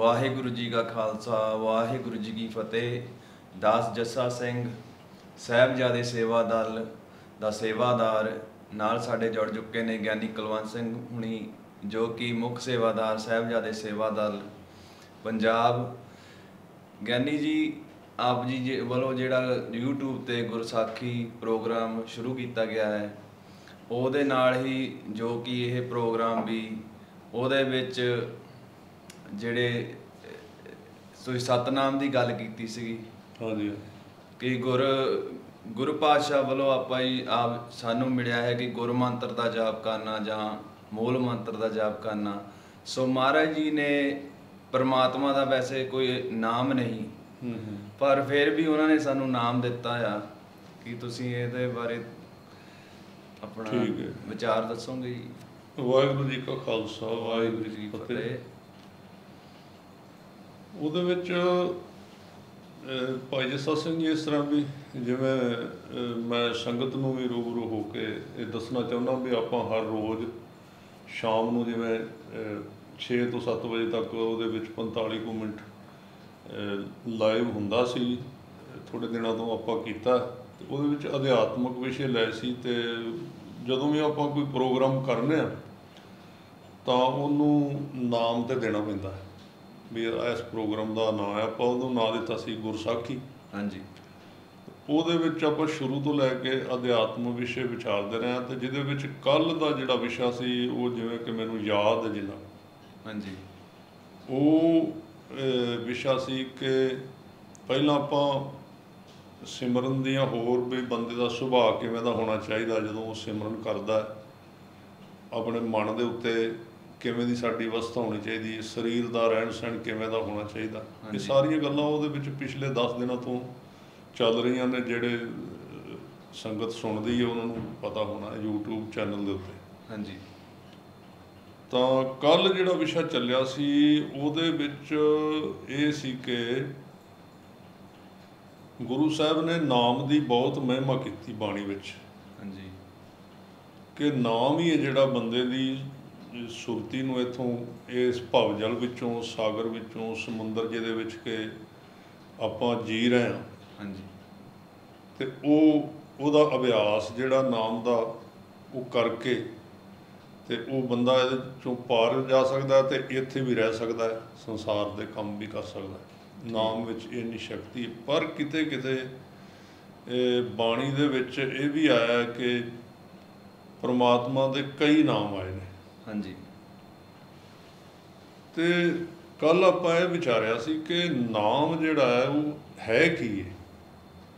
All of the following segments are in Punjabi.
ਵਾਹਿਗੁਰੂ ਜੀ ਕਾ ਖਾਲਸਾ ਵਾਹਿਗੁਰੂ ਜੀ ਕੀ ਫਤਿਹ। ਦਾਸ ਜੱਸਾ ਸਿੰਘ ਸਾਹਿਬਜ਼ਾਦੇ ਸੇਵਾ ਦਲ ਦਾ ਸੇਵਾਦਾਰ ਨਾਲ ਸਾਡੇ ਜੁੜ ਚੁੱਕੇ ਨੇ ਗਿਆਨੀ ਕੁਲਵੰਤ ਸਿੰਘ ਹੁਣੀ, ਜੋ ਕਿ ਮੁੱਖ ਸੇਵਾਦਾਰ ਸਾਹਿਬਜ਼ਾਦੇ ਸੇਵਾ ਦਲ ਪੰਜਾਬ। ਗਿਆਨੀ ਜੀ, ਆਪ ਜੀ ਵੱਲੋਂ ਜਿਹੜਾ YouTube ਤੇ ਗੁਰਸਾਖੀ ਪ੍ਰੋਗਰਾਮ ਸ਼ੁਰੂ ਕੀਤਾ ਗਿਆ ਹੈ, ਉਹਦੇ ਨਾਲ ਹੀ ਜੋ ਕਿ ਇਹ ਪ੍ਰੋਗਰਾਮ ਵੀ ਉਹਦੇ ਵਿੱਚ ਜਿਹੜੇ ਤੁਸੀਂ ਸਤਨਾਮ ਦੀ ਗੱਲ ਕੀਤੀ ਸੀਗੀ, ਹਾਂਜੀ, ਕਿ ਗੁਰੂ ਪਾਤਸ਼ਾਹ ਵੱਲੋਂ ਆਪ ਸਾਨੂੰ ਮਿਲਿਆ ਹੈ ਕਿ ਗੁਰ ਮੰਤਰ ਦਾ ਜਾਪ ਕਰਨਾ ਜਾਂ ਮੂਲ ਮੰਤਰ ਦਾ ਜਾਪ ਕਰਨਾ। ਸੋ ਮਹਾਰਾਜ ਜੀ ਨੇ ਪਰਮਾਤਮਾ ਦਾ ਵੈਸੇ ਕੋਈ ਨਾਮ ਨਹੀਂ, ਪਰ ਫਿਰ ਵੀ ਉਹਨਾਂ ਨੇ ਸਾਨੂੰ ਨਾਮ ਦਿੱਤਾ ਆ। ਕਿ ਤੁਸੀਂ ਇਹਦੇ ਬਾਰੇ ਆਪਣਾ ਵਿਚਾਰ ਦੱਸੋਗੇ ਜੀ? ਵਾਹਿਗੁਰੂ ਜੀ ਕਾ ਖਾਲਸਾ ਵਾਹਿਗੁਰੂ ਜੀ ਕੀ ਫਤਿਹ। ਉਹਦੇ ਵਿੱਚ ਭਾਈ ਜੱਸਾ ਸਿੰਘ ਜੀ ਇਸ ਤਰ੍ਹਾਂ ਵੀ ਜਿਵੇਂ ਮੈਂ ਸੰਗਤ ਨੂੰ ਵੀ ਰੂਬਰੂ ਹੋ ਕੇ ਇਹ ਦੱਸਣਾ ਚਾਹੁੰਦਾ ਵੀ ਆਪਾਂ ਹਰ ਰੋਜ਼ ਸ਼ਾਮ ਨੂੰ ਜਿਵੇਂ 6 ਤੋਂ 7 ਵਜੇ ਤੱਕ ਉਹਦੇ ਵਿੱਚ 45 ਕੁ ਮਿੰਟ ਲਾਈਵ ਹੁੰਦਾ ਸੀ। ਥੋੜ੍ਹੇ ਦਿਨਾਂ ਤੋਂ ਆਪਾਂ ਕੀਤਾ ਤੇ ਉਹਦੇ ਵਿੱਚ ਅਧਿਆਤਮਕ ਵਿਸ਼ੇ ਲਏ ਸੀ। ਤੇ ਜਦੋਂ ਵੀ ਆਪਾਂ ਕੋਈ ਪ੍ਰੋਗਰਾਮ ਕਰਨੇ ਆ ਤਾਂ ਉਹਨੂੰ ਨਾਮ ਤੇ ਦੇਣਾ ਪੈਂਦਾ ਹੈ ਵੀ ਇਸ ਪ੍ਰੋਗਰਾਮ ਦਾ ਨਾਂ ਹੈ। ਆਪਾਂ ਉਹਨੂੰ ਨਾਂ ਦਿੱਤਾ ਸੀ ਗੁਰਸਾਖੀ। ਹਾਂਜੀ, ਉਹਦੇ ਵਿੱਚ ਆਪਾਂ ਸ਼ੁਰੂ ਤੋਂ ਲੈ ਕੇ ਅਧਿਆਤਮ ਵਿਸ਼ੇ ਵਿਚਾਰਦੇ ਰਹੇ ਹਾਂ। ਤੇ ਜਿਹਦੇ ਵਿੱਚ ਕੱਲ੍ਹ ਦਾ ਜਿਹੜਾ ਵਿਸ਼ਾ ਸੀ ਉਹ ਜਿਵੇਂ ਕਿ ਮੈਨੂੰ ਯਾਦ ਹੈ ਜਿੰਨਾ, ਹਾਂਜੀ, ਉਹ ਵਿਸ਼ਾ ਸੀ ਕਿ ਪਹਿਲਾਂ ਆਪਾਂ ਸਿਮਰਨ ਦੀਆਂ ਹੋਰ ਵੀ ਬੰਦੇ ਦਾ ਸੁਭਾਅ ਕਿਵੇਂ ਦਾ ਹੋਣਾ ਚਾਹੀਦਾ ਜਦੋਂ ਉਹ ਸਿਮਰਨ ਕਰਦਾ, ਆਪਣੇ ਮਨ ਦੇ ਉੱਤੇ ਕਿਵੇਂ ਦੀ ਸਾਡੀ ਅਵਸਥਾ ਹੋਣੀ ਚਾਹੀਦੀ, ਸਰੀਰ ਦਾ ਰਹਿਣ ਸਹਿਣ ਕਿਵੇਂ ਦਾ ਹੋਣਾ ਚਾਹੀਦਾ। ਇਹ ਸਾਰੀਆਂ ਗੱਲਾਂ ਉਹਦੇ ਵਿੱਚ ਪਿਛਲੇ 10 ਦਿਨਾਂ ਤੋਂ ਚੱਲ ਰਹੀਆਂ ਨੇ। ਜਿਹੜੇ ਸੰਗਤ ਸੁਣਦੀ ਹੈ ਉਹਨਾਂ ਨੂੰ ਪਤਾ ਹੋਣਾ YouTube ਚੈਨਲ ਦੇ ਉੱਤੇ। ਹਾਂਜੀ, ਤਾਂ ਕੱਲ੍ਹ ਜਿਹੜਾ ਵਿਸ਼ਾ ਚੱਲਿਆ ਸੀ ਉਹਦੇ ਵਿੱਚ ਇਹ ਸੀ ਕਿ ਗੁਰੂ ਸਾਹਿਬ ਨੇ ਨਾਮ ਦੀ ਬਹੁਤ ਮਹਿਮਾ ਕੀਤੀ ਬਾਣੀ ਵਿੱਚ। ਹਾਂਜੀ, ਕਿ ਨਾਮ ਹੀ ਹੈ ਜਿਹੜਾ ਬੰਦੇ ਦੀ ਸੁਰਤੀ ਨੂੰ ਇੱਥੋਂ ਇਸ ਭਵ ਜਲ ਵਿੱਚੋਂ, ਸਾਗਰ ਵਿੱਚੋਂ, ਸਮੁੰਦਰ ਜਿਹਦੇ ਵਿੱਚ ਕਿ ਆਪਾਂ ਜੀ ਰਹੇ ਹਾਂ, ਹਾਂਜੀ, ਤੇ ਉਹਦਾ ਅਭਿਆਸ ਜਿਹੜਾ ਨਾਮ ਦਾ ਉਹ ਕਰਕੇ ਤੇ ਉਹ ਬੰਦਾ ਇਹਦੇ ਚੋਂ ਪਾਰ ਜਾ ਸਕਦਾ ਤੇ ਇੱਥੇ ਵੀ ਰਹਿ ਸਕਦਾ ਹੈ, ਸੰਸਾਰ ਦੇ ਕੰਮ ਵੀ ਕਰ ਸਕਦਾ ਹੈ। ਨਾਮ ਵਿੱਚ ਇੰਨੀ ਸ਼ਕਤੀ। ਪਰ ਕਿਤੇ ਕਿਤੇ ਬਾਣੀ ਦੇ ਵਿੱਚ ਇਹ ਵੀ ਆਇਆ ਕਿ ਪਰਮਾਤਮਾ ਦੇ ਕਈ ਨਾਮ ਆਏ ਨੇ। ਹਾਂਜੀ, ਤੇ ਕੱਲ੍ਹ ਆਪਾਂ ਇਹ ਵਿਚਾਰਿਆ ਸੀ ਕਿ ਨਾਮ ਜਿਹੜਾ ਹੈ ਉਹ ਹੈ ਕੀ ਹੈ,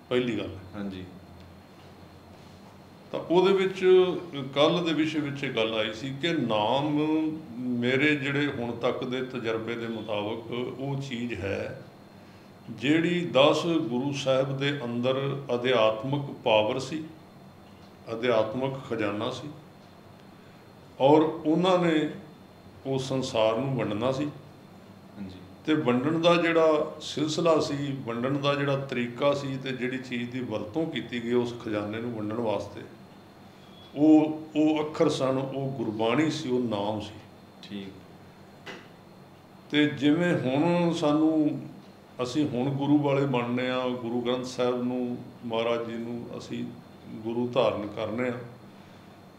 ਪਹਿਲੀ ਗੱਲ। ਹਾਂਜੀ, ਤਾਂ ਉਹਦੇ ਵਿੱਚ ਕੱਲ੍ਹ ਦੇ ਵਿਸ਼ੇ ਵਿੱਚ ਇਹ ਗੱਲ ਆਈ ਸੀ ਕਿ ਨਾਮ ਮੇਰੇ ਜਿਹੜੇ ਹੁਣ ਤੱਕ ਦੇ ਤਜਰਬੇ ਦੇ ਮੁਤਾਬਕ ਉਹ ਚੀਜ਼ ਹੈ ਜਿਹੜੀ 10 ਗੁਰੂ ਸਾਹਿਬ ਦੇ ਅੰਦਰ ਅਧਿਆਤਮਕ ਪਾਵਰ ਸੀ, ਅਧਿਆਤਮਕ ਖਜ਼ਾਨਾ ਸੀ, ਔਰ ਉਹਨਾਂ ਨੇ ਉਹ ਸੰਸਾਰ ਨੂੰ ਵੰਡਣਾ ਸੀ। ਹਾਂਜੀ, ਤੇ ਵੰਡਣ ਦਾ ਜਿਹੜਾ ਸਿਲਸਿਲਾ ਸੀ, ਵੰਡਣ ਦਾ ਜਿਹੜਾ ਤਰੀਕਾ ਸੀ, ਤੇ ਜਿਹੜੀ ਚੀਜ਼ ਦੀ ਵਰਤੋਂ ਕੀਤੀ ਗਈ ਉਸ ਖਜ਼ਾਨੇ ਨੂੰ ਵੰਡਣ ਵਾਸਤੇ, ਉਹ ਅੱਖਰ ਸਨ, ਉਹ ਗੁਰਬਾਣੀ ਸੀ, ਉਹ ਨਾਮ ਸੀ। ਠੀਕ। ਤੇ ਜਿਵੇਂ ਹੁਣ ਅਸੀਂ ਹੁਣ ਗੁਰੂ ਵਾਲੇ ਬਣਨੇ ਆ, ਗੁਰੂ ਗ੍ਰੰਥ ਸਾਹਿਬ ਨੂੰ, ਮਹਾਰਾਜ ਜੀ ਨੂੰ ਅਸੀਂ ਗੁਰੂ ਧਾਰਨ ਕਰਨੇ ਆ,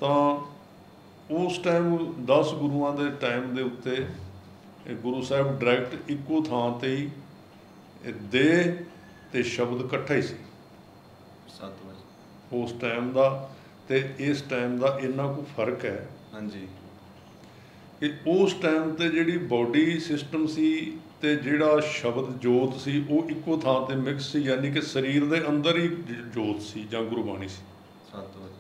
ਤਾਂ ਉਸ ਟਾਈਮ 10 ਗੁਰੂਆਂ ਦੇ ਟਾਈਮ ਦੇ ਉੱਤੇ ਗੁਰੂ ਸਾਹਿਬ ਡਾਇਰੈਕਟ ਇੱਕੋ ਥਾਂ 'ਤੇ ਹੀ ਦੇਹ ਤੇ ਸ਼ਬਦ ਇਕੱਠਾ ਹੀ ਸੀ। 7 ਵਜੇ ਉਸ ਟਾਈਮ ਦਾ ਤੇ ਇਸ ਟਾਈਮ ਦਾ ਇੰਨਾ ਕੁ ਫਰਕ ਹੈ। ਹਾਂਜੀ, ਕਿ ਉਸ ਟਾਈਮ 'ਤੇ ਜਿਹੜੀ ਬੋਡੀ ਸਿਸਟਮ ਸੀ ਤੇ ਜਿਹੜਾ ਸ਼ਬਦ ਜੋਤ ਸੀ ਉਹ ਇੱਕੋ ਥਾਂ 'ਤੇ ਮਿਕਸ ਸੀ, ਯਾਨੀ ਕਿ ਸਰੀਰ ਦੇ ਅੰਦਰ ਹੀ ਜੋਤ ਸੀ ਜਾਂ ਗੁਰਬਾਣੀ ਸੀ। 7 ਵਜੇ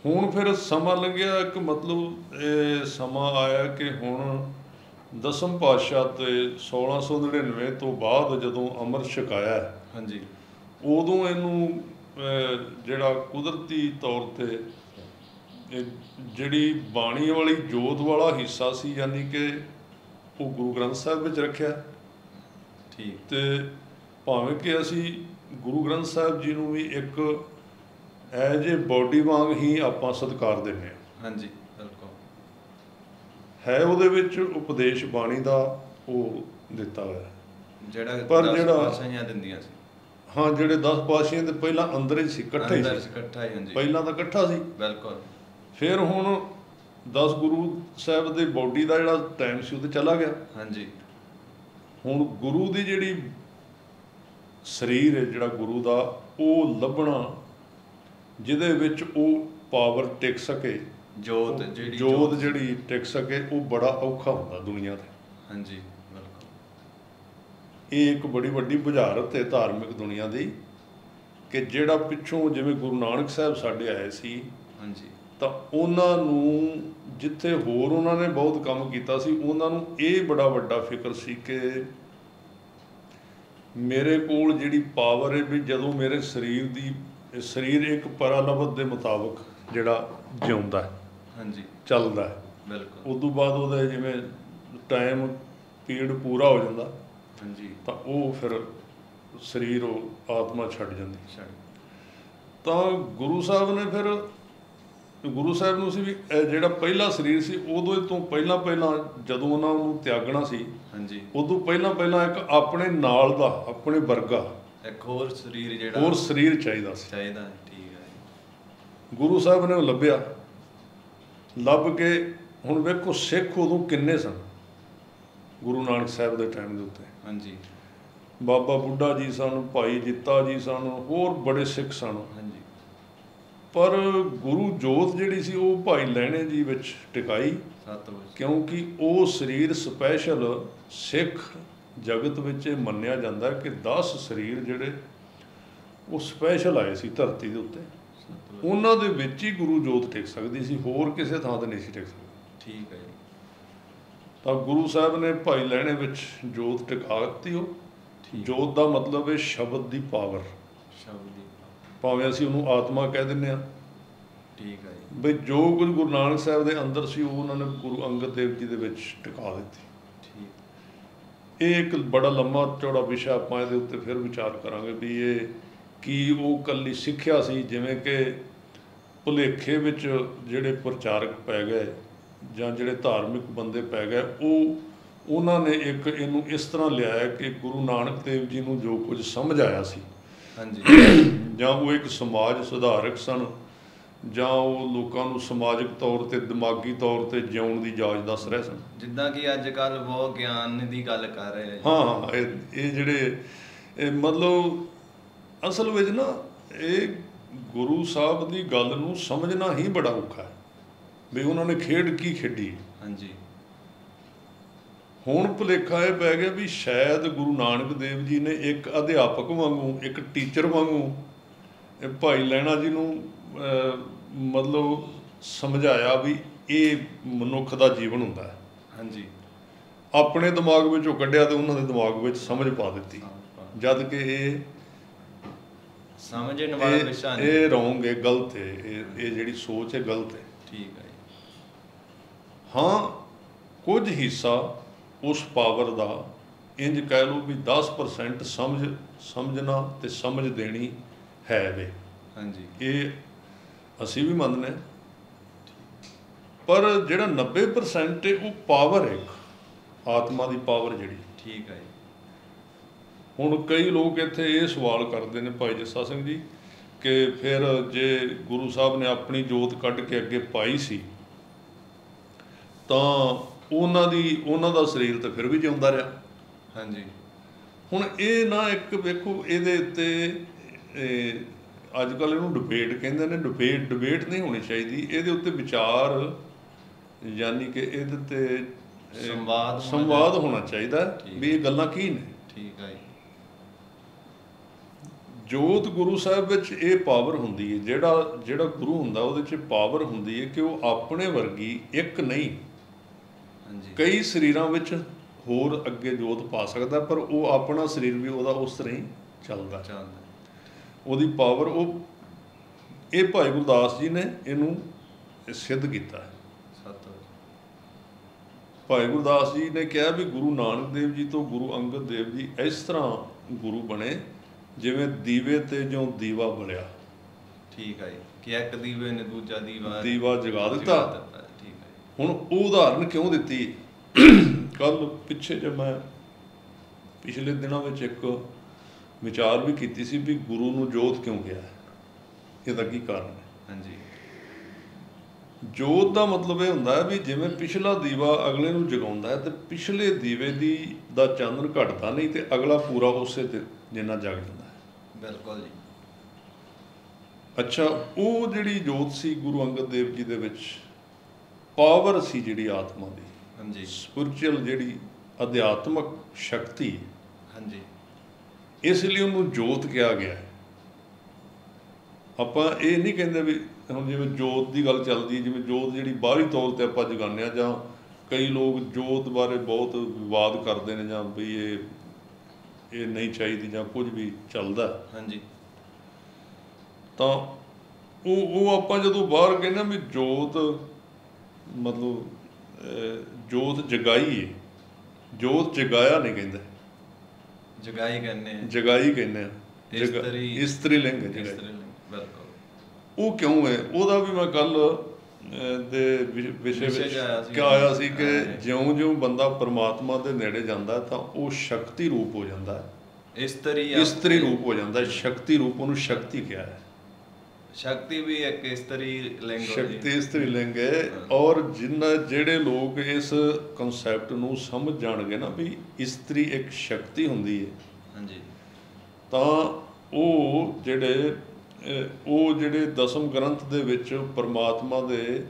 ਹੁਣ ਫਿਰ ਸਮਾਂ ਲੰਘਿਆ, ਇੱਕ ਮਤਲਬ ਇਹ ਸਮਾਂ ਆਇਆ ਕਿ ਹੁਣ 10ਮ ਪਾਤਸ਼ਾਹ ਤੇ 1699 ਤੋਂ ਬਾਅਦ ਜਦੋਂ ਅੰਮ੍ਰਿਤ ਛਕਾਇਆ, ਹਾਂਜੀ, ਉਦੋਂ ਇਹਨੂੰ ਜਿਹੜਾ ਕੁਦਰਤੀ ਤੌਰ 'ਤੇ ਜਿਹੜੀ ਬਾਣੀ ਵਾਲੀ ਜੋਤ ਵਾਲਾ ਹਿੱਸਾ ਸੀ, ਯਾਨੀ ਕਿ ਉਹ ਗੁਰੂ ਗ੍ਰੰਥ ਸਾਹਿਬ ਵਿੱਚ ਰੱਖਿਆ। ਠੀਕ। ਤੇ ਭਾਵੇਂ ਕਿ ਅਸੀਂ ਗੁਰੂ ਗ੍ਰੰਥ ਸਾਹਿਬ ਜੀ ਨੂੰ ਵੀ ਇੱਕ ਐਜ ਏ ਬੋਡੀ ਵਾਂਗ ਹੀ ਆਪਾਂ ਸਤਿਕਾਰ ਦਿੰਦੇ ਹਾਂ। ਹਾਂਜੀ, ਬਿਲਕੁਲ। ਹੈ ਉਹਦੇ ਵਿੱਚ ਉਪਦੇਸ਼ ਬਾਣੀ ਦਾ ਉਹ ਦਿੱਤਾ ਹੋਇਆ। ਜਿਹੜਾ ਪਰ 10 ਜਿਹੜਾ ਪਾਤਸ਼ਾਹੀਆਂ ਦਿੰਦੀਆਂ ਸੀ। ਹਾਂ, ਜਿਹੜੇ 10 ਪਾਤਸ਼ਾਹੀਆਂ ਦੇ ਪਹਿਲਾਂ ਅੰਦਰ ਹੀ ਸੀ, ਇਕੱਠੇ ਹੀ ਸੀ, ਇਕੱਠਾ ਹੀ, ਹਾਂਜੀ ਪਹਿਲਾਂ ਤਾਂ ਇਕੱਠਾ ਸੀ। ਬਿਲਕੁਲ। ਫਿਰ ਹੁਣ 10 ਗੁਰੂ ਸਾਹਿਬ ਦੇ ਬੋਡੀ ਦਾ ਜਿਹੜਾ ਟਾਈਮ ਸੀ ਉਹ ਤੇ ਚਲਾ ਗਿਆ। ਹਾਂਜੀ। ਹੁਣ ਗੁਰੂ ਦੀ ਜਿਹੜੀ ਸਰੀਰ ਹੈ ਜਿਹੜਾ ਗੁਰੂ ਦਾ, ਉਹ ਲੱਭਣਾ ਜਿਹਦੇ ਵਿੱਚ ਉਹ ਪਾਵਰ ਟਿਕ ਸਕੇ, ਜੋਤ ਜਿਹੜੀ ਟਿਕ ਸਕੇ, ਉਹ ਬੜਾ ਔਖਾ ਹੁੰਦਾ ਦੁਨੀਆ 'ਤੇ। ਹਾਂਜੀ ਬਿਲਕੁਲ। ਇਹ ਇੱਕ ਬੜੀ ਵੱਡੀ ਬੁਝਾਰਤ ਹੈ ਧਾਰਮਿਕ ਦੁਨੀਆ ਦੀ, ਕਿ ਜਿਹੜਾ ਪਿੱਛੋਂ ਜਿਵੇਂ ਗੁਰੂ ਨਾਨਕ ਸਾਹਿਬ ਸਾਡੇ ਆਏ ਸੀ, ਹਾਂਜੀ, ਤਾਂ ਉਹਨਾਂ ਨੂੰ ਜਿੱਥੇ ਹੋਰ ਉਹਨਾਂ ਨੇ ਬਹੁਤ ਕੰਮ ਕੀਤਾ ਸੀ, ਉਹਨਾਂ ਨੂੰ ਇਹ ਬੜਾ ਵੱਡਾ ਫਿਕਰ ਸੀ ਕਿ ਮੇਰੇ ਕੋਲ ਜਿਹੜੀ ਪਾਵਰ ਹੈ ਵੀ ਜਦੋਂ ਮੇਰੇ ਸਰੀਰ ਇੱਕ ਪਰਾਲਬਤ ਦੇ ਮੁਤਾਬਕ ਜਿਹੜਾ ਜਿਉਂਦਾ ਹੈ, ਹਾਂਜੀ, ਚੱਲਦਾ ਹੈ, ਬਿਲਕੁਲ, ਉਸ ਤੋਂ ਬਾਅਦ ਉਹਦਾ ਜਿਵੇਂ ਟਾਈਮ ਪੀਰੀਅਡ ਪੂਰਾ ਹੋ ਜਾਂਦਾ, ਹਾਂਜੀ, ਤਾਂ ਉਹ ਫਿਰ ਸਰੀਰ ਉਹ ਆਤਮਾ ਛੱਡ ਜਾਂਦੀ। ਤਾਂ ਗੁਰੂ ਸਾਹਿਬ ਨੂੰ ਸੀ ਵੀ ਜਿਹੜਾ ਪਹਿਲਾ ਸਰੀਰ ਸੀ, ਉਦੋਂ ਤੋਂ ਪਹਿਲਾਂ ਜਦੋਂ ਉਹਨਾਂ ਨੂੰ ਤਿਆਗਣਾ ਸੀ, ਹਾਂਜੀ, ਉਦੋਂ ਪਹਿਲਾਂ ਇੱਕ ਆਪਣੇ ਨਾਲ ਦਾ, ਆਪਣੇ ਵਰਗਾ ਇੱਕ ਹੋਰ ਸਰੀਰ ਚਾਹੀਦਾ ਸੀ। ਠੀਕ ਹੈ। ਗੁਰੂ ਸਾਹਿਬ ਨੇ ਉਹ ਲੱਭਿਆ, ਲੱਭ ਕੇ ਹੁਣ ਵੇਖੋ ਸਿੱਖ ਉਦੋਂ ਕਿੰਨੇ ਸਨ ਗੁਰੂ ਨਾਨਕ ਸਾਹਿਬ ਦੇ ਟਾਈਮ ਦੇ ਉੱਤੇ। ਹਾਂਜੀ। ਬਾਬਾ ਬੁੱਢਾ ਜੀ ਸਨ, ਭਾਈ ਜੀਤਾ ਜੀ ਸਨ, ਹੋਰ ਬੜੇ ਸਿੱਖ ਸਨ। ਹਾਂਜੀ। ਪਰ ਗੁਰੂ ਜੋਤ ਜਿਹੜੀ ਸੀ ਉਹ ਭਾਈ ਲਹਿਣੇ ਜੀ ਵਿੱਚ ਟਿਕਾਈ, ਕਿਉਂਕਿ ਉਹ ਸਰੀਰ ਸਪੈਸ਼ਲ ਸਿੱਖ ਜਗਤ ਵਿੱਚ ਇਹ ਮੰਨਿਆ ਜਾਂਦਾ ਕਿ 10 ਸਰੀਰ ਜਿਹੜੇ ਉਹ ਸਪੈਸ਼ਲ ਆਏ ਸੀ ਧਰਤੀ ਦੇ ਉੱਤੇ, ਉਹਨਾਂ ਦੇ ਵਿੱਚ ਹੀ ਗੁਰੂ ਜੋਤ ਟਿਕ ਸਕਦੀ ਸੀ, ਹੋਰ ਕਿਸੇ ਥਾਂ ਤੇ ਨਹੀਂ ਸੀ ਟਿਕ ਸਕਦੀ। ਠੀਕ ਹੈ ਜੀ। ਤਾਂ ਗੁਰੂ ਸਾਹਿਬ ਨੇ ਭਾਈ ਲਹਿਣੇ ਵਿੱਚ ਜੋਤ ਟਿਕਾ ਦਿੱਤੀ। ਉਹ ਜੋਤ ਦਾ ਮਤਲਬ ਹੈ ਸ਼ਬਦ ਦੀ ਪਾਵਰ, ਭਾਵੇਂ ਅਸੀਂ ਉਹਨੂੰ ਆਤਮਾ ਕਹਿ ਦਿੰਦੇ ਹਾਂ। ਠੀਕ ਹੈ ਜੀ। ਬਈ ਜੋ ਕੁਝ ਗੁਰੂ ਨਾਨਕ ਸਾਹਿਬ ਦੇ ਅੰਦਰ ਸੀ, ਉਹ ਉਹਨਾਂ ਨੇ ਗੁਰੂ ਅੰਗਦ ਦੇਵ ਜੀ ਦੇ ਵਿੱਚ ਟਿਕਾ ਦਿੱਤੀ। ਠੀਕ। ਇਹ ਇੱਕ ਬੜਾ ਲੰਮਾ ਚੌੜਾ ਵਿਸ਼ਾ, ਆਪਾਂ ਇਹਦੇ ਉੱਤੇ ਫਿਰ ਵਿਚਾਰ ਕਰਾਂਗੇ ਵੀ ਇਹ ਕੀ ਉਹ ਇਕੱਲੀ ਸਿੱਖਿਆ ਸੀ, ਜਿਵੇਂ ਕਿ ਭੁਲੇਖੇ ਵਿੱਚ ਜਿਹੜੇ ਪ੍ਰਚਾਰਕ ਪੈ ਗਏ ਜਾਂ ਜਿਹੜੇ ਧਾਰਮਿਕ ਬੰਦੇ ਪੈ ਗਏ, ਉਹਨਾਂ ਨੇ ਇੱਕ ਇਹਨੂੰ ਇਸ ਤਰ੍ਹਾਂ ਲਿਆਇਆ ਕਿ ਗੁਰੂ ਨਾਨਕ ਦੇਵ ਜੀ ਨੂੰ ਜੋ ਕੁਝ ਸਮਝ ਆਇਆ ਸੀ, ਹਾਂਜੀ, ਜਾਂ ਉਹ ਇੱਕ ਸਮਾਜ ਸੁਧਾਰਕ ਸਨ, ਜਾਂ ਉਹ ਲੋਕਾਂ ਨੂੰ ਸਮਾਜਿਕ ਤੌਰ ਤੇ, ਦਿਮਾਗੀ ਤੌਰ ਤੇ ਜਿਉਣ ਦੀ ਜਾਚ ਦੱਸ ਰਹੇ ਸਨ। ਜਿੱਦਾਂ ਕਿ ਅੱਜ ਕੱਲ੍ਹ ਬਹੁਤ ਗਿਆਨ ਦੀ ਗੱਲ ਕਰ ਰਹੇ ਆ। ਹਾਂ, ਇਹ ਜਿਹੜੇ ਮਤਲਬ ਅਸਲ ਵਿੱਚ ਨਾ ਇਹ ਗੁਰੂ ਸਾਹਿਬ ਦੀ ਗੱਲ ਨੂੰ ਸਮਝਣਾ ਹੀ ਬੜਾ ਔਖਾ ਹੈ ਵੀ ਉਹਨਾਂ ਨੇ ਖੇਡ ਕੀ ਖੇਡੀ। ਹਾਂਜੀ। ਹੁਣ ਭੁਲੇਖਾ ਇਹ ਪੈ ਗਿਆ ਵੀ ਸ਼ਾਇਦ ਗੁਰੂ ਨਾਨਕ ਦੇਵ ਜੀ ਨੇ ਇੱਕ ਅਧਿਆਪਕ ਵਾਂਗੂ, ਇੱਕ ਟੀਚਰ ਵਾਂਗੂ ਭਾਈ ਲਹਿਣਾ ਜੀ ਨੂੰ ਮਤਲਬ ਸਮਝਾਇਆ ਵੀ ਇਹ ਮਨੁੱਖ ਦਾ ਜੀਵਨ ਹੁੰਦਾ ਹੈ। ਹਾਂਜੀ। ਆਪਣੇ ਦਿਮਾਗ ਵਿੱਚੋਂ ਕੱਢਿਆ ਤੇ ਉਹਨਾਂ ਦੇ ਦਿਮਾਗ ਵਿੱਚ ਸਮਝ ਪਾ ਦਿੱਤੀ, ਜਦ ਕਿ ਇਹ ਸਮਝਣ ਵਾਲਾ ਵਿਸ਼ਾ ਨਹੀਂ, ਇਹ ਰੋਂਗ ਹੈ, ਗਲਤ ਹੈ, ਇਹ ਜਿਹੜੀ ਸੋਚ ਹੈ ਗਲਤ ਹੈ। ਠੀਕ ਹੈ। ਹਾਂ, ਕੁਝ ਹਿੱਸਾ ਉਸ ਪਾਵਰ ਦਾ ਇੰਜ ਕਹਿ ਲਓ ਵੀ 10% ਸਮਝਣਾ ਤੇ ਸਮਝ ਦੇਣੀ ਹੈ ਵੇ। ਹਾਂਜੀ। ਇਹ ਅਸੀਂ ਵੀ ਮੰਨਦੇ ਹਾਂ, ਪਰ ਜਿਹੜਾ 90% ਹੈ ਉਹ ਪਾਵਰ ਹੈ, ਆਤਮਾ ਦੀ ਪਾਵਰ ਜਿਹੜੀ। ਠੀਕ ਹੈ। ਹੁਣ ਕਈ ਲੋਕ ਇੱਥੇ ਇਹ ਸਵਾਲ ਕਰਦੇ ਨੇ ਭਾਈ ਜੱਸਾ ਸਿੰਘ ਜੀ ਕਿ ਫਿਰ ਜੇ ਗੁਰੂ ਸਾਹਿਬ ਨੇ ਆਪਣੀ ਜੋਤ ਕੱਢ ਕੇ ਅੱਗੇ ਪਾਈ ਸੀ ਤਾਂ ਉਹਨਾਂ ਦਾ ਸਰੀਰ ਤਾਂ ਫਿਰ ਵੀ ਜਿਉਂਦਾ ਰਿਹਾ। ਹਾਂਜੀ। ਹੁਣ ਇਹ ਨਾ ਇੱਕ ਵੇਖੋ, ਇਹਦੇ ਉੱਤੇ ਅੱਜ ਕੱਲ੍ਹ ਇਹਨੂੰ ਡਿਬੇਟ ਕਹਿੰਦੇ ਨੇ। ਡਿਬੇਟ ਨਹੀਂ ਹੋਣੀ ਚਾਹੀਦੀ, ਇਹਦੇ ਉੱਤੇ ਵਿਚਾਰ, ਯਾਨੀ ਕਿ ਇਹਦੇ ਉੱਤੇ ਸੰਵਾਦ ਹੋਣਾ ਚਾਹੀਦਾ ਵੀ ਇਹ ਗੱਲਾਂ ਕੀ ਨੇ। ਠੀਕ ਹੈ। ਜੋਤ ਗੁਰੂ ਸਾਹਿਬ ਵਿੱਚ ਇਹ ਪਾਵਰ ਹੁੰਦੀ ਹੈ, ਜਿਹੜਾ ਗੁਰੂ ਹੁੰਦਾ ਉਹਦੇ 'ਚ ਪਾਵਰ ਹੁੰਦੀ ਹੈ ਕਿ ਉਹ ਆਪਣੇ ਵਰਗੀ ਇੱਕ ਨਹੀਂ, ਕਈ ਸਰੀਰਾਂ ਵਿੱਚ ਹੋਰ ਅੱਗੇ ਜੋਤ ਪਾ ਸਕਦਾ, ਪਰ ਉਹ ਆਪਣਾ ਸਰੀਰ ਵੀ ਉਹਦਾ ਉਸ ਤਰ੍ਹਾਂ ਹੀ ਚੱਲਦਾ। ਉਹਦੀ ਪਾਵਰ ਇਹ ਭਾਈ ਗੁਰਦਾਸ ਜੀ ਨੇ ਇਹਨੂੰ ਸਿੱਧ ਕੀਤਾ ਹੈ। ਭਾਈ ਗੁਰਦਾਸ ਜੀ ਨੇ ਕਿਹਾ ਵੀ ਗੁਰੂ ਨਾਨਕ ਦੇਵ ਜੀ ਤੋਂ ਗੁਰੂ ਅੰਗਦ ਦੇਵ ਜੀ ਇਸ ਤਰ੍ਹਾਂ ਗੁਰੂ ਬਣੇ ਜਿਵੇਂ ਦੀਵੇ ਤੇ ਜੋ ਦੀਵਾ ਬਲਿਆ। ਠੀਕ ਹੈ। ਕਿ ਇੱਕ ਦੀਵੇ ਨੇ ਦੂਜਾ ਦੀਵਾ ਜਗਾ ਦਿੱਤਾ। ਠੀਕ ਹੈ। ਹੁਣ ਉਹ ਉਦਾਹਰਨ ਕਿਉਂ ਦਿੱਤੀ? ਕੱਲ ਪਿੱਛੇ ਜੇ ਮੈਂ ਪਿਛਲੇ ਦਿਨਾਂ ਵਿੱਚ ਇੱਕ ਵਿਚਾਰ ਵੀ ਕੀਤੀ ਸੀ ਵੀ ਗੁਰੂ ਨੂੰ ਜੋਤ ਕਿਉਂ ਕਿਹਾ ਹੈ, ਇਹਦਾ ਕੀ ਕਾਰਨ ਹੈ। ਹਾਂਜੀ। ਜੋਤ ਦਾ ਮਤਲਬ ਇਹ ਹੁੰਦਾ ਹੈ ਵੀ ਜਿਵੇਂ ਪਿਛਲਾ ਦੀਵਾ ਅਗਲੇ ਨੂੰ ਜਗਾਉਂਦਾ ਹੈ, ਤੇ ਪਿਛਲੇ ਦੀਵੇ ਦਾ ਚਾਨਣ ਘਟਦਾ ਨਹੀਂ, ਤੇ ਅਗਲਾ ਪੂਰਾ ਉਸੇ ਤੇ ਜਿੰਨਾ ਜਗ ਜਾਂਦਾ ਹੈ। ਬਿਲਕੁਲ ਜੀ। ਅੱਛਾ, ਉਹ ਜਿਹੜੀ ਜੋਤ ਸੀ ਗੁਰੂ ਅੰਗਦ ਦੇਵ ਜੀ ਦੇ ਵਿੱਚ, ਪਾਵਰ ਸੀ ਜਿਹੜੀ ਆਤਮਾ ਦੀ, ਹਾਂਜੀ, ਸਪਿਰਚੁਅਲ ਜਿਹੜੀ ਅਧਿਆਤਮਕ ਸ਼ਕਤੀ, ਹਾਂਜੀ, ਇਸ ਲਈ ਉਹਨੂੰ ਜੋਤ ਕਿਹਾ ਗਿਆ ਹੈ। ਆਪਾਂ ਇਹ ਨਹੀਂ ਕਹਿੰਦੇ ਵੀ ਹੁਣ ਜਿਵੇਂ ਜੋਤ ਦੀ ਗੱਲ ਚੱਲਦੀ ਹੈ, ਜਿਵੇਂ ਜੋਤ ਜਿਹੜੀ ਬਾਹਰੀ ਤੌਰ 'ਤੇ ਆਪਾਂ ਜਗਾਉਂਦੇ ਹਾਂ, ਜਾਂ ਕਈ ਲੋਕ ਜੋਤ ਬਾਰੇ ਬਹੁਤ ਵਿਵਾਦ ਕਰਦੇ ਨੇ, ਜਾਂ ਵੀ ਇਹ ਨਹੀਂ ਚਾਹੀਦੀ, ਜਾਂ ਕੁਝ ਵੀ ਚੱਲਦਾ। ਹਾਂਜੀ। ਤਾਂ ਉਹ ਆਪਾਂ ਜਦੋਂ ਬਾਹਰ ਕਹਿੰਦੇ ਹਾਂ ਵੀ ਜੋਤ ਮਤਲਬ ਜੋਤ ਜਗਾਈ ਹੈ, ਜੋਤ ਜਗਾਇਆ ਨਹੀਂ ਕਹਿੰਦੇ, ਜਗਾਈ ਕਹਿੰਦੇ ਆ, ਜਗਾਈ ਕਹਿੰਦੇ ਆ। ਇਸਤਰੀ ਲਿੰਗ ਹੈ ਜਿਹੜਾ। ਬਿਲਕੁਲ। ਉਹ ਕਿਉਂ ਹੈ, ਉਹਦਾ ਵੀ ਮੈਂ ਕੱਲ ਦੇ ਵਿਸ਼ੇ ਵਿੱਚ ਆਇਆ ਸੀ ਕਿ ਜਿਉਂ-ਜਿਉਂ ਬੰਦਾ ਪਰਮਾਤਮਾ ਦੇ ਨੇੜੇ ਜਾਂਦਾ ਤਾਂ ਉਹ ਸ਼ਕਤੀ ਰੂਪ ਹੋ ਜਾਂਦਾ ਹੈ, ਇਸਤਰੀ ਰੂਪ ਹੋ ਜਾਂਦਾ ਹੈ। ਸ਼ਕਤੀ ਰੂਪ, ਉਹਨੂੰ ਸ਼ਕਤੀ ਕਿਹਾ ਹੈ। ਸ਼ਕਤੀ ਵੀ ਇੱਕ ਇਸਤਰੀ ਲਿੰਗ, ਸ਼ਕਤੀ ਇਸਤਰੀ ਲਿੰਗ ਹੈ। ਔਰ ਜਿਹੜੇ ਲੋਕ ਇਸ ਕਨਸੈਪਟ ਨੂੰ ਸਮਝ ਜਾਣਗੇ ਨਾ ਵੀ ਇਸਤਰੀ ਇੱਕ ਸ਼ਕਤੀ ਹੁੰਦੀ ਹੈ, ਹਾਂਜੀ, ਤਾਂ ਉਹ ਜਿਹੜੇ ਦਸਮ ਗ੍ਰੰਥ ਦੇ ਵਿੱਚ ਪਰਮਾਤਮਾ ਦੇ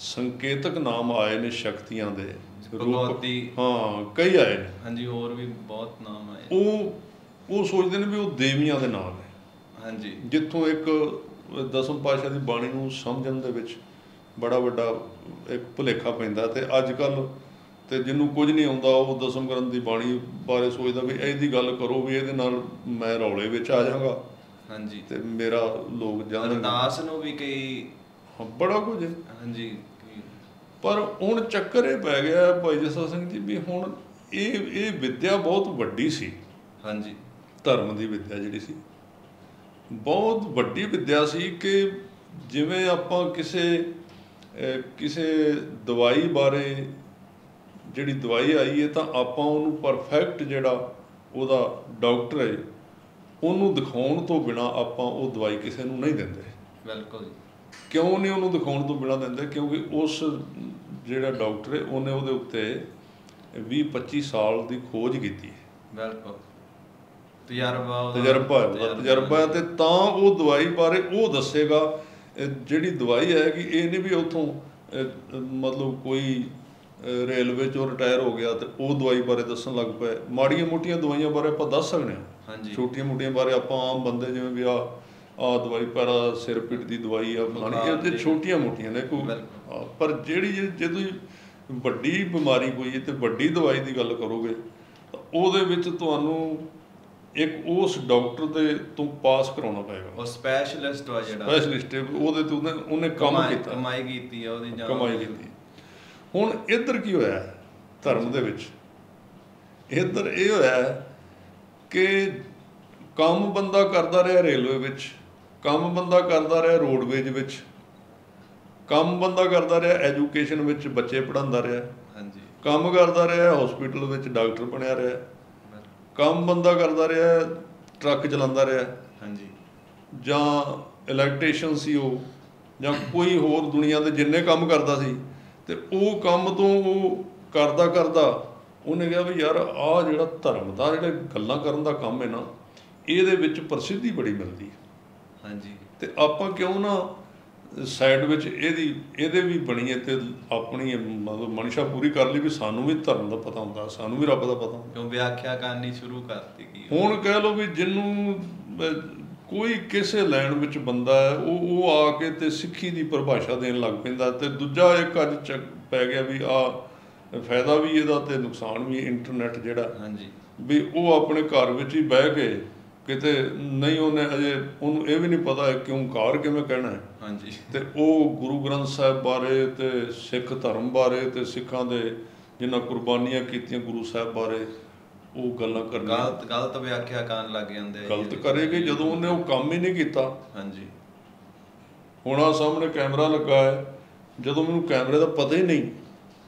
ਸੰਕੇਤਕ ਨਾਮ ਆਏ ਨੇ, ਸ਼ਕਤੀਆਂ ਦੇ ਰੂਪ, ਹਾਂ ਕਈ ਆਏ ਨੇ। ਹਾਂਜੀ, ਹੋਰ ਵੀ ਬਹੁਤ ਨਾਮ ਆਏ। ਉਹ ਸੋਚਦੇ ਨੇ ਵੀ ਉਹ ਦੇਵੀਆਂ ਦੇ ਨਾਮ ਨੇ। ਹਾਂਜੀ। ਜਿੱਥੋਂ ਇੱਕ ਦਸਮ ਪਾਤਸ਼ਾਹ ਦੀ ਬਾਣੀ ਨੂੰ ਸਮਝਣ ਦੇ ਵਿੱਚ ਬੜਾ ਵੱਡਾ ਇੱਕ ਭੁਲੇਖਾ ਪੈਂਦਾ, ਤੇ ਅੱਜ ਕੱਲ੍ਹ ਤੇ ਜਿਹਨੂੰ ਕੁਝ ਨਹੀਂ ਆਉਂਦਾ ਉਹ ਦਸਮ ਗ੍ਰੰਥ ਦੀ ਬਾਣੀ ਬਾਰੇ ਸੋਚਦਾ ਵੀ ਇਹਦੀ ਗੱਲ ਕਰੋ, ਵੀ ਇਹਦੇ ਨਾਲ ਮੈਂ ਰੌਲੇ ਵਿੱਚ ਆ ਜਾਵਾਂਗਾ, ਹਾਂਜੀ, ਤੇ ਮੇਰਾ ਲੋਕ ਜਾਣਦੇ। ਅਰਦਾਸ ਨੂੰ ਵੀ ਕਈ ਬੜਾ ਕੁਝ ਹੈ। ਹਾਂਜੀ। ਪਰ ਹੁਣ ਚੱਕਰ ਇਹ ਪੈ ਗਿਆ ਭਾਈ ਜਸਾ ਸਿੰਘ ਜੀ ਵੀ ਹੁਣ ਇਹ ਵਿੱਦਿਆ ਬਹੁਤ ਵੱਡੀ ਸੀ। ਹਾਂਜੀ। ਧਰਮ ਦੀ ਵਿੱਦਿਆ ਜਿਹੜੀ ਸੀ ਬਹੁਤ ਵੱਡੀ ਵਿੱਦਿਆ ਸੀ, ਕਿ ਜਿਵੇਂ ਆਪਾਂ ਕਿਸੇ ਦਵਾਈ ਬਾਰੇ, ਜਿਹੜੀ ਦਵਾਈ ਆਈ ਹੈ, ਤਾਂ ਆਪਾਂ ਉਹਨੂੰ ਪਰਫੈਕਟ ਜਿਹੜਾ ਉਹਦਾ ਡਾਕਟਰ ਹੈ ਉਹਨੂੰ ਦਿਖਾਉਣ ਤੋਂ ਬਿਨਾਂ ਆਪਾਂ ਉਹ ਦਵਾਈ ਕਿਸੇ ਨੂੰ ਨਹੀਂ ਦਿੰਦੇ। ਬਿਲਕੁਲ। ਕਿਉਂ ਨਹੀਂ ਉਹਨੂੰ ਦਿਖਾਉਣ ਤੋਂ ਬਿਨਾਂ ਦਿੰਦੇ? ਕਿਉਂਕਿ ਉਸ ਜਿਹੜਾ ਡਾਕਟਰ ਹੈ ਉਹਨੇ ਉਹਦੇ ਉੱਤੇ 20-25 ਸਾਲ ਦੀ ਖੋਜ ਕੀਤੀ ਹੈ। ਬਿਲਕੁਲ। ਤਜਰਬਾ ਹੈ, ਤੇ ਤਾਂ ਉਹ ਦਵਾਈ ਬਾਰੇ ਉਹ ਦੱਸੇਗਾ। ਜਿਹੜੀ ਦਵਾਈ ਹੈ ਕਿ ਇਹ ਨਹੀਂ ਵੀ ਉੱਥੋਂ ਮਤਲਬ ਕੋਈ ਰੇਲਵੇ 'ਚੋਂ ਰਿਟਾਇਰ ਹੋ ਗਿਆ ਤੇ ਉਹ ਦਵਾਈ ਬਾਰੇ ਦੱਸਣ ਲੱਗ ਪਏ। ਮਾੜੀਆਂ ਮੋਟੀਆਂ ਦਵਾਈਆਂ ਬਾਰੇ ਆਪਾਂ ਦੱਸ ਸਕਦੇ ਹਾਂ, ਛੋਟੀਆਂ ਮੋਟੀਆਂ ਬਾਰੇ ਆਪਾਂ ਆਮ ਬੰਦੇ ਜਿਵੇਂ ਵੀ ਆਹ ਦਵਾਈ ਪੈਰਾ ਸਿਰ ਪਿੱਟ ਦੀ ਦਵਾਈ ਆ ਫਲਾਣੀ, ਇਹ ਤੇ ਛੋਟੀਆਂ ਮੋਟੀਆਂ ਨੇ ਕੋਈ। ਪਰ ਜਦੋਂ ਵੱਡੀ ਬਿਮਾਰੀ ਕੋਈ ਹੈ ਤੇ ਵੱਡੀ ਦਵਾਈ ਦੀ ਗੱਲ ਕਰੋਗੇ ਤਾਂ ਉਹਦੇ ਵਿੱਚ ਤੁਹਾਨੂੰ ਇੱਕ ਉਸ ਡਾਕਟਰ ਦੇ ਤੋਂ ਪਾਸ ਕਰਾਉਣਾ ਪਏਗਾ। ਉਹ ਸਪੈਸ਼ਲਿਸਟ ਆ ਜਿਹੜਾ, ਸਪੈਸ਼ਲਿਸਟ ਉਹਦੇ ਤੇ ਉਹਨੇ ਕੰਮ ਕੀਤਾ, ਕਮਾਈ ਕੀਤੀ ਆ ਉਹਦੀ, ਕਮਾਈ ਕੀਤੀ। ਹੁਣ ਇੱਧਰ ਕੀ ਹੋਇਆ ਧਰਮ ਦੇ ਵਿੱਚ? ਇੱਧਰ ਇਹ ਹੋਇਆ ਕਿ ਕੰਮ ਬੰਦਾ ਕਰਦਾ ਰਿਹਾ ਰੇਲਵੇ ਵਿੱਚ, ਕੰਮ ਬੰਦਾ ਕਰਦਾ ਰਿਹਾ ਰੋਡਵੇਜ ਵਿੱਚ, ਕੰਮ ਬੰਦਾ ਕਰਦਾ ਰਿਹਾ ਐਜੂਕੇਸ਼ਨ ਵਿੱਚ, ਬੱਚੇ ਪੜ੍ਹਾਉਂਦਾ ਰਿਹਾ, ਹਾਂਜੀ, ਕੰਮ ਕਰਦਾ ਰਿਹਾ ਹਸਪੀਟਲ ਵਿੱਚ, ਡਾਕਟਰ ਬਣਿਆ ਰਿਹਾ, ਕੰਮ ਬੰਦਾ ਕਰਦਾ ਰਿਹਾ ਟਰੱਕ ਚਲਾਉਂਦਾ ਰਿਹਾ, ਹਾਂਜੀ, ਜਾਂ ਇਲੈਕਟ੍ਰੀਸ਼ੀਅਨ ਸੀ ਉਹ, ਜਾਂ ਕੋਈ ਹੋਰ ਦੁਨੀਆ ਦੇ ਜਿੰਨੇ ਕੰਮ ਕਰਦਾ ਸੀ। ਤੇ ਉਹ ਕੰਮ ਤੋਂ ਉਹ ਕਰਦਾ ਉਹਨੇ ਕਿਹਾ ਵੀ ਯਾਰ ਆਹ ਜਿਹੜਾ ਧਰਮ ਦਾ ਜਿਹੜੇ ਗੱਲਾਂ ਕਰਨ ਦਾ ਕੰਮ ਹੈ ਨਾ, ਇਹਦੇ ਵਿੱਚ ਪ੍ਰਸਿੱਧੀ ਬੜੀ ਮਿਲਦੀ ਹੈ। ਹਾਂਜੀ। ਤੇ ਆਪਾਂ ਕਿਉਂ ਨਾ ਸਾਈਡ ਵਿੱਚ ਇਹਦੇ ਵੀ ਬਣੀਏ ਤੇ ਆਪਣੀ ਮਤਲਬ ਮਨਸ਼ਾ ਪੂਰੀ ਕਰ ਲਈ ਵੀ ਸਾਨੂੰ ਵੀ ਧਰਮ ਦਾ ਪਤਾ ਹੁੰਦਾ, ਸਾਨੂੰ ਵੀ ਰੱਬ ਦਾ ਪਤਾ ਹੁੰਦਾ। ਕਿਉਂ ਵਿਆਖਿਆ ਕਰਨੀ ਸ਼ੁਰੂ ਕਰਤੀ ਕੀ ਹੁਣ ਕਹਿ ਲਓ ਵੀ ਜਿਹਨੂੰ ਕੋਈ ਕਿਸੇ ਲਾਈਨ ਵਿੱਚ ਬੰਦਾ ਹੈ ਉਹ ਆ ਕੇ ਤੇ ਸਿੱਖੀ ਦੀ ਪਰਿਭਾਸ਼ਾ ਦੇਣ ਲੱਗ ਪੈਂਦਾ। ਤੇ ਦੂਜਾ ਇੱਕ ਅੱਜ ਪੈ ਗਿਆ ਵੀ ਆਹ ਫਾਇਦਾ ਵੀ ਇਹਦਾ ਤੇ ਨੁਕਸਾਨ ਵੀ, ਇੰਟਰਨੈਟ ਜਿਹੜਾ, ਹਾਂਜੀ, ਵੀ ਉਹ ਆਪਣੇ ਘਰ ਵਿੱਚ ਹੀ ਬਹਿ ਕੇ ਕਿਤੇ ਨਹੀਂ, ਉਹਨੂੰ ਇਹ ਵੀ ਨਹੀਂ ਪਤਾ ਕਿ ਓਂਕਾਰ ਕਿਵੇਂ ਕਹਿਣਾ ਹੈ, ਹਾਂਜੀ, ਤੇ ਉਹ ਗੁਰੂ ਗ੍ਰੰਥ ਸਾਹਿਬ ਬਾਰੇ ਤੇ ਸਿੱਖ ਧਰਮ ਬਾਰੇ ਤੇ ਸਿੱਖਾਂ ਦੇ ਜਿਨ੍ਹਾਂ ਕੁਰਬਾਨੀਆਂ ਕੀਤੀਆਂ ਗੁਰੂ ਸਾਹਿਬ ਬਾਰੇ ਉਹ ਗੱਲਾਂ ਕਰਨੀਆਂ, ਗਲਤ ਵਿਆਖਿਆ ਕਰਨ ਲੱਗ ਜਾਂਦੇ, ਗਲਤ ਕਰੇਗੇ ਜਦੋਂ ਉਹਨੇ ਉਹ ਕੰਮ ਹੀ ਨਹੀਂ ਕੀਤਾ। ਹਾਂਜੀ। ਹੁਣ ਆਹ ਸਾਹਮਣੇ ਕੈਮਰਾ ਲੱਗਾ ਹੈ, ਜਦੋਂ ਮੈਨੂੰ ਕੈਮਰੇ ਦਾ ਪਤਾ ਹੀ ਨਹੀਂ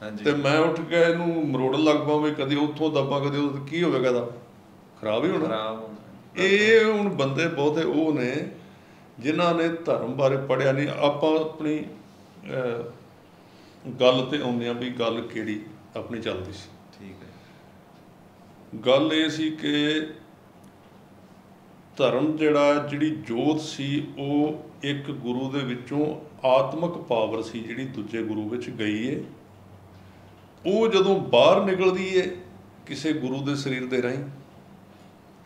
ਹਾਂਜੀ ਤੇ ਮੈਂ ਉੱਠ ਕੇ ਇਹਨੂੰ ਮਰੋੜਨ ਲੱਗ ਪਵਾਂ ਵੀ ਕਦੀ ਉੱਥੋਂ ਦੱਬਾਂ ਕਦੀ ਉਹ, ਕੀ ਹੋਵੇਗਾ ਇਹਦਾ? ਖਰਾਬ ਹੀ ਹੋਣਾ। ਖਰਾਬ ਹੋਣਾ। ਇਹ ਹੁਣ ਬੰਦੇ ਬਹੁਤੇ ਉਹ ਨੇ ਜਿਨ੍ਹਾਂ ਨੇ ਧਰਮ ਬਾਰੇ ਪੜ੍ਹਿਆ ਨਹੀਂ। ਆਪਾਂ ਆਪਣੀ ਗੱਲ ਤੇ ਆਉਂਦੇ ਹਾਂ ਵੀ ਗੱਲ ਕਿਹੜੀ ਆਪਣੀ ਚੱਲਦੀ ਸੀ। ਠੀਕ ਹੈ। ਗੱਲ ਇਹ ਸੀ ਕਿ ਧਰਮ ਜਿਹੜੀ ਜੋਤ ਸੀ ਉਹ ਇੱਕ ਗੁਰੂ ਦੇ ਵਿੱਚੋਂ ਆਤਮਿਕ ਪਾਵਰ ਸੀ ਜਿਹੜੀ ਦੂਜੇ ਗੁਰੂ ਵਿੱਚ ਗਈ ਏ। ਉਹ ਜਦੋਂ ਬਾਹਰ ਨਿਕਲਦੀ ਏ ਕਿਸੇ ਗੁਰੂ ਦੇ ਸਰੀਰ ਦੇ ਰਾਹੀਂ,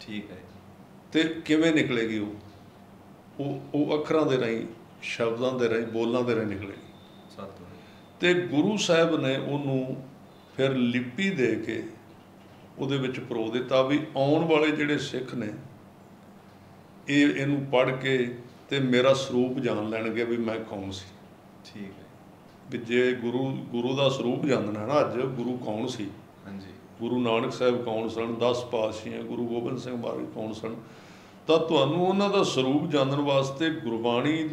ਠੀਕ ਹੈ, ਤੇ ਕਿਵੇਂ ਨਿਕਲੇਗੀ? ਉਹ ਅੱਖਰਾਂ ਦੇ ਰਾਹੀਂ, ਸ਼ਬਦਾਂ ਦੇ ਰਾਹੀਂ, ਬੋਲਾਂ ਦੇ ਰਾਹੀਂ ਨਿਕਲੇਗੀ। ਤੇ ਗੁਰੂ ਸਾਹਿਬ ਨੇ ਉਹਨੂੰ ਫਿਰ ਲਿਪੀ ਦੇ ਕੇ ਉਹਦੇ ਵਿੱਚ ਪਰੋ ਦਿੱਤਾ ਵੀ ਆਉਣ ਵਾਲੇ ਜਿਹੜੇ ਸਿੱਖ ਨੇ ਇਹਨੂੰ ਪੜ੍ਹ ਕੇ ਤੇ ਮੇਰਾ ਸਰੂਪ ਜਾਣ ਲੈਣਗੇ ਵੀ ਮੈਂ ਕੌਣ ਸੀ। ਠੀਕ ਹੈ। ਵੀ ਜੇ ਗੁਰੂ ਦਾ ਸਰੂਪ ਜਾਣਨਾ ਨਾ, ਅੱਜ ਗੁਰੂ ਕੌਣ ਸੀ, ਹਾਂਜੀ, ਗੁਰੂ ਨਾਨਕ ਸਾਹਿਬ ਕੌਣ ਸਨ, 10 ਪਾਤਸ਼ਾਹ, ਗੁਰੂ ਗੋਬਿੰਦ ਸਿੰਘ ਮਹਾਰਾਜ ਕੌਣ ਸਨ, ਤਾਂ ਤੁਹਾਨੂੰ ਉਹਨਾਂ ਦਾ ਸਰੂਪ ਜਾਣਨ ਵਾਸਤੇ ਗੁਰਬਾਣੀ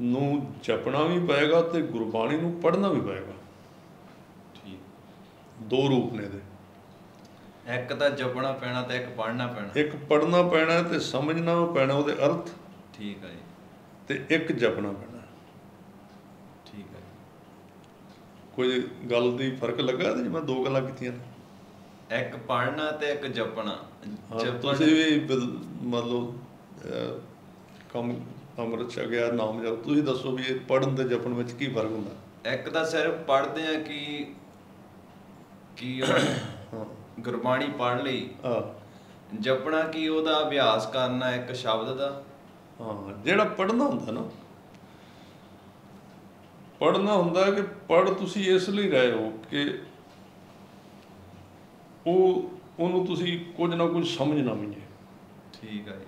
ਨੂੰ ਜਪਣਾ ਵੀ ਪਏਗਾ ਤੇ ਗੁਰਬਾਣੀ ਨੂੰ ਪੜ੍ਹਨਾ ਵੀ ਪਏਗਾ। ਠੀਕ। ਦੋ ਰੂਪ ਨੇ ਇਹਦੇ, ਇੱਕ ਤਾਂ ਜਪਣਾ ਪੈਣਾ ਤੇ ਇੱਕ ਪੜ੍ਹਨਾ ਪੈਣਾ। ਇੱਕ ਪੜ੍ਹਨਾ ਪੈਣਾ ਤੇ ਸਮਝਣਾ ਪੈਣਾ ਉਹਦੇ ਅਰਥ। ਠੀਕ ਹੈ ਜੀ। ਤੇ ਇੱਕ ਜਪਣਾ ਪੈਣਾ। ਠੀਕ ਹੈ। ਕੋਈ ਗੱਲ ਦੀ ਫਰਕ ਲੱਗਾ ਇਹਦੇ 'ਚ? ਮੈਂ ਦੋ ਗੱਲਾਂ ਕੀਤੀਆਂ ਨੇ, ਇੱਕ ਪੜ੍ਹਨਾ ਤੇ ਇੱਕ ਜਪਣਾ। ਤੁਸੀਂ ਵੀ ਮਤਲਬ ਕੰਮ ਅੰਮ੍ਰਿਤ ਛਕਿਆ, ਨਾਮ ਜਪ, ਤੁਸੀਂ ਦੱਸੋ ਵੀ ਇਹ ਪੜ੍ਹਨ ਤੇ ਜਪਣ ਵਿੱਚ ਕੀ ਫਰਕ ਹੁੰਦਾ? ਇੱਕ ਤਾਂ ਸਿਰਫ ਪੜ੍ਹਦੇ ਆ ਕਿ ਗੁਰਬਾਣੀ ਪੜ੍ਹ ਲਈ। ਜਪਣਾ ਕੀ ਉਹਦਾ ਅਭਿਆਸ ਕਰਨਾ ਇੱਕ ਸ਼ਬਦ ਦਾ। ਹਾਂ, ਜਿਹੜਾ ਪੜ੍ਹਨਾ ਹੁੰਦਾ ਨਾ, ਪੜ੍ਹਨਾ ਹੁੰਦਾ ਕਿ ਪੜ੍ਹ ਤੁਸੀਂ ਇਸ ਲਈ ਰਹੇ ਹੋ ਕਿ ਉਹਨੂੰ ਤੁਸੀਂ ਕੁਝ ਨਾ ਕੁਝ ਸਮਝਣਾ ਵੀ ਹੈ। ਠੀਕ ਹੈ।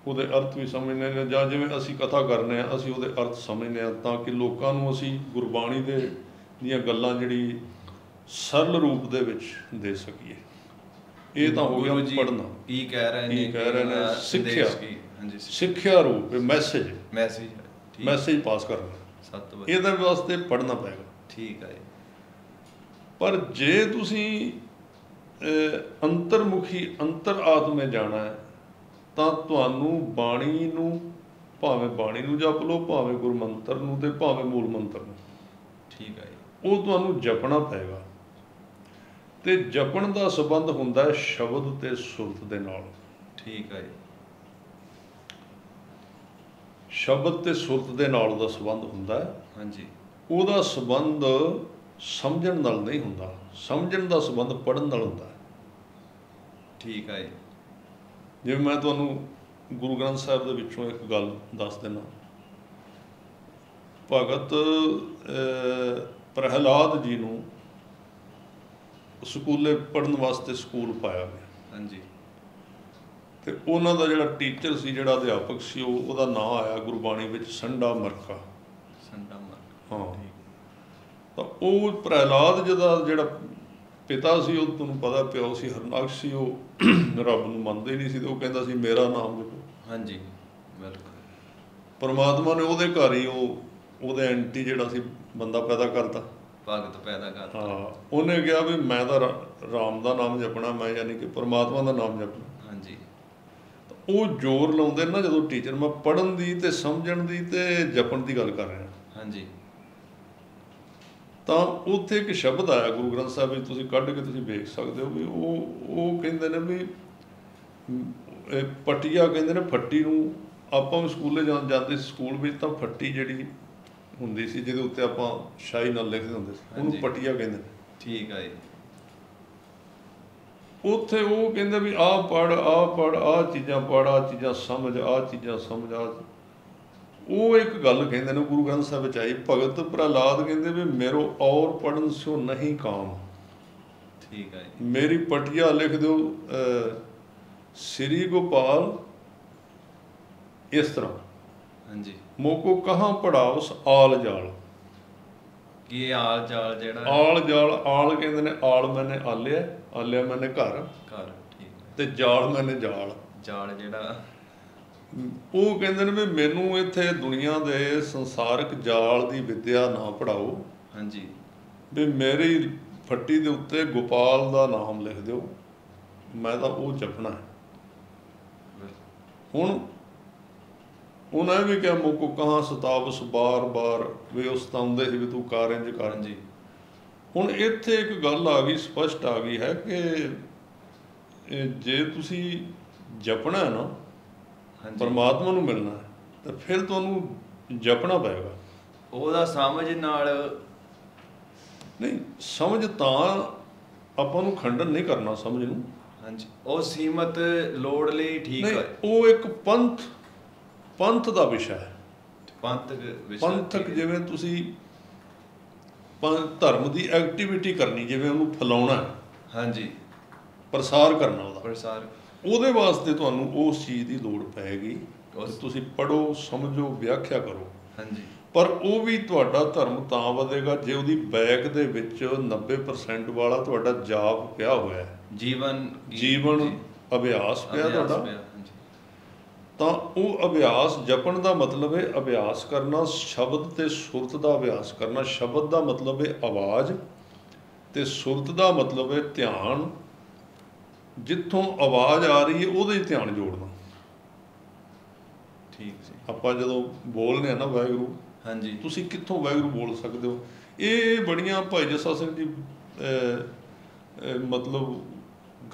ਉਹਦੇ ਅਰਥ ਵੀ ਸਮਝਣੇ ਨੇ, ਜਾਂ ਜਿਵੇਂ ਅਸੀਂ ਕਥਾ ਕਰਨੇ ਆ ਅਸੀਂ ਉਹਦੇ ਅਰਥ ਸਮਝਦੇ ਹਾਂ ਤਾਂ ਕਿ ਲੋਕਾਂ ਨੂੰ ਅਸੀਂ ਗੁਰਬਾਣੀ ਦੀਆਂ ਗੱਲਾਂ ਜਿਹੜੀ ਸਰਲ ਰੂਪ ਦੇ ਵਿੱਚ ਦੇ ਸਕੀਏ। ਇਹ ਤਾਂ ਹੋ ਗਿਆ ਪੜ੍ਹਨਾ। ਕੀ ਕਹਿ ਰਹੇ ਨੇ? ਸਿੱਖਿਆ। ਹਾਂਜੀ, ਸਿੱਖਿਆ ਰੂਪ, ਮੈਸੇਜ ਪਾਸ ਕਰਨਾ, ਇਹਦੇ ਵਾਸਤੇ ਪੜ੍ਹਨਾ ਪਏਗਾ। ਠੀਕ ਹੈ। ਪਰ ਜੇ ਤੁਸੀਂ ਅੰਤਰਮੁਖੀ ਅੰਤਰ ਆਤਮੇ ਜਾਣਾ ਹੈ ਤਾਂ ਤੁਹਾਨੂੰ ਬਾਣੀ ਨੂੰ, ਭਾਵੇਂ ਬਾਣੀ ਨੂੰ ਜਪ ਲਓ, ਭਾਵੇਂ ਗੁਰਮੰਤਰ ਨੂੰ ਤੇ ਭਾਵੇਂ ਮੂਲ ਮੰਤਰ ਨੂੰ। ਠੀਕ ਹੈ। ਉਹ ਤੁਹਾਨੂੰ ਜਪਣਾ ਪਏਗਾ। ਤੇ ਜਪਣ ਦਾ ਸੰਬੰਧ ਹੁੰਦਾ ਹੈ ਸ਼ਬਦ ਤੇ ਸੁਰਤ ਦੇ ਨਾਲ। ਠੀਕ ਹੈ। ਸ਼ਬਦ ਤੇ ਸੁਰਤ ਦੇ ਨਾਲ ਉਹਦਾ ਸੰਬੰਧ ਹੁੰਦਾ ਹੈ। ਹਾਂਜੀ। ਉਹਦਾ ਸੰਬੰਧ ਸਮਝਣ ਨਾਲ ਨਹੀਂ ਹੁੰਦਾ, ਸਮਝਣ ਦਾ ਸੰਬੰਧ ਪੜ੍ਹਨ ਨਾਲ ਹੁੰਦਾ ਹੈ। ਠੀਕ ਹੈ। ਜਿਵੇਂ ਮੈਂ ਤੁਹਾਨੂੰ ਗੁਰੂ ਗ੍ਰੰਥ ਸਾਹਿਬ ਦੇ ਵਿੱਚੋਂ ਇੱਕ ਗੱਲ ਦੱਸ ਦਿੰਦਾ। ਭਗਤ ਪ੍ਰਹਿਲਾਦ ਜੀ ਨੂੰ ਸਕੂਲੇ ਪੜ੍ਹਨ ਵਾਸਤੇ ਸਕੂਲ ਪਾਇਆ ਗਿਆ। ਹਾਂਜੀ। ਤੇ ਉਹਨਾਂ ਦਾ ਜਿਹੜਾ ਟੀਚਰ ਸੀ, ਜਿਹੜਾ ਅਧਿਆਪਕ ਸੀ, ਉਹਦਾ ਨਾਂ ਆਇਆ ਗੁਰਬਾਣੀ ਵਿੱਚ ਸੰਡਾ ਮਰਕਾ। ਹਾਂ। ਤਾਂ ਉਹ ਪ੍ਰਹਿਲਾਦ ਜਿਹੜਾ ਪਿਤਾ ਸੀ, ਉਹ ਤੁਹਾਨੂੰ ਪਤਾ ਪਿਓ ਸੀ ਹਰਨਾਕਸ਼ ਸੀ, ਉਹ ਰੱਬ ਨੂੰ ਮੰਨਦੇ ਨਹੀਂ ਸੀ ਤੇ ਉਹ ਕਹਿੰਦਾ ਸੀ ਮੇਰਾ ਨਾਮ ਜਪੋ। ਹਾਂਜੀ, ਬਿਲਕੁਲ। ਪਰਮਾਤਮਾ ਨੇ ਉਹਦੇ ਘਰ ਹੀ ਉਹਦੇ ਐਂਟੀ ਜਿਹੜਾ ਸੀ ਬੰਦਾ ਪੈਦਾ ਕਰਤਾ, ਭਗਤ ਪੈਦਾ ਕਰਤਾ। ਹਾਂ, ਉਹਨੇ ਕਿਹਾ ਵੀ ਮੈਂ ਤਾਂ ਰਾਮ ਦਾ ਨਾਮ ਜਪਣਾ, ਮੈਂ ਯਾਨੀ ਕਿ ਪਰਮਾਤਮਾ ਦਾ ਨਾਮ ਜਪਣਾ। ਹਾਂਜੀ। ਉਹ ਜ਼ੋਰ ਲਾਉਂਦੇ ਨਾ ਜਦੋਂ ਟੀਚਰ, ਮੈਂ ਪੜ੍ਹਨ ਦੀ ਤੇ ਸਮਝਣ ਦੀ ਤੇ ਜਪਣ ਦੀ ਗੱਲ ਕਰ ਰਿਹਾ। ਹਾਂਜੀ। ਤਾਂ ਉੱਥੇ ਇੱਕ ਸ਼ਬਦ ਆਇਆ ਗੁਰੂ ਗ੍ਰੰਥ ਸਾਹਿਬ ਵਿੱਚ, ਤੁਸੀਂ ਕੱਢ ਕੇ ਤੁਸੀਂ ਵੇਖ ਸਕਦੇ ਹੋ ਵੀ ਉਹ ਕਹਿੰਦੇ ਨੇ ਵੀ ਪਟੀਆ ਕਹਿੰਦੇ ਨੇ ਫੱਟੀ ਨੂੰ। ਆਪਾਂ ਵੀ ਸਕੂਲੇ ਜਾਂਦੇ ਸੀ, ਸਕੂਲ ਵਿੱਚ ਤਾਂ ਫੱਟੀ ਜਿਹੜੀ ਹੁੰਦੀ ਸੀ ਜਿਹਦੇ ਉੱਤੇ ਆਪਾਂ ਸ਼ਾਹੀ ਨਾਲ ਲਿਖਦੇ ਹੁੰਦੇ ਸੀ, ਉਹਨੂੰ ਪਟੀਆ ਕਹਿੰਦੇ ਨੇ। ਠੀਕ ਹੈ ਜੀ। ਉੱਥੇ ਉਹ ਕਹਿੰਦੇ ਵੀ ਆਹ ਪੜ੍ਹ, ਆਹ ਚੀਜ਼ਾਂ ਪੜ੍ਹ, ਆਹ ਚੀਜ਼ਾਂ ਸਮਝ, ਆਹ ਚੀਜ਼ਾਂ ਸਮਝ। ਉਹ ਇੱਕ ਗੱਲ ਕਹਿੰਦੇ ਨੇ ਗੁਰੂ ਗ੍ਰੰਥ ਸਾਹਿਬ ਵਿੱਚ ਆਈ, ਭਗਤ ਪ੍ਰਹਿਲਾਦ ਕਹਿੰਦੇ ਵੀ ਮੇਰੋ ਔਰ ਪੜ੍ਹਨ ਸਿਓ ਨਹੀਂ ਕਾਮ। ਠੀਕ ਹੈ। ਮੇਰੀ ਪਟੀਆ ਲਿਖ ਦਿਓ ਸ੍ਰੀ ਗੋਪਾਲ ਇਸ ਤਰ੍ਹਾਂ। ਹਾਂਜੀ। ਮੋਕੋ ਕਹਾਂ ਪੜਾਉਸ ਆਲ ਜਾਲ। ਕੀ ਆਲ ਜਾਲ ਜਿਹੜਾ? ਆਲ ਜਾਲ, ਆਲ ਕਹਿੰਦੇ ਨੇ ਆਲ ਮੈਨੇ ਆਲਿਆ, ਆਲਿਆ ਮੈਨੇ ਘਰ। ਘਰ। ਠੀਕ। ਤੇ ਜਾਲ ਮੈਨੇ ਜਾਲ। ਜਾਲ ਜਿਹੜਾ ਉਹ ਕਹਿੰਦੇ ਨੇ ਵੀ ਮੈਨੂੰ ਇੱਥੇ ਦੁਨੀਆ ਦੇ ਸੰਸਾਰਿਕ ਜਾਲ ਦੀ ਵਿੱਦਿਆ ਨਾ ਪੜ੍ਹਾਓ, ਹਾਂਜੀ ਵੀ ਮੇਰੀ ਫੱਟੀ ਦੇ ਉੱਤੇ ਗੋਪਾਲ ਦਾ ਨਾਮ ਲਿਖ ਦਿਓ, ਮੈਂ ਤਾਂ ਉਹ ਜਪਣਾ ਹੈ। ਹੁਣ ਉਹਨਾਂ ਇਹ ਵੀ ਕਿਹਾ ਮੁੱਕ ਕਹਾਂ ਸਤਾਵਸ ਬਾਰ ਬਾਰ, ਵੀ ਉਹ ਸਤਾਉਂਦੇ ਸੀ ਵੀ ਤੂੰ ਕਰ ਇੰਝ ਕਰ। ਹਾਂਜੀ ਹੁਣ ਇੱਥੇ ਇੱਕ ਗੱਲ ਆ ਗਈ, ਸਪਸ਼ਟ ਆ ਗਈ ਹੈ ਕਿ ਜੇ ਤੁਸੀਂ ਜਪਣਾ ਹੈ ਨਾ, ਹਾਂਜੀ ਪਰਮਾਤਮਾ ਨੂੰ ਮਿਲਣਾ ਹੈ, ਤਾਂ ਫਿਰ ਤੁਹਾਨੂੰ ਜਪਣਾ ਪਏਗਾ। ਉਹਦਾ ਸਮਝ ਨਾਲ ਨਹੀਂ, ਸਮਝ ਤਾਂ ਆਪਾਂ ਨੂੰ ਖੰਡਨ ਨਹੀਂ ਕਰਨਾ ਸਮਝ ਨੂੰ। ਹਾਂਜੀ, ਉਹ ਸੀਮਤ ਲੋੜ ਲਈ ਠੀਕ ਨਹੀਂ, ਹੈ। ਉਹ ਇੱਕ ਪੰਥ ਦਾ ਵਿਸ਼ਾ ਹੈ। ਪੰਥਕ ਜਿਵੇਂ ਤੁਸੀਂ ਧਰਮ ਦੀ ਐਕਟੀਵਿਟੀ ਕਰਨੀ, ਜਿਵੇਂ ਉਹਨੂੰ ਫੈਲਾਉਣਾ ਹੈ, ਹਾਂਜੀ, ਪ੍ਰਸਾਰ ਕਰਨਾ ਉਹਦਾ ਪ੍ਰਸਾਰ, ਉਹਦੇ ਵਾਸਤੇ ਤੁਹਾਨੂੰ ਉਸ ਚੀਜ਼ ਦੀ ਲੋੜ ਪਏਗੀ। ਤੁਸੀਂ ਪੜ੍ਹੋ, ਸਮਝੋ, ਵਿਆਖਿਆ ਕਰੋ। ਹਾਂਜੀ, ਪਰ ਉਹ ਵੀ ਤੁਹਾਡਾ ਧਰਮ ਤਾਂ ਵਧੇਗਾ ਜੇ ਉਹਦੀ ਬੈਕ ਦੇ ਵਿੱਚ 90% ਵਾਲਾ ਤੁਹਾਡਾ ਜਾਪ ਪਿਆ ਹੋਇਆ ਹੈ, ਜੀਵਨ ਅਭਿਆਸ ਪਿਆ ਤੁਹਾਡਾ। ਤਾਂ ਉਹ ਅਭਿਆਸ, ਜਪਣ ਦਾ ਮਤਲਬ ਹੈ ਅਭਿਆਸ ਕਰਨਾ, ਸ਼ਬਦ ਤੇ ਸੁਰਤ ਦਾ ਅਭਿਆਸ ਕਰਨਾ। ਸ਼ਬਦ ਦਾ ਮਤਲਬ ਹੈ ਆਵਾਜ਼, ਤੇ ਸੁਰਤ ਦਾ ਮਤਲਬ ਹੈ ਧਿਆਨ। ਜਿੱਥੋਂ ਆਵਾਜ਼ ਆ ਰਹੀ ਹੈ ਉਹਦੇ 'ਚ ਧਿਆਨ ਜੋੜਨਾ। ਠੀਕ ਜੀ। ਆਪਾਂ ਜਦੋਂ ਬੋਲਦੇ ਹਾਂ ਨਾ ਵਾਹਿਗੁਰੂ, ਹਾਂਜੀ, ਤੁਸੀਂ ਕਿੱਥੋਂ ਵਾਹਿਗੁਰੂ ਬੋਲ ਸਕਦੇ ਹੋ? ਇਹ ਬੜੀਆਂ ਭਾਈ ਜੱਸਾ ਸਿੰਘ ਜੀ ਮਤਲਬ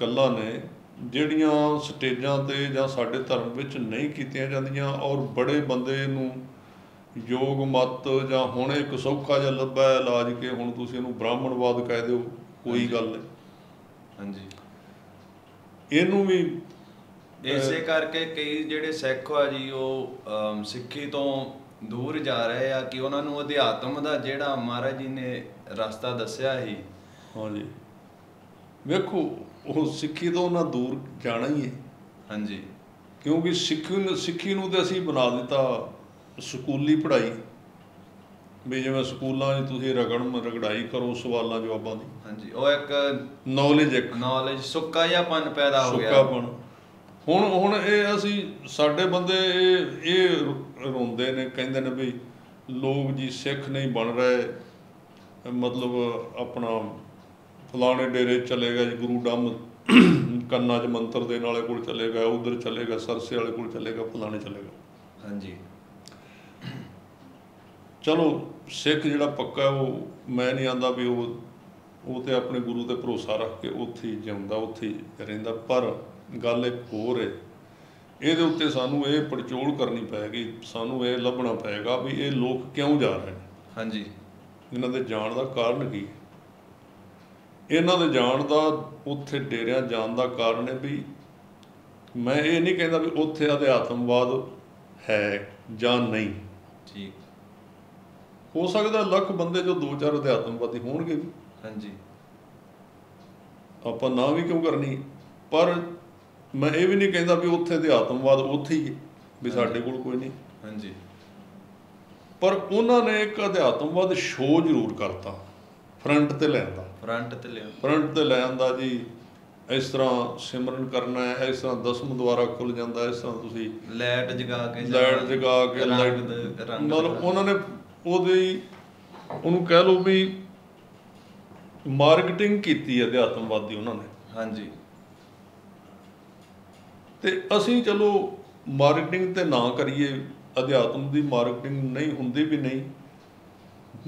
ਗੱਲਾਂ ਨੇ ਜਿਹੜੀਆਂ ਸਟੇਜਾਂ 'ਤੇ ਜਾਂ ਸਾਡੇ ਧਰਮ ਵਿੱਚ ਨਹੀਂ ਕੀਤੀਆਂ ਜਾਂਦੀਆਂ, ਔਰ ਬੜੇ ਬੰਦੇ ਨੂੰ ਯੋਗ ਮਤ ਜਾਂ ਹੁਣ ਇੱਕ ਸੌਖਾ ਜਿਹਾ ਲੱਭਾ ਇਲਾਜ ਕਿ ਹੁਣ ਤੁਸੀਂ ਇਹਨੂੰ ਬ੍ਰਾਹਮਣਵਾਦ ਕਹਿ ਦਿਓ, ਕੋਈ ਗੱਲ ਨਹੀਂ। ਹਾਂਜੀ, ਇਹਨੂੰ ਵੀ ਇਸੇ ਕਰਕੇ ਕਈ ਜਿਹੜੇ ਸਿੱਖ ਆ ਜੀ, ਉਹ ਸਿੱਖੀ ਤੋਂ ਦੂਰ ਜਾ ਰਹੇ ਆ ਕਿ ਉਹਨਾਂ ਨੂੰ ਅਧਿਆਤਮ ਦਾ ਜਿਹੜਾ ਮਹਾਰਾਜ ਜੀ ਨੇ ਰਸਤਾ ਦੱਸਿਆ ਸੀ। ਹਾਂਜੀ, ਵੇਖੋ ਉਹ ਸਿੱਖੀ ਤੋਂ ਉਹਨਾਂ ਦੂਰ ਜਾਣਾ ਹੀ ਹੈ। ਹਾਂਜੀ, ਕਿਉਂਕਿ ਸਿੱਖੀ ਨੂੰ ਤਾਂ ਅਸੀਂ ਬਣਾ ਦਿੱਤਾ ਸਕੂਲੀ ਪੜ੍ਹਾਈ, ਵੀ ਜਿਵੇਂ ਸਕੂਲਾਂ 'ਚ ਤੁਸੀਂ ਰਗੜਾਈ ਕਰੋ ਸਵਾਲਾਂ ਜਵਾਬਾਂ ਦੀ। ਹਾਂਜੀ, ਉਹ ਇੱਕ ਨੌਲੇਜ ਸੁੱਕਾ ਜਿਹਾ ਪਨ ਪੈਦਾ ਹੋ ਗਿਆ। ਸੁੱਕਾਪਣ। ਹੁਣ ਇਹ ਅਸੀਂ ਸਾਡੇ ਬੰਦੇ ਇਹ ਰੋਂਦੇ ਨੇ, ਕਹਿੰਦੇ ਨੇ ਵੀ ਲੋਕ ਜੀ ਸਿੱਖ ਨਹੀਂ ਬਣ ਰਹੇ, ਮਤਲਬ ਆਪਣਾ ਫਲਾਣੇ ਡੇਰੇ ਚਲੇਗਾ ਜੀ, ਗੁਰੂ ਡੰਮ ਕੰਨਾਂ 'ਚ ਮੰਤਰ ਦੇਣ ਵਾਲੇ ਕੋਲ ਚਲੇਗਾ, ਉਧਰ ਚਲੇਗਾ, ਸਰਸੇ ਵਾਲੇ ਕੋਲ ਚਲੇਗਾ, ਫਲਾਣੇ ਚਲੇਗਾ। ਹਾਂਜੀ, ਚਲੋ ਸਿੱਖ ਜਿਹੜਾ ਪੱਕਾ, ਉਹ ਮੈਂ ਨਹੀਂ ਆਂਦਾ ਵੀ ਉਹ ਤੇ ਆਪਣੇ ਗੁਰੂ ਤੇ ਭਰੋਸਾ ਰੱਖ ਕੇ ਉੱਥੇ ਹੀ ਜਿਉਂਦਾ, ਉੱਥੇ ਹੀ ਰਹਿੰਦਾ। ਪਰ ਗੱਲ ਇੱਕ ਹੋਰ ਹੈ, ਇਹਦੇ ਉੱਤੇ ਸਾਨੂੰ ਇਹ ਪੜਚੋਲ ਕਰਨੀ ਪਏਗੀ, ਸਾਨੂੰ ਇਹ ਲੱਭਣਾ ਪਏਗਾ ਵੀ ਇਹ ਲੋਕ ਕਿਉਂ ਜਾ ਰਹੇ ਨੇ। ਹਾਂਜੀ, ਇਹਨਾਂ ਦੇ ਜਾਣ ਦਾ ਕਾਰਨ ਕੀ? ਇਹਨਾਂ ਦੇ ਜਾਣ ਦਾ, ਉੱਥੇ ਡੇਰਿਆਂ ਜਾਣ ਦਾ ਕਾਰਨ ਹੈ ਵੀ ਮੈਂ ਇਹ ਨਹੀਂ ਕਹਿੰਦਾ ਵੀ ਉੱਥੇ ਅਧਿਆਤਮਵਾਦ ਹੈ ਜਾਂ ਨਹੀਂ। ਠੀਕ, ਹੋ ਸਕਦਾ ਲੱਖ ਬੰਦੇ ਜੋ 2-4 ਅਧਿਆਤਮਵਾਦੀ ਹੋਣਗੇ ਵੀ। ਹਾਂਜੀ, ਆਪਾਂ ਨਾ ਵੀ ਕਿਉਂ ਕਰਨੀ। ਪਰ ਮੈਂ ਇਹ ਵੀ ਨਹੀਂ ਕਹਿੰਦਾ ਵੀ ਉੱਥੇ ਅਧਿਆਤਮਵਾਦ ਉੱਥੇ ਹੀ ਹੈ, ਵੀ ਸਾਡੇ ਕੋਲ ਕੋਈ ਨਹੀਂ। ਹਾਂਜੀ, ਪਰ ਉਹਨਾਂ ਨੇ ਇੱਕ ਅਧਿਆਤਮਵਾਦ ਸ਼ੋਅ ਜ਼ਰੂਰ ਕਰਤਾ, ਫਰੰਟ ਤੇ ਲੈਣ ਦਾ। ਫਰੰਟ ਤੇ ਲੈਣ ਦਾ ਜੀ, ਇਸ ਤਰ੍ਹਾਂ ਸਿਮਰਨ ਕਰਨਾ ਹੈ, ਇਸ ਤਰ੍ਹਾਂ ਦਸਮ ਦੁਆਰਾ ਖੁੱਲ ਜਾਂਦਾ, ਇਸ ਤਰ੍ਹਾਂ ਤੁਸੀਂ ਲਾਈਟ ਜਗਾ ਕੇ ਮਤਲਬ ਉਹਨਾਂ ਨੇ ਉਹਨੂੰ ਕਹਿ ਲਓ ਵੀ ਮਾਰਕੀਟਿੰਗ ਕੀਤੀ ਹੈ ਅਧਿਆਤਮਵਾਦ ਦੀ ਉਹਨਾਂ ਨੇ। ਹਾਂਜੀ, ਤੇ ਅਸੀਂ ਚਲੋ ਮਾਰਕੀਟਿੰਗ ਤੇ ਨਾ ਕਰੀਏ, ਅਧਿਆਤਮ ਦੀ ਮਾਰਕੀਟਿੰਗ ਨਹੀਂ ਹੁੰਦੀ ਵੀ ਨਹੀਂ,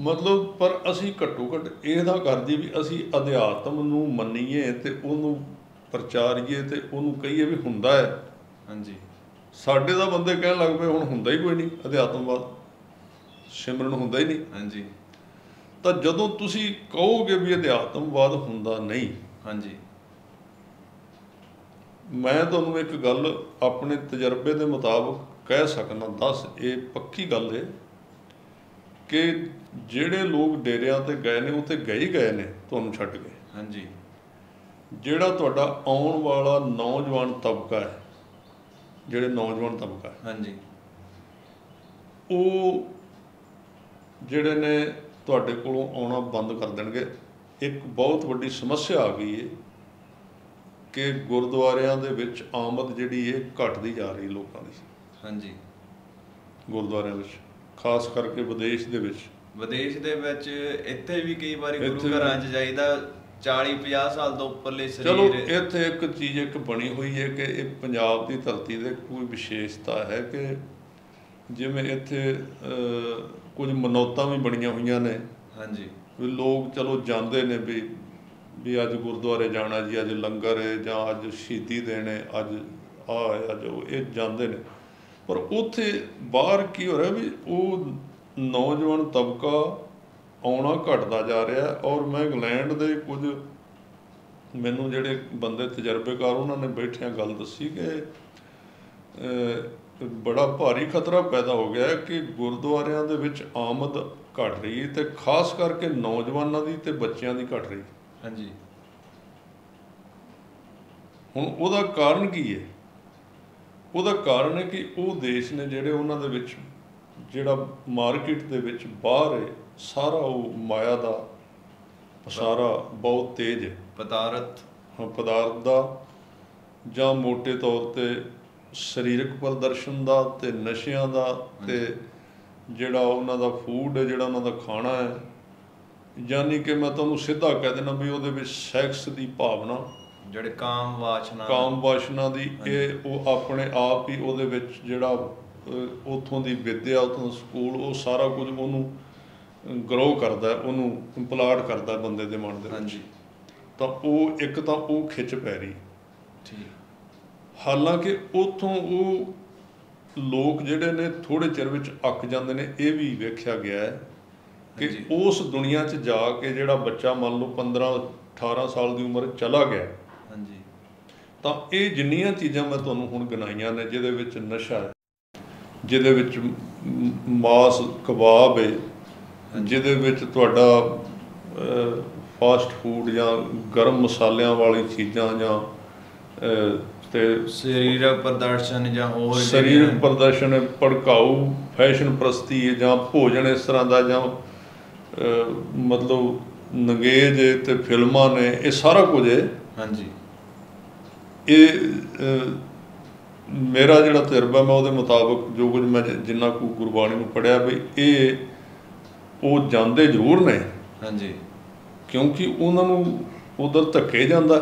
ਮਤਲਬ ਪਰ ਅਸੀਂ ਘੱਟੋ ਘੱਟ ਇਹਦਾ ਕਰਦੇ ਵੀ ਅਸੀਂ ਅਧਿਆਤਮ ਨੂੰ ਮੰਨੀਏ ਤੇ ਉਹਨੂੰ ਪ੍ਰਚਾਰੀਏ ਤੇ ਉਹਨੂੰ ਕਹੀਏ ਵੀ ਹੁੰਦਾ ਹੈ। ਹਾਂਜੀ, ਸਾਡੇ ਤਾਂ ਬੰਦੇ ਕਹਿਣ ਲੱਗ ਪਏ ਹੁਣ ਹੁੰਦਾ ਹੀ ਕੋਈ ਨਹੀਂ ਅਧਿਆਤਮਵਾਦ, ਸਿਮਰਨ ਹੁੰਦਾ ਹੀ ਨਹੀਂ। ਹਾਂਜੀ, ਤਾਂ ਜਦੋਂ ਤੁਸੀਂ ਕਹੋਗੇ ਵੀ ਅਧਿਆਤਮਵਾਦ ਹੁੰਦਾ ਨਹੀਂ, ਹਾਂਜੀ, ਮੈਂ ਤੁਹਾਨੂੰ ਇੱਕ ਗੱਲ ਆਪਣੇ ਤਜਰਬੇ ਦੇ ਮੁਤਾਬਕ ਕਹਿ ਸਕਦਾ, ਦੱਸ ਇਹ ਪੱਕੀ ਗੱਲ ਹੈ ਕਿ ਜਿਹੜੇ ਲੋਕ ਡੇਰਿਆਂ ਤੇ ਗਏ ਨੇ, ਉਹ ਤੇ ਗਏ ਹੀ ਗਏ ਨੇ ਤੁਹਾਨੂੰ ਛੱਡ ਕੇ। ਹਾਂਜੀ, ਜਿਹੜਾ ਤੁਹਾਡਾ ਆਉਣ ਵਾਲਾ ਨੌਜਵਾਨ ਤਬਕਾ ਹੈ, ਜਿਹੜੇ ਨੌਜਵਾਨ ਤਬਕਾ ਹੈ, ਹਾਂਜੀ, ਉਹ ਜਿਹੜੇ ਨੇ ਤੁਹਾਡੇ ਕੋਲੋਂ ਆਉਣਾ ਬੰਦ ਕਰ ਦੇਣਗੇ। ਇੱਕ ਬਹੁਤ ਵੱਡੀ ਸਮੱਸਿਆ ਆ ਗਈ ਹੈ ਕਿ ਗੁਰਦੁਆਰਿਆਂ ਦੇ ਵਿੱਚ ਆਮਦ ਜਿਹੜੀ ਹੈ ਘਟਦੀ ਜਾ ਰਹੀ ਲੋਕਾਂ ਦੀ। ਹਾਂਜੀ, ਗੁਰਦੁਆਰਿਆਂ ਵਿੱਚ ਖਾਸ ਕਰਕੇ ਵਿਦੇਸ਼ ਦੇ ਵਿੱਚ ਵਿਦੇਸ਼ ਦੇ ਵਿੱਚ ਇੱਥੇ ਵੀ ਕਈ ਵਾਰੀ ਗੁਰੂ ਇੱਥੇ ਘਰਾਂ 'ਚ ਜਾਈਦਾ 40-50 ਸਾਲ ਤੋਂ ਉੱਪਰਲੇ ਚਲੋ ਸਰੀਰ। ਇੱਥੇ ਇੱਕ ਚੀਜ਼ ਇੱਕ ਬਣੀ ਹੋਈ ਹੈ ਕਿ ਇਹ ਪੰਜਾਬ ਦੀ ਧਰਤੀ ਦੇ ਕੋਈ ਵਿਸ਼ੇਸ਼ਤਾ ਹੈ ਕਿ ਜਿਵੇਂ ਇੱਥੇ ਕੁਝ ਮਨੌਤਾਂ ਵੀ ਬਣੀਆਂ ਹੋਈਆਂ ਨੇ। ਹਾਂਜੀ। ਵੀ ਲੋਕ ਚਲੋ ਜਾਂਦੇ ਨੇ ਵੀ ਅੱਜ ਗੁਰਦੁਆਰੇ ਜਾਣਾ ਜੀ, ਅੱਜ ਲੰਗਰ ਹੈ ਜਾਂ ਅੱਜ ਸ਼ਹੀਦੀ ਦੇਣ ਹੈ, ਅੱਜ ਆਹ ਹੈ, ਅੱਜ ਉਹ, ਇਹ ਜਾਂਦੇ ਨੇ। ਪਰ ਉੱਥੇ ਬਾਹਰ ਕੀ ਹੋ ਰਿਹਾ ਵੀ ਉਹ ਨੌਜਵਾਨ ਤਬਕਾ ਆਉਣਾ ਘਟਦਾ ਜਾ ਰਿਹਾ। ਔਰ ਮੈਂ ਇੰਗਲੈਂਡ ਦੇ ਕੁਝ ਮੈਨੂੰ ਜਿਹੜੇ ਬੰਦੇ ਤਜਰਬੇਕਾਰ ਉਹਨਾਂ ਨੇ ਬੈਠਿਆਂ ਗੱਲ ਦੱਸੀ ਕਿ ਬੜਾ ਭਾਰੀ ਖਤਰਾ ਪੈਦਾ ਹੋ ਗਿਆ ਕਿ ਗੁਰਦੁਆਰਿਆਂ ਦੇ ਵਿੱਚ ਆਮਦ ਘਟ ਰਹੀ ਹੈ, ਤੇ ਖਾਸ ਕਰਕੇ ਨੌਜਵਾਨਾਂ ਦੀ ਤੇ ਬੱਚਿਆਂ ਦੀ ਘਟ ਰਹੀ। ਹਾਂਜੀ। ਹੁਣ ਉਹਦਾ ਕਾਰਨ ਕੀ ਹੈ? ਉਹਦਾ ਕਾਰਨ ਹੈ ਕਿ ਉਹ ਦੇਸ਼ ਨੇ ਜਿਹੜੇ ਉਹਨਾਂ ਦੇ ਵਿੱਚ ਜਿਹੜਾ ਮਾਰਕੀਟ ਦੇ ਵਿੱਚ ਬਾਹਰ ਹੈ ਸਾਰਾ ਉਹ ਮਾਇਆ ਦਾ ਪਸਾਰਾ ਬਹੁਤ ਤੇਜ਼ ਹੈ। ਪਦਾਰਥ ਦਾ ਜਾਂ ਮੋਟੇ ਤੌਰ ਤੇ ਸਰੀਰਕ ਪ੍ਰਦਰਸ਼ਨ ਦਾ ਤੇ ਨਸ਼ਿਆਂ ਦਾ ਤੇ ਜਿਹੜਾ ਉਹਨਾਂ ਦਾ ਫੂਡ ਹੈ, ਜਿਹੜਾ ਉਹਨਾਂ ਦਾ ਖਾਣਾ ਹੈ, ਯਾਨੀ ਕਿ ਮੈਂ ਤੁਹਾਨੂੰ ਸਿੱਧਾ ਕਹਿ ਦੇਣਾ ਵੀ ਉਹਦੇ ਵਿੱਚ ਸੈਕਸ ਦੀ ਭਾਵਨਾ, ਜਿਹੜੇ ਕਾਮ ਵਾਸ਼ਨਾ ਦੀ ਇਹ ਉਹ ਆਪਣੇ ਆਪ ਹੀ ਉਹਦੇ ਵਿੱਚ ਜਿਹੜਾ ਉੱਥੋਂ ਦੀ ਵਿੱਦਿਆ, ਉੱਥੋਂ ਸਕੂਲ, ਉਹ ਸਾਰਾ ਕੁਝ ਉਹਨੂੰ ਗਰੋ ਕਰਦਾ, ਉਹਨੂੰ ਇੰਪਲਾਂਟ ਕਰਦਾ ਬੰਦੇ ਦੇ ਮਨ ਦੇ ਵਿੱਚ। ਤਾਂ ਉਹ ਇੱਕ ਤਾਂ ਉਹ ਖਿੱਚ ਪੈ ਰਹੀ। ਹਾਲਾਂਕਿ ਉੱਥੋਂ ਉਹ ਲੋਕ ਜਿਹੜੇ ਨੇ ਥੋੜ੍ਹੇ ਚਿਰ ਵਿੱਚ ਅੱਕ ਜਾਂਦੇ ਨੇ। ਇਹ ਵੀ ਵੇਖਿਆ ਗਿਆ ਹੈ ਕਿ ਉਸ ਦੁਨੀਆ 'ਚ ਜਾ ਕੇ ਜਿਹੜਾ ਬੱਚਾ ਮੰਨ ਲਓ 15-18 ਸਾਲ ਦੀ ਉਮਰ ਚਲਾ ਗਿਆ, ਤਾਂ ਇਹ ਜਿੰਨੀਆਂ ਚੀਜ਼ਾਂ ਮੈਂ ਤੁਹਾਨੂੰ ਹੁਣ ਗਿਣਾਈਆਂ ਨੇ, ਜਿਹਦੇ ਵਿੱਚ ਨਸ਼ਾ ਹੈ, ਜਿਹਦੇ ਵਿੱਚ ਮਾਸ ਕਬਾਬ ਹੈ, ਜਿਹਦੇ ਵਿੱਚ ਤੁਹਾਡਾ ਫਾਸਟ ਫੂਡ ਜਾਂ ਗਰਮ ਮਸਾਲਿਆਂ ਵਾਲੀ ਚੀਜ਼ਾਂ ਜਾਂ ਤੇ ਸਰੀਰਕ ਪ੍ਰਦਰਸ਼ਨ ਜਾਂ ਹੋਰ ਸਰੀਰਕ ਪ੍ਰਦਰਸ਼ਨ, ਭੜਕਾਊ ਫੈਸ਼ਨ ਪ੍ਰਸਤੀ ਹੈ, ਜਾਂ ਭੋਜਨ ਇਸ ਤਰ੍ਹਾਂ ਦਾ, ਜਾਂ ਮਤਲਬ ਨੰਗੇਜ ਤੇ ਫਿਲਮਾਂ ਨੇ, ਇਹ ਸਾਰਾ ਕੁਝ ਹੈ। ਹਾਂਜੀ। ਇਹ ਮੇਰਾ ਜਿਹੜਾ ਤਜਰਬਾ, ਮੈਂ ਉਹਦੇ ਮੁਤਾਬਕ ਜੋ ਕੁਝ ਮੈਂ ਜਿੰਨਾ ਕੁ ਗੁਰਬਾਣੀ ਨੂੰ ਪੜ੍ਹਿਆ ਵੀ ਇਹ ਉਹ ਜਾਂਦੇ ਜ਼ਰੂਰ ਨੇ। ਹਾਂਜੀ। ਕਿਉਂਕਿ ਉਹਨਾਂ ਨੂੰ ਉਧਰ ਧੱਕੇ ਜਾਂਦਾ,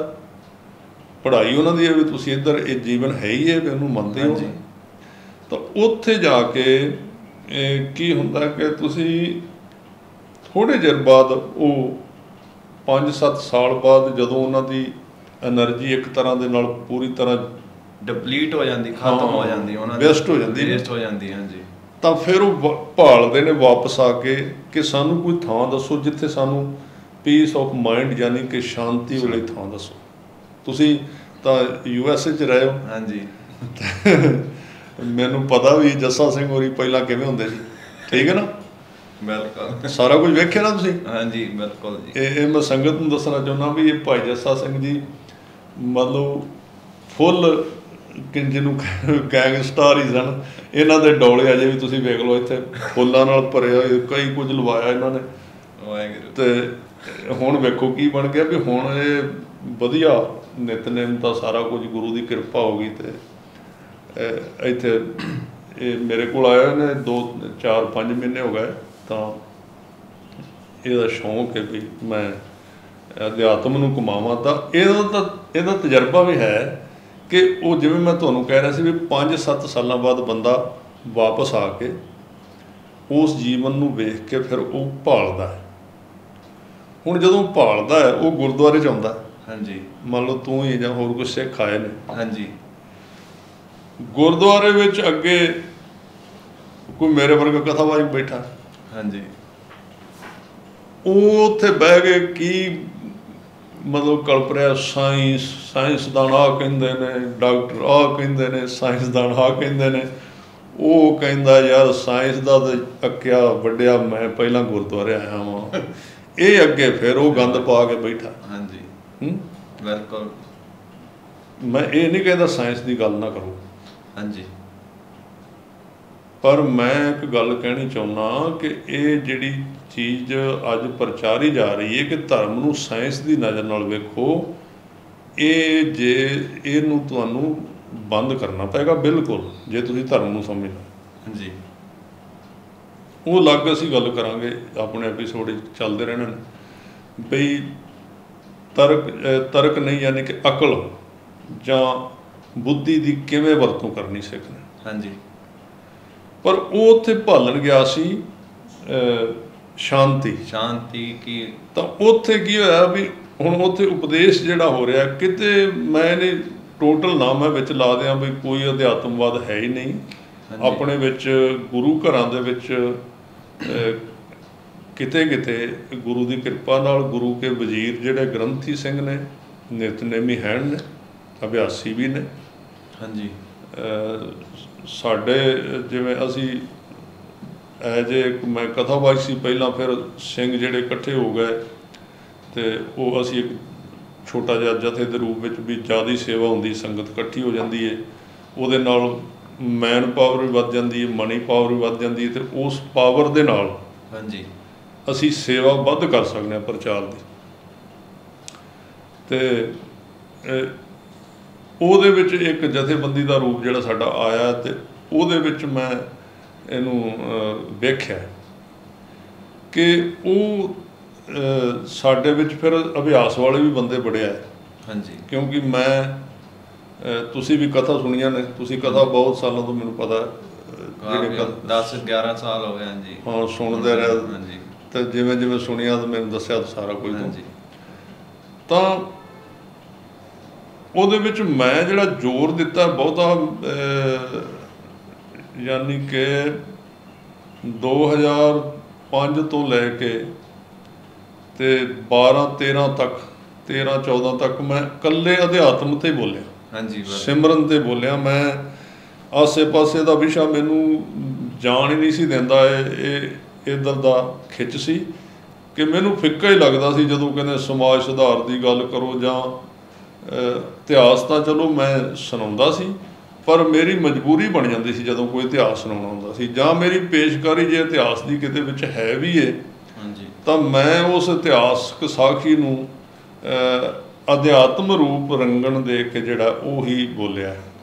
ਪੜ੍ਹਾਈ ਉਹਨਾਂ ਦੀ ਹੈ ਵੀ ਤੁਸੀਂ ਇੱਧਰ ਇਹ ਜੀਵਨ ਹੈ ਹੀ ਹੈ ਵੀ ਉਹਨੂੰ ਮੰਨਦੇ ਹੋ। ਤਾਂ ਉੱਥੇ ਜਾ ਕੇ ਕੀ ਹੁੰਦਾ ਕਿ ਤੁਸੀਂ ਥੋੜ੍ਹੇ ਚਿਰ ਬਾਅਦ, ਉਹ 5-7 ਸਾਲ ਬਾਅਦ, ਜਦੋਂ ਉਹਨਾਂ ਦੀ ਐਨਰਜੀ ਇੱਕ ਤਰ੍ਹਾਂ ਦੇ ਨਾਲ ਪੂਰੀ ਤਰ੍ਹਾਂ ਡਿਪਲੀਟ ਹੋ ਜਾਂਦੀ, ਖਤਮ ਹੋ ਜਾਂਦੀ, ਉਹਨਾਂ ਦੀ ਵੇਸਟ ਹੋ ਜਾਂਦੀ। ਹਾਂਜੀ। ਤਾਂ ਫਿਰ ਉਹ ਭਾਲਦੇ ਨੇ ਵਾਪਸ ਆ ਕੇ ਕਿ ਸਾਨੂੰ ਕੋਈ ਥਾਂ ਦੱਸੋ ਜਿੱਥੇ ਸਾਨੂੰ ਪੀਸ ਆਫ ਮਾਈਂਡ, ਯਾਨੀ ਕਿ ਸ਼ਾਂਤੀ ਵਾਲੀ ਥਾਂ ਦੱਸੋ। ਤੁਸੀਂ ਤਾਂ USA 'ਚ ਰਹੇ ਹੋ। ਹਾਂਜੀ। ਮੈਨੂੰ ਪਤਾ ਵੀ ਜੱਸਾ ਸਿੰਘ ਹੋਰੀ ਪਹਿਲਾਂ ਕਿਵੇਂ ਹੁੰਦੇ ਸੀ, ਠੀਕ ਹੈ ਨਾ? ਬਿਲਕੁਲ। ਸਾਰਾ ਕੁਝ ਵੇਖਿਆ ਨਾ ਤੁਸੀਂ? ਹਾਂਜੀ, ਬਿਲਕੁਲ ਜੀ। ਇਹ ਮੈਂ ਸੰਗਤ ਨੂੰ ਦੱਸਣਾ ਚਾਹੁੰਦਾ ਵੀ ਇਹ ਭਾਈ ਜੱਸਾ ਸਿੰਘ ਜੀ ਮਤਲਬ ਫੁੱਲ ਜਿਹਨੂੰ ਗੈਂਗਸਟਰ ਹੀ ਸਨ। ਇਹਨਾਂ ਦੇ ਡੋਲੇ ਅਜੇ ਵੀ ਤੁਸੀਂ ਵੇਖ ਲਓ, ਇੱਥੇ ਫੁੱਲਾਂ ਨਾਲ ਭਰੇ ਹੋਏ ਕਈ ਕੁਝ ਲਵਾਇਆ ਇਹਨਾਂ ਨੇ। ਤੇ ਹੁਣ ਵੇਖੋ ਕੀ ਬਣ ਗਿਆ ਵੀ ਹੁਣ ਇਹ ਵਧੀਆ ਨਿਤਨੇਮ ਦਾ ਸਾਰਾ ਕੁਝ ਗੁਰੂ ਦੀ ਕਿਰਪਾ ਹੋ ਗਈ। ਤੇ ਇੱਥੇ ਇਹ ਮੇਰੇ ਕੋਲ ਆਇਆ ਇਹਨੇ 2-4-5 ਮਹੀਨੇ ਹੋ ਗਏ। ਤਾਂ ਇਹਦਾ ਸ਼ੌਂਕ ਹੈ ਵੀ ਮੈਂ ਅਧਿਆਤਮ ਨੂੰ ਕਮਾਵਾਂ। ਤਾਂ ਇਹਦਾ ਤਜਰਬਾ ਵੀ ਹੈ ਕਿ ਉਹ ਜਿਵੇਂ ਮੈਂ ਤੁਹਾਨੂੰ ਕਹਿ ਰਿਹਾ ਸੀ ਵੀ 5-7 ਸਾਲਾਂ ਬਾਅਦ ਬੰਦਾ ਵਾਪਸ ਆ ਕੇ ਉਸ ਜੀਵਨ ਨੂੰ ਵੇਖ ਕੇ ਫਿਰ ਉਹ ਭਾਲਦਾ ਹੈ। ਹੁਣ ਜਦੋਂ ਭਾਲਦਾ ਹੈ ਉਹ ਗੁਰਦੁਆਰੇ 'ਚ ਆਉਂਦਾ। ਹਾਂਜੀ। ਮੰਨ ਲਓ ਤੂੰ ਹੀ ਜਾਂ ਹੋਰ ਕੁਛ ਸਿੱਖ ਆਏ ਨੇ। ਹਾਂਜੀ। ਗੁਰਦੁਆਰੇ ਵਿੱਚ ਅੱਗੇ ਕੋਈ ਮੇਰੇ ਵਰਗਾ ਕਥਾਵਾਚਕ ਬੈਠਾ। ਹਾਂਜੀ। ਉਹ ਉੱਥੇ ਬਹਿ ਕੇ ਕੀ ਮਤਲਬ ਕਲਪ ਰਿਹਾ, ਸਾਇੰਸਦਾਨ ਆਹ ਕਹਿੰਦੇ ਨੇ, ਡਾਕਟਰ ਆਹ ਕਹਿੰਦੇ ਨੇ, ਸਾਇੰਸਦਾਨ ਆਹ ਕਹਿੰਦੇ ਨੇ। ਉਹ ਕਹਿੰਦਾ ਯਾਰ ਸਾਇੰਸ ਦਾ ਤਾਂ ਅੱਕਿਆ ਵੱਡਿਆ, ਮੈਂ ਪਹਿਲਾਂ ਗੁਰਦੁਆਰੇ ਆਇਆ ਵਾਂ। ਇਹ ਅੱਗੇ ਫਿਰ ਉਹ ਗੰਦ ਪਾ ਕੇ ਬੈਠਾ। ਹਾਂਜੀ। ਬਿਲਕੁਲ। ਮੈਂ ਇਹ ਨਹੀਂ ਕਹਿੰਦਾ ਸਾਇੰਸ ਦੀ ਗੱਲ ਨਾ ਕਰੋ। ਹਾਂਜੀ। ਪਰ ਮੈਂ ਇੱਕ ਗੱਲ ਕਹਿਣੀ ਚਾਹੁੰਦਾ ਕਿ ਇਹ ਜਿਹੜੀ ਚੀਜ਼ ਅੱਜ ਪ੍ਰਚਾਰੀ ਜਾ ਰਹੀ ਹੈ ਕਿ ਧਰਮ ਨੂੰ ਸਾਇੰਸ ਦੀ ਨਜ਼ਰ ਨਾਲ ਵੇਖੋ, ਇਹ ਜੇ ਇਹਨੂੰ ਤੁਹਾਨੂੰ ਬੰਦ ਕਰਨਾ ਪਏਗਾ ਬਿਲਕੁਲ, ਜੇ ਤੁਸੀਂ ਧਰਮ ਨੂੰ ਸਮਝਣਾ। ਹਾਂਜੀ। ਉਹ ਅਲੱਗ ਅਸੀਂ ਗੱਲ ਕਰਾਂਗੇ, ਆਪਣੇ ਐਪੀਸੋਡ ਚੱਲਦੇ ਰਹਿਣੇ ਨੇ ਬਈ ਤਰਕ ਨਹੀਂ, ਯਾਨੀ ਕਿ ਅਕਲ ਜਾਂ ਬੁੱਧੀ ਦੀ ਕਿਵੇਂ ਵਰਤੋਂ ਕਰਨੀ ਸਿੱਖਣਾ। ਹਾਂਜੀ। ਪਰ ਉਹ ਉੱਥੇ ਭਾਲਣ ਗਿਆ ਸੀ ਸ਼ਾਂਤੀ ਕੀ। ਤਾਂ ਉੱਥੇ ਕੀ ਹੋਇਆ ਵੀ ਹੁਣ ਉੱਥੇ ਉਪਦੇਸ਼ ਜਿਹੜਾ ਹੋ ਰਿਹਾ ਕਿਤੇ ਮੈਂ ਨਹੀਂ ਟੋਟਲ ਨਾ ਮੈਂ ਵਿੱਚ ਲਾ ਦਿਆਂ ਵੀ ਕੋਈ ਅਧਿਆਤਮਵਾਦ ਹੈ ਹੀ ਨਹੀਂ। ਆਪਣੇ ਵਿੱਚ ਗੁਰੂ ਘਰਾਂ ਦੇ ਵਿੱਚ ਕਿਤੇ ਕਿਤੇ ਗੁਰੂ ਦੀ ਕਿਰਪਾ ਨਾਲ ਗੁਰੂ ਕੇ ਵਜ਼ੀਰ ਜਿਹੜੇ ਗ੍ਰੰਥੀ ਸਿੰਘ ਨੇ, ਨਿਤਨੇਮੀ ਹੈਣ ਨੇ, ਅਭਿਆਸੀ ਵੀ ਨੇ। ਹਾਂਜੀ। ਸਾਡੇ ਜਿਵੇਂ ਅਸੀਂ ਮੈਂ ਕਥਾਵਾਚਕ ਸੀ ਪਹਿਲਾਂ, ਫਿਰ ਸਿੰਘ ਜਿਹੜੇ ਇਕੱਠੇ ਹੋ ਗਏ ਅਤੇ ਉਹ ਅਸੀਂ ਇੱਕ ਛੋਟਾ ਜਿਹਾ ਜਥੇ ਦੇ ਰੂਪ ਵਿੱਚ ਵੀ ਜ਼ਿਆਦਾ ਸੇਵਾ ਹੁੰਦੀ, ਸੰਗਤ ਇਕੱਠੀ ਹੋ ਜਾਂਦੀ ਹੈ, ਉਹਦੇ ਨਾਲ ਮੈਨ ਪਾਵਰ ਵੀ ਵੱਧ ਜਾਂਦੀ ਹੈ, ਮਨੀ ਪਾਵਰ ਵੀ ਵੱਧ ਜਾਂਦੀ ਹੈ, ਅਤੇ ਉਸ ਪਾਵਰ ਦੇ ਨਾਲ ਹਾਂਜੀ ਅਸੀਂ ਸੇਵਾ ਵੱਧ ਕਰ ਸਕਦੇ ਹਾਂ ਪ੍ਰਚਾਰ ਦੀ। ਅਤੇ ਉਹਦੇ ਵਿੱਚ ਇੱਕ ਜਥੇਬੰਦੀ ਦਾ ਰੂਪ ਜਿਹੜਾ ਸਾਡਾ ਆਇਆ, ਅਤੇ ਉਹਦੇ ਵਿੱਚ ਮੈਂ ਇਹਨੂੰ ਵੇਖਿਆ ਕਿ ਉਹ ਸਾਡੇ ਵਿੱਚ ਫਿਰ ਅਭਿਆਸ ਵਾਲੇ ਵੀ ਬੰਦੇ ਬੜੇ ਆਏ। ਹਾਂਜੀ। ਕਿਉਂਕਿ ਤੁਸੀਂ ਵੀ ਕਥਾ ਸੁਣੀਆਂ ਨੇ, ਤੁਸੀਂ ਕਥਾ ਬਹੁਤ ਸਾਲਾਂ ਤੋਂ ਮੈਨੂੰ ਪਤਾ 10-11 ਸਾਲ ਹੋ ਗਏ। ਹਾਂਜੀ। ਹਾਂ, ਸੁਣਦੇ ਰਹੇ। ਹਾਂਜੀ। ਅਤੇ ਜਿਵੇਂ ਜਿਵੇਂ ਸੁਣਿਆ ਤਾਂ ਮੈਨੂੰ ਦੱਸਿਆ ਤਾਂ ਸਾਰਾ ਕੁਝ। ਹਾਂਜੀ। ਤਾਂ ਉਹਦੇ ਵਿੱਚ ਮੈਂ ਜਿਹੜਾ ਜ਼ੋਰ ਦਿੱਤਾ ਬਹੁਤਾ, ਯਾਨੀ ਕਿ 2005 ਤੋਂ ਲੈ ਕੇ ਅਤੇ 12-13 ਤੱਕ, 13-14 ਤੱਕ ਮੈਂ ਇਕੱਲੇ ਅਧਿਆਤਮ 'ਤੇ ਬੋਲਿਆ। ਹਾਂਜੀ। ਸਿਮਰਨ 'ਤੇ ਬੋਲਿਆ। ਮੈਂ ਆਸੇ ਪਾਸੇ ਦਾ ਵਿਸ਼ਾ ਮੈਨੂੰ ਜਾਣ ਹੀ ਨਹੀਂ ਸੀ ਦਿੰਦਾ। ਇਹ ਇੱਧਰ ਦਾ ਖਿੱਚ ਸੀ ਕਿ ਮੈਨੂੰ ਫਿੱਕਾ ਹੀ ਲੱਗਦਾ ਸੀ ਜਦੋਂ ਕਹਿੰਦੇ ਸਮਾਜ ਸੁਧਾਰ ਦੀ ਗੱਲ ਕਰੋ ਜਾਂ ਇਤਿਹਾਸ, ਤਾਂ ਚਲੋ ਮੈਂ ਸੁਣਾਉਂਦਾ ਸੀ, ਪਰ ਮੇਰੀ ਮਜਬੂਰੀ ਬਣ ਜਾਂਦੀ ਸੀ ਜਦੋਂ ਕੋਈ ਇਤਿਹਾਸ ਸੁਣਾਉਣਾ ਹੁੰਦਾ ਸੀ, ਜਾਂ ਮੇਰੀ ਪੇਸ਼ਕਾਰੀ ਜੇ ਇਤਿਹਾਸ ਦੀ ਕਿਤੇ ਵਿੱਚ ਹੈ ਵੀ ਹੈ ਤਾਂ ਮੈਂ ਉਸ ਇਤਿਹਾਸਕ ਸਾਖੀ ਨੂੰ ਅਧਿਆਤਮ ਰੂਪ ਰੰਗਣ ਦੇ ਕੇ ਜਿਹੜਾ ਉਹੀ ਬੋਲਿਆ।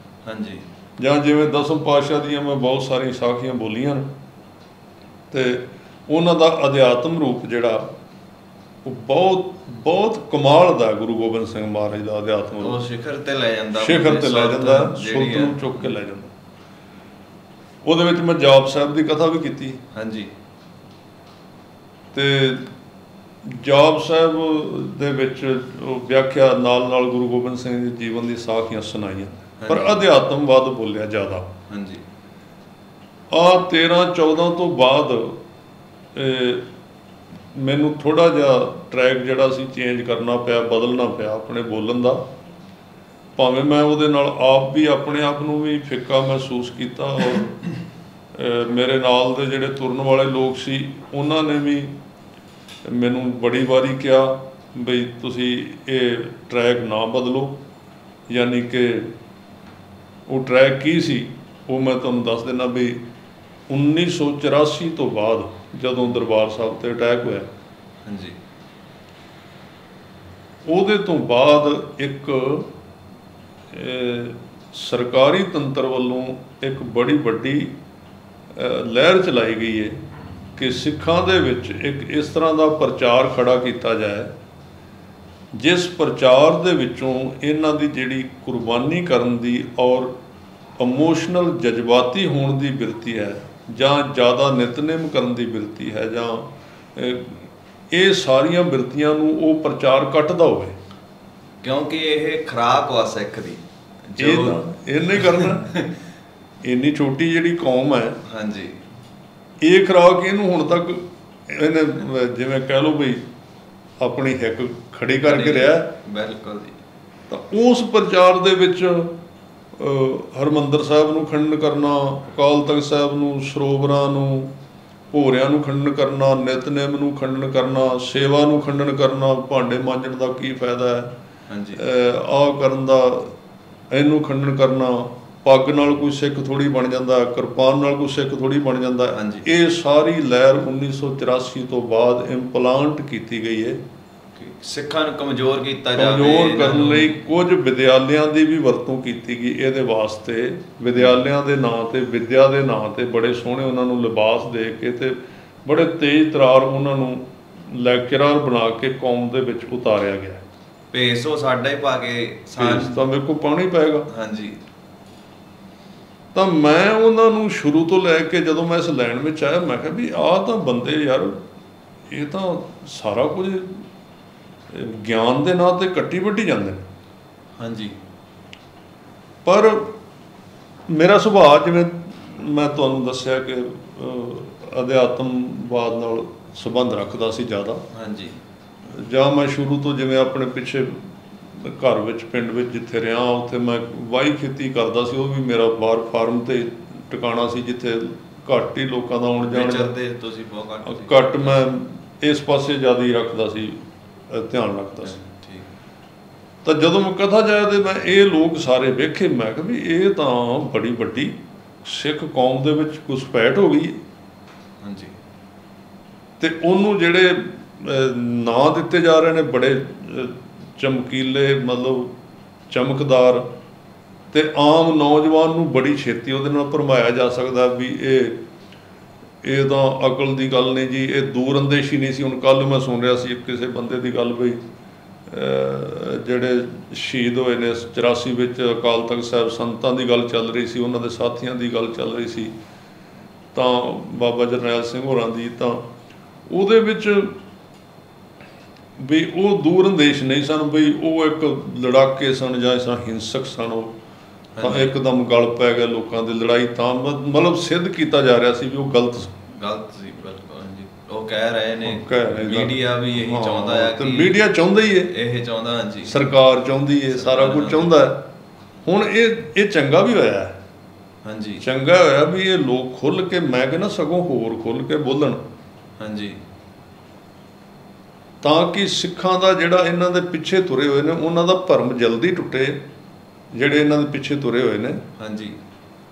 ਹਾਂਜੀ। ਜਾਂ ਜਿਵੇਂ ਦਸਮ ਪਾਤਸ਼ਾਹ ਦੀਆਂ ਮੈਂ ਬਹੁਤ ਸਾਰੀਆਂ ਸਾਖੀਆਂ ਬੋਲੀਆਂ ਅਤੇ ਉਹਨਾਂ ਦਾ ਅਧਿਆਤਮ ਰੂਪ ਜਿਹੜਾ ਉਹ ਬਹੁਤ ਬਹੁਤ ਕਮਾਲ ਦਾ। ਗੁਰੂ ਗੋਬਿੰਦ ਸਿੰਘ ਮਹਾਰਾਜ ਦਾ ਅਧਿਆਤਮ ਰੂਪ ਸਿਖਰ 'ਤੇ ਲੈ ਜਾਂਦਾ, ਸੁੱਤ ਨੂੰ ਚੁੱਕ ਕੇ ਲੈ ਜਾਂਦਾ। ਉਹਦੇ ਵਿੱਚ ਮੈਂ ਜਾਪ ਸਾਹਿਬ ਦੀ ਕਥਾ ਵੀ ਕੀਤੀ। ਹਾਂਜੀ। ਅਤੇ ਜਾਪ ਸਾਹਿਬ ਦੇ ਵਿੱਚ ਉਹ ਵਿਆਖਿਆ ਨਾਲ ਨਾਲ ਗੁਰੂ ਗੋਬਿੰਦ ਸਿੰਘ ਜੀ ਜੀਵਨ ਦੀ ਸਾਖੀਆਂ ਸੁਣਾਈਆਂ, ਪਰ ਅਧਿਆਤਮਵਾਦ ਬੋਲਿਆ ਜ਼ਿਆਦਾ। ਹਾਂਜੀ। 13-14 ਤੋਂ ਬਾਅਦ ਮੈਨੂੰ ਥੋੜ੍ਹਾ ਜਿਹਾ ਟਰੈਕ ਜਿਹੜਾ ਸੀ ਚੇਂਜ ਕਰਨਾ ਪਿਆ, ਬਦਲਣਾ ਪਿਆ ਆਪਣੇ ਬੋਲਣ ਦਾ। ਭਾਵੇਂ ਮੈਂ ਉਹਦੇ ਨਾਲ ਆਪ ਵੀ ਆਪਣੇ ਆਪ ਨੂੰ ਵੀ ਫਿੱਕਾ ਮਹਿਸੂਸ ਕੀਤਾ, ਔਰ ਮੇਰੇ ਨਾਲ ਦੇ ਜਿਹੜੇ ਤੁਰਨ ਵਾਲੇ ਲੋਕ ਸੀ ਉਹਨਾਂ ਨੇ ਵੀ ਮੈਨੂੰ ਬੜੀ ਵਾਰੀ ਕਿਹਾ ਬਈ ਤੁਸੀਂ ਇਹ ਟਰੈਕ ਨਾ ਬਦਲੋ। ਯਾਨੀ ਕਿ ਉਹ ਟਰੈਕ ਕੀ ਸੀ ਉਹ ਮੈਂ ਤੁਹਾਨੂੰ ਦੱਸ ਦਿੰਦਾ ਵੀ 1984 ਤੋਂ ਬਾਅਦ ਜਦੋਂ ਦਰਬਾਰ ਸਾਹਿਬ 'ਤੇ ਅਟੈਕ ਹੋਇਆ, ਹਾਂਜੀ, ਉਹਦੇ ਤੋਂ ਬਾਅਦ ਇੱਕ ਸਰਕਾਰੀ ਤੰਤਰ ਵੱਲੋਂ ਇੱਕ ਬੜੀ ਵੱਡੀ ਲਹਿਰ ਚਲਾਈ ਗਈ ਹੈ ਕਿ ਸਿੱਖਾਂ ਦੇ ਵਿੱਚ ਇੱਕ ਇਸ ਤਰ੍ਹਾਂ ਦਾ ਪ੍ਰਚਾਰ ਖੜਾ ਕੀਤਾ ਜਾਏ ਜਿਸ ਪ੍ਰਚਾਰ ਦੇ ਵਿੱਚੋਂ ਇਹਨਾਂ ਦੀ ਜਿਹੜੀ ਕੁਰਬਾਨੀ ਕਰਨ ਦੀ ਔਰ ਇਮੋਸ਼ਨਲ ਜਜ਼ਬਾਤੀ ਹੋਣ ਦੀ ਬਿਰਤੀ ਹੈ, ਜਾਂ ਜ਼ਿਆਦਾ ਨਿਤਨੇਮ ਕਰਨ ਦੀ ਬਿਰਤੀ ਹੈ, ਜਾਂ ਇਹ ਸਾਰੀਆਂ ਬਿਰਤੀਆਂ ਨੂੰ ਉਹ ਪ੍ਰਚਾਰ ਕੱਟਦਾ ਹੋਵੇ। ਕਿਉਂਕਿ ਇਹ ਖੁਰਾਕ ਵਾ ਸਿੱਖ ਦੀ, ਇਹਨੇ ਕਰਨਾ। ਇੰਨੀ ਛੋਟੀ ਜਿਹੜੀ ਕੌਮ ਹੈ, ਹਾਂਜੀ, ਇਹ ਖੁਰਾਕ ਇਹਨੂੰ ਹੁਣ ਤੱਕ ਇਹਨੇ ਜਿਵੇਂ ਕਹਿ ਲਓ ਬਈ ਆਪਣੀ ਹਿੱਕ ਖੜੀ ਕਰਕੇ ਰਿਹਾ। ਬਿਲਕੁਲ ਜੀ। ਤਾਂ ਉਸ ਪ੍ਰਚਾਰ ਦੇ ਵਿੱਚ ਹਰਿਮੰਦਰ ਸਾਹਿਬ ਨੂੰ ਖੰਡਨ ਕਰਨਾ, ਅਕਾਲ ਤਖ਼ਤ ਸਾਹਿਬ ਨੂੰ, ਸਰੋਵਰਾਂ ਨੂੰ, ਭੋਰਿਆਂ ਨੂੰ ਖੰਡਨ ਕਰਨਾ, ਨਿਤਨੇਮ ਨੂੰ ਖੰਡਨ ਕਰਨਾ, ਸੇਵਾ ਨੂੰ ਖੰਡਨ ਕਰਨਾ, ਭਾਂਡੇ ਮਾਂਜਣ ਦਾ ਕੀ ਫਾਇਦਾ ਹੈ, ਹਾਂਜੀ, ਆਹ ਕਰਨ ਦਾ, ਇਹਨੂੰ ਖੰਡਨ ਕਰਨਾ, ਪੱਗ ਨਾਲ ਕੋਈ ਸਿੱਖ ਥੋੜ੍ਹੀ ਬਣ ਜਾਂਦਾ, ਕਿਰਪਾਨ ਨਾਲ ਕੋਈ ਸਿੱਖ ਥੋੜ੍ਹੀ ਬਣ ਜਾਂਦਾ। ਇਹ ਸਾਰੀ ਲਹਿਰ 1984 ਤੋਂ ਬਾਅਦ ਇੰਪਲਾਂਟ ਕੀਤੀ ਗਈ ਹੈ। ਸਿੱਖਾਂ ਨੂੰ ਕਮਜ਼ੋਰ ਕੀਤਾ ਜਾਵੇ, ਕਮਜ਼ੋਰ ਕਰਨ ਲਈ ਕੁਝ ਵਿਦਿਆਲਿਆਂ ਦੀ ਵੀ ਵਰਤੋਂ ਕੀਤੀ ਗਈ ਇਹਦੇ ਵਾਸਤੇ। ਵਿਦਿਆਲਿਆਂ ਦੇ ਨਾਂ 'ਤੇ, ਵਿੱਦਿਆ ਦੇ ਨਾਂ 'ਤੇ ਬੜੇ ਸੋਹਣੇ ਉਹਨਾਂ ਨੂੰ ਲਿਬਾਸ ਦੇ ਕੇ ਅਤੇ ਬੜੇ ਤੇਜ਼ ਤਰਾਰ ਉਹਨਾਂ ਨੂੰ ਲੈਕਚਰਰ ਬਣਾ ਕੇ ਕੌਮ ਦੇ ਵਿੱਚ ਉਤਾਰਿਆ ਗਿਆ। ਭੇਸ ਉਹ ਸਾਡਾ ਹੀ ਪਾ ਕੇ ਭੇਸ ਤਾਂ ਮੇਰੇ ਕੋਲ ਪਾਉਣਾ ਹੀ ਪਏਗਾ। ਹਾਂਜੀ। ਤਾਂ ਮੈਂ ਉਹਨਾਂ ਨੂੰ ਸ਼ੁਰੂ ਤੋਂ ਲੈ ਕੇ ਜਦੋਂ ਮੈਂ ਇਸ ਲਾਈਨ ਵਿੱਚ ਆਇਆ, ਮੈਂ ਕਿਹਾ ਵੀ ਆਹ ਤਾਂ ਬੰਦੇ ਯਾਰ, ਇਹ ਤਾਂ ਸਾਰਾ ਕੁਝ ਗਿਆਨ ਦੇ ਨਾਂ ਤੇ ਕੱਟੀ ਵੱਢੀ ਜਾਂਦੇ ਨੇ। ਹਾਂਜੀ। ਪਰ ਮੇਰਾ ਸੁਭਾਅ, ਜਿਵੇਂ ਮੈਂ ਤੁਹਾਨੂੰ ਦੱਸਿਆ ਕਿ ਅਧਿਆਤਮਵਾਦ ਨਾਲ ਸੰਬੰਧ ਰੱਖਦਾ ਸੀ ਜ਼ਿਆਦਾ। ਹਾਂਜੀ। ਜਾਂ ਮੈਂ ਸ਼ੁਰੂ ਤੋਂ ਜਿਵੇਂ ਆਪਣੇ ਪਿੱਛੇ ਘਰ ਵਿੱਚ, ਪਿੰਡ ਵਿੱਚ ਜਿੱਥੇ ਰਿਹਾ, ਉੱਥੇ ਮੈਂ ਵਾਹੀ ਖੇਤੀ ਕਰਦਾ ਸੀ। ਉਹ ਵੀ ਮੇਰਾ ਬਾਹਰ ਫਾਰਮ ਤੇ ਟਿਕਾਣਾ ਸੀ, ਜਿੱਥੇ ਘੱਟ ਹੀ ਲੋਕਾਂ ਦਾ ਆਉਣ ਜਾਣ। ਤੁਸੀਂ ਬਹੁਤ ਘੱਟ ਮੈਂ ਇਸ ਪਾਸੇ ਜ਼ਿਆਦਾ ਹੀ ਰੱਖਦਾ ਸੀ, ਧਿਆਨ ਰੱਖਦਾ ਸੀ। ਤਾਂ ਜਦੋਂ ਮੈਂ ਕਥਾ ਜਾਇਆ ਤੇ ਮੈਂ ਇਹ ਲੋਕ ਸਾਰੇ ਵੇਖੇ, ਮੈਂ ਕਿਹਾ ਵੀ ਇਹ ਤਾਂ ਬੜੀ ਵੱਡੀ ਸਿੱਖ ਕੌਮ ਦੇ ਵਿੱਚ ਘੁਸਪੈਠ ਹੋ ਗਈ। ਹਾਂਜੀ। ਤੇ ਉਹਨੂੰ ਜਿਹੜੇ ਨਾਂ ਦਿੱਤੇ ਜਾ ਰਹੇ ਨੇ ਬੜੇ ਚਮਕੀਲੇ, ਮਤਲਬ ਚਮਕਦਾਰ, ਤੇ ਆਮ ਨੌਜਵਾਨ ਨੂੰ ਬੜੀ ਛੇਤੀ ਉਹਦੇ ਨਾਲ ਭਰਮਾਇਆ ਜਾ ਸਕਦਾ ਵੀ ਇਹ ਤਾਂ ਅਕਲ ਦੀ ਗੱਲ ਨਹੀਂ ਜੀ, ਇਹ ਦੂਰ ਅੰਦੇਸ਼ੀ ਨਹੀਂ ਸੀ। ਹੁਣ ਕੱਲ੍ਹ ਮੈਂ ਸੁਣ ਰਿਹਾ ਸੀ ਕਿਸੇ ਬੰਦੇ ਦੀ ਗੱਲ, ਵੀ ਜਿਹੜੇ ਸ਼ਹੀਦ ਹੋਏ ਨੇ 84 ਵਿੱਚ ਅਕਾਲ ਤਖਤ ਸਾਹਿਬ ਸੰਤਾਂ ਦੀ ਗੱਲ ਚੱਲ ਰਹੀ ਸੀ, ਉਹਨਾਂ ਦੇ ਸਾਥੀਆਂ ਦੀ ਗੱਲ ਚੱਲ ਰਹੀ ਸੀ, ਤਾਂ ਬਾਬਾ ਜਰਨੈਲ ਸਿੰਘ ਹੋਰਾਂ ਦੀ, ਤਾਂ ਉਹਦੇ ਵਿੱਚ ਵੀ ਉਹ ਦੂਰ ਅੰਦੇਸ਼ ਨਹੀਂ ਸਨ, ਵੀ ਉਹ ਇੱਕ ਲੜਾਕੇ ਸਨ ਜਾਂ ਇਸ ਤਰ੍ਹਾਂ ਹਿੰਸਕ ਸਨ। ਉਹ ਤਾਂ ਇੱਕਦਮ ਗਲ ਪੈ ਗਿਆ ਲੋਕਾਂ ਦੀ ਲੜਾਈ, ਤਾਂ ਮਤਲਬ ਸਿੱਧ ਕੀਤਾ ਜਾ ਰਿਹਾ ਸੀ ਵੀ ਉਹ ਗਲਤ ਸੀ। ਬਿਲਕੁਲ ਜੀ। ਉਹ ਕਹਿ ਰਹੇ ਨੇ, ਮੀਡੀਆ ਵੀ ਇਹੀ ਚਾਹੁੰਦਾ ਹੈ, ਤੇ ਮੀਡੀਆ ਚਾਹੁੰਦਾ ਹੀ ਹੈ, ਇਹ ਚਾਹੁੰਦਾ। ਹਾਂਜੀ। ਸਰਕਾਰ ਚਾਹੁੰਦੀ ਹੈ, ਸਾਰਾ ਕੁਝ ਚਾਹੁੰਦਾ ਹੈ। ਹੁਣ ਇਹ ਚੰਗਾ ਵੀ ਹੋਇਆ ਹੈ। ਹਾਂਜੀ। ਚੰਗਾ ਹੋਇਆ ਵੀ ਇਹ ਲੋਕ ਖੁੱਲ੍ਹ ਕੇ, ਮੈਂ ਕਹਿੰਦਾ ਸਗੋਂ ਹੋਰ ਖੁੱਲ੍ਹ ਕੇ ਬੋਲਣ। ਹਾਂਜੀ। ਤਾਂ ਕਿ ਸਿੱਖਾਂ ਦਾ ਜਿਹੜਾ ਇਹਨਾਂ ਦੇ ਪਿੱਛੇ ਤੁਰੇ ਹੋਏ ਨੇ, ਉਹਨਾਂ ਦਾ ਭਰਮ ਜਲਦੀ ਟੁੱਟੇ, ਜਿਹੜੇ ਇਹਨਾਂ ਦੇ ਪਿੱਛੇ ਤੁਰੇ ਹੋਏ ਨੇ। ਹਾਂਜੀ।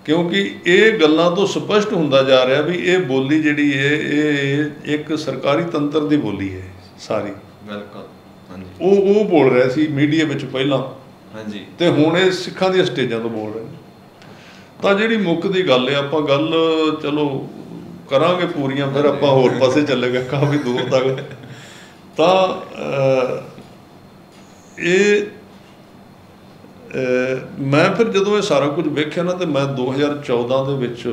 ਕਿਉਂਕਿ ਇਹ ਗੱਲਾਂ ਤੋਂ ਸਪਸ਼ਟ ਹੁੰਦਾ ਜਾ ਰਿਹਾ ਵੀ ਇਹ ਬੋਲੀ ਜਿਹੜੀ ਹੈ, ਇਹ ਇੱਕ ਸਰਕਾਰੀ ਤੰਤਰ ਦੀ ਬੋਲੀ ਹੈ ਸਾਰੀ। ਬਿਲਕੁਲ। ਹਾਂਜੀ। ਉਹ ਬੋਲ ਰਿਹਾ ਸੀ ਮੀਡੀਆ ਵਿੱਚ ਪਹਿਲਾਂ। ਹਾਂਜੀ। ਤੇ ਹੁਣ ਇਹ ਸਿੱਖਾਂ ਦੀਆਂ ਸਟੇਜਾਂ ਤੋਂ ਬੋਲ ਰਹੇ ਨੇ। ਤਾਂ ਜਿਹੜੀ ਮੁੱਖ ਦੀ ਗੱਲ ਹੈ, ਆਪਾਂ ਗੱਲ ਚਲੋ ਕਰਾਂਗੇ ਪੂਰੀਆਂ, ਫਿਰ ਆਪਾਂ ਹੋਰ ਪਾਸੇ ਚੱਲੇਗਾ ਕਾਫੀ ਦੂਰ ਤੱਕ। ਤਾਂ ਇਹ ਮੈਂ ਫਿਰ ਜਦੋਂ ਇਹ ਸਾਰਾ ਕੁਝ ਵੇਖਿਆ ਨਾ, ਤੇ ਮੈਂ 2014 ਦੇ ਵਿੱਚ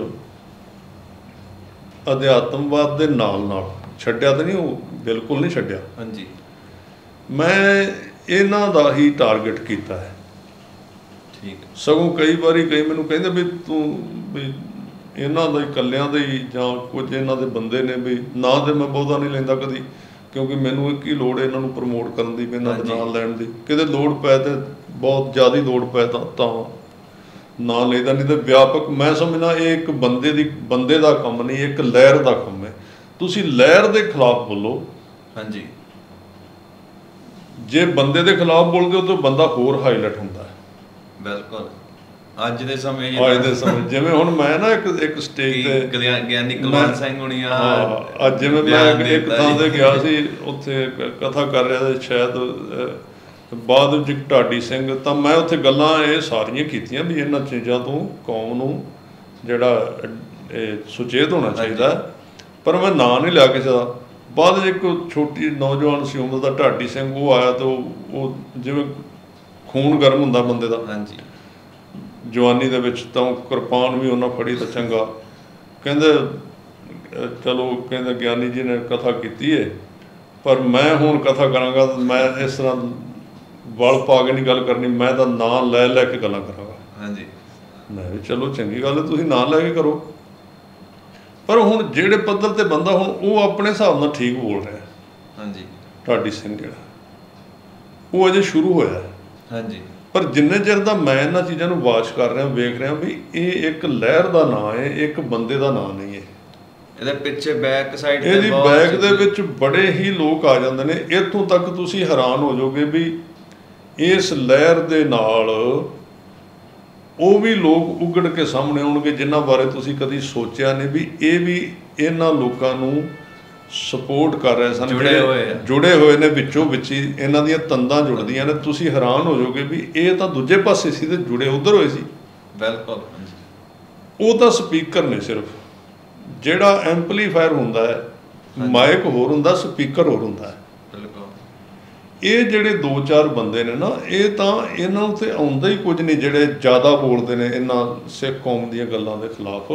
ਅਧਿਆਤਮਵਾਦ ਦੇ ਨਾਲ ਛੱਡਿਆ ਤਾਂ ਨਹੀਂ, ਉਹ ਬਿਲਕੁਲ ਨਹੀਂ ਛੱਡਿਆ। ਹਾਂਜੀ। ਮੈਂ ਇਹਨਾਂ ਦਾ ਹੀ ਟਾਰਗੇਟ ਕੀਤਾ ਹੈ। ਠੀਕ। ਸਗੋਂ ਕਈ ਵਾਰੀ ਮੈਨੂੰ ਕਹਿੰਦੇ ਵੀ ਤੂੰ ਵੀ ਇਹਨਾਂ ਦਾ ਇਕੱਲਿਆਂ ਦੇ ਹੀ ਜਾਂ ਕੁਝ ਇਹਨਾਂ ਦੇ ਬੰਦੇ ਨੇ, ਵੀ ਨਾਂ ਤੇ ਮੈਂ ਬਹੁਤਾ ਨਹੀਂ ਲੈਂਦਾ ਕਦੀ, ਕਿਉਂਕਿ ਮੈਨੂੰ ਇੱਕ ਹੀ ਲੋੜ ਹੈ ਇਹਨਾਂ ਨੂੰ ਪ੍ਰਮੋਟ ਕਰਨ ਦੀ, ਇਹਨਾਂ ਦੇ ਨਾਂ ਲੈਣ ਦੀ। ਕਿਤੇ ਲੋੜ ਪੈ ਤੇ ਬਹੁਤ ਜ਼ਿਆਦਾ ਲੋੜ ਪੈ ਤਾਂ ਨਾਂ ਲੈਦਾ, ਨਹੀਂ ਤਾਂ ਵਿਆਪਕ ਮੈਂ ਸਮਝਦਾ ਇਹ ਇੱਕ ਬੰਦੇ ਦਾ ਕੰਮ ਨਹੀਂ, ਇੱਕ ਲਹਿਰ ਦਾ ਕੰਮ ਹੈ। ਤੁਸੀਂ ਲਹਿਰ ਦੇ ਖਿਲਾਫ ਬੋਲੋ। ਹਾਂਜੀ। ਜੇ ਬੰਦੇ ਦੇ ਖਿਲਾਫ ਬੋਲਦੇ ਹੋ ਤਾਂ ਬੰਦਾ ਹੋਰ ਹਾਈਲਾਈਟ ਹੁੰਦਾ ਹੈ। ਬਿਲਕੁਲ। ਅੱਜ ਦੇ ਸਮੇਂ ਜਿਵੇਂ ਹੁਣ ਮੈਂ ਨਾ ਇੱਕ ਸਟੇਜ ਤੇ ਗਿਆਨੀ ਕੁਲਵੰਤ ਸਿੰਘ ਹੋਣੀ ਅੱਜ ਜਿਵੇਂ ਮੈਂ ਇੱਕ ਥਾਂ ਤੇ ਗਿਆ ਸੀ, ਉੱਥੇ ਕਥਾ ਕਰ ਰਿਹਾ ਸੀ, ਸ਼ਾਇਦ ਬਾਅਦ ਵਿੱਚ ਢਾਡੀ ਸਿੰਘ, ਤਾਂ ਮੈਂ ਉੱਥੇ ਗੱਲਾਂ ਇਹ ਸਾਰੀਆਂ ਕੀਤੀਆਂ ਵੀ ਇਹਨਾਂ ਚੀਜ਼ਾਂ ਤੋਂ ਕੌਮ ਨੂੰ ਜਿਹੜਾ ਸੁਚੇਤ ਹੋਣਾ ਚਾਹੀਦਾ। ਪਰ ਮੈਂ ਨਾਂ ਨਹੀਂ ਲਿਆ ਕਿਸੇ ਦਾ। ਬਾਅਦ ਵਿੱਚ ਇੱਕ ਛੋਟੀ ਨੌਜਵਾਨ ਸੀ ਉਮਰ ਦਾ, ਢਾਡੀ ਸਿੰਘ, ਉਹ ਆਇਆ ਤਾਂ ਉਹ ਜਿਵੇਂ ਖੂਨ ਗਰਮ ਹੁੰਦਾ ਬੰਦੇ ਦਾ। ਹਾਂਜੀ। ਜਵਾਨੀ ਦੇ ਵਿੱਚ, ਤਾਂ ਕਿਰਪਾਨ ਵੀ ਉਹਨਾਂ ਫੜੀ ਤਾਂ ਚੰਗਾ। ਕਹਿੰਦੇ ਚਲੋ, ਕਹਿੰਦੇ ਗਿਆਨੀ ਜੀ ਨੇ ਕਥਾ ਕੀਤੀ ਹੈ, ਪਰ ਮੈਂ ਹੁਣ ਕਥਾ ਕਰਾਂਗਾ, ਮੈਂ ਇਸ ਤਰ੍ਹਾਂ ਵਲ ਪਾ ਕੇ ਨਹੀਂ ਗੱਲ ਕਰਨੀ, ਮੈਂ ਤਾਂ ਨਾਂ ਲੈ ਕੇ ਗੱਲਾਂ ਕਰਾਂਗਾ। ਹਾਂਜੀ। ਮੈਂ ਵੀ ਚਲੋ ਚੰਗੀ ਗੱਲ ਹੈ, ਤੁਸੀਂ ਨਾਂ ਲੈ ਕੇ ਕਰੋ। ਪਰ ਹੁਣ ਜਿਹੜੇ ਪੱਧਰ ਤੇ ਬੰਦਾ, ਹੁਣ ਉਹ ਆਪਣੇ ਹਿਸਾਬ ਨਾਲ ਠੀਕ ਬੋਲ ਰਿਹਾ। ਹਾਂਜੀ। ਢਾਡੀ ਸਿੰਘ ਜਿਹੜਾ, ਉਹ ਅਜੇ ਸ਼ੁਰੂ ਹੋਇਆ। ਹਾਂਜੀ। ਪਰ ਜਿੰਨੇ ਚਿਰ ਦਾ ਮੈਂ ਇਹਨਾਂ ਚੀਜ਼ਾਂ ਨੂੰ ਵਾਚ ਕਰ ਰਿਹਾ, ਵੇਖ ਰਿਹਾ ਵੀ ਇਹ ਇੱਕ ਲਹਿਰ ਦਾ ਨਾਂ ਹੈ, ਇੱਕ ਬੰਦੇ ਦਾ ਨਾਂ ਨਹੀਂ ਹੈ। ਇਹਦੇ ਪਿੱਛੇ ਬੈਕ ਸਾਈਡ ਤੇ ਇਹਦੀ ਬੈਕ ਦੇ ਵਿੱਚ ਬੜੇ ਹੀ ਲੋਕ ਆ ਜਾਂਦੇ ਨੇ। ਇੱਥੋਂ ਤੱਕ ਤੁਸੀਂ ਹੈਰਾਨ ਹੋ ਜਾਓਗੇ ਵੀ ਇਸ ਲਹਿਰ ਦੇ ਨਾਲ ਉਹ ਵੀ ਲੋਕ ਉਗੜ ਕੇ ਸਾਹਮਣੇ ਆਉਣਗੇ ਜਿਨ੍ਹਾਂ ਬਾਰੇ ਤੁਸੀਂ ਕਦੀ ਸੋਚਿਆ ਨਹੀਂ ਵੀ ਇਹ ਵੀ ਇਹਨਾਂ ਲੋਕਾਂ ਨੂੰ ਸਪੋਰਟ ਕਰ ਰਹੇ ਸਨ, ਜੁੜੇ ਹੋਏ ਨੇ, ਵਿੱਚੋਂ ਵਿੱਚ ਹੀ ਇਹਨਾਂ ਦੀਆਂ ਤੰਦਾਂ ਜੁੜਦੀਆਂ ਨੇ। ਤੁਸੀਂ ਹੈਰਾਨ ਹੋ ਜਾਓਗੇ ਵੀ ਇਹ ਤਾਂ ਦੂਜੇ ਪਾਸੇ ਸੀ ਤੇ ਜੁੜੇ ਉੱਧਰ ਹੋਏ ਸੀ। ਬਿਲਕੁਲ। ਉਹ ਤਾਂ ਸਪੀਕਰ ਨੇ ਸਿਰਫ, ਜਿਹੜਾ ਐਂਪਲੀਫਾਇਰ ਹੁੰਦਾ ਹੈ ਮਾਈਕ ਹੋਰ ਹੁੰਦਾ, ਸਪੀਕਰ ਹੋਰ ਹੁੰਦਾ। ਬਿਲਕੁਲ। ਇਹ ਜਿਹੜੇ 2-4 ਬੰਦੇ ਨੇ ਨਾ, ਇਹ ਤਾਂ ਇਹਨਾਂ ਨੂੰ ਤੇ ਆਉਂਦਾ ਹੀ ਕੁਝ ਨਹੀਂ, ਜਿਹੜੇ ਜ਼ਿਆਦਾ ਬੋਲਦੇ ਨੇ ਇਹਨਾਂ ਸਿੱਖ ਕੌਮ ਦੀਆਂ ਗੱਲਾਂ ਦੇ ਖਿਲਾਫ।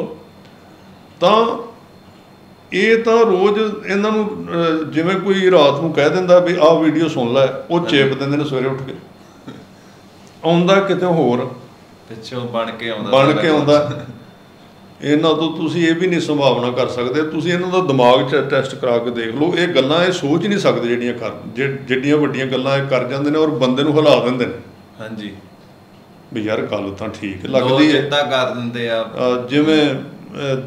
ਤਾਂ ਇਹ ਤਾਂ ਰੋਜ਼ ਇਹਨਾਂ ਨੂੰ ਜਿਵੇਂ ਕੋਈ ਰਾਤ ਨੂੰ ਕਹਿ ਦਿੰਦਾ ਵੀ ਆਹ ਵੀਡੀਓ ਸੁਣ ਲੈ, ਉਹ ਚੇਪ ਦਿੰਦੇ ਨੇ ਸਵੇਰੇ ਉੱਠ ਕੇ। ਆਉਂਦਾ ਕਿਤੇ ਹੋਰ ਪਿੱਛੋਂ ਬਣ ਕੇ ਆਉਂਦਾ। ਇਹਨਾਂ ਤੋਂ ਤੁਸੀਂ ਇਹ ਵੀ ਨਹੀਂ ਸੰਭਾਵਨਾ ਕਰ ਸਕਦੇ, ਤੁਸੀਂ ਇਹਨਾਂ ਦਾ ਦਿਮਾਗ 'ਚ ਟੈਸਟ ਕਰਾ ਕੇ ਦੇਖ ਲਓ। ਇਹ ਗੱਲਾਂ ਇਹ ਸੋਚ ਨਹੀਂ ਸਕਦੇ ਜਿਹੜੀਆਂ ਵੱਡੀਆਂ ਗੱਲਾਂ ਇਹ ਕਰ ਜਾਂਦੇ ਨੇ ਔਰ ਬੰਦੇ ਨੂੰ ਹਿਲਾ ਦਿੰਦੇ ਨੇ। ਹਾਂਜੀ, ਵੀ ਯਾਰ ਗੱਲ ਤਾਂ ਠੀਕ ਲੱਗਦੀ ਹੈ, ਚੇਤਾ ਕਰ ਦਿੰਦੇ ਆ, ਜਿਵੇਂ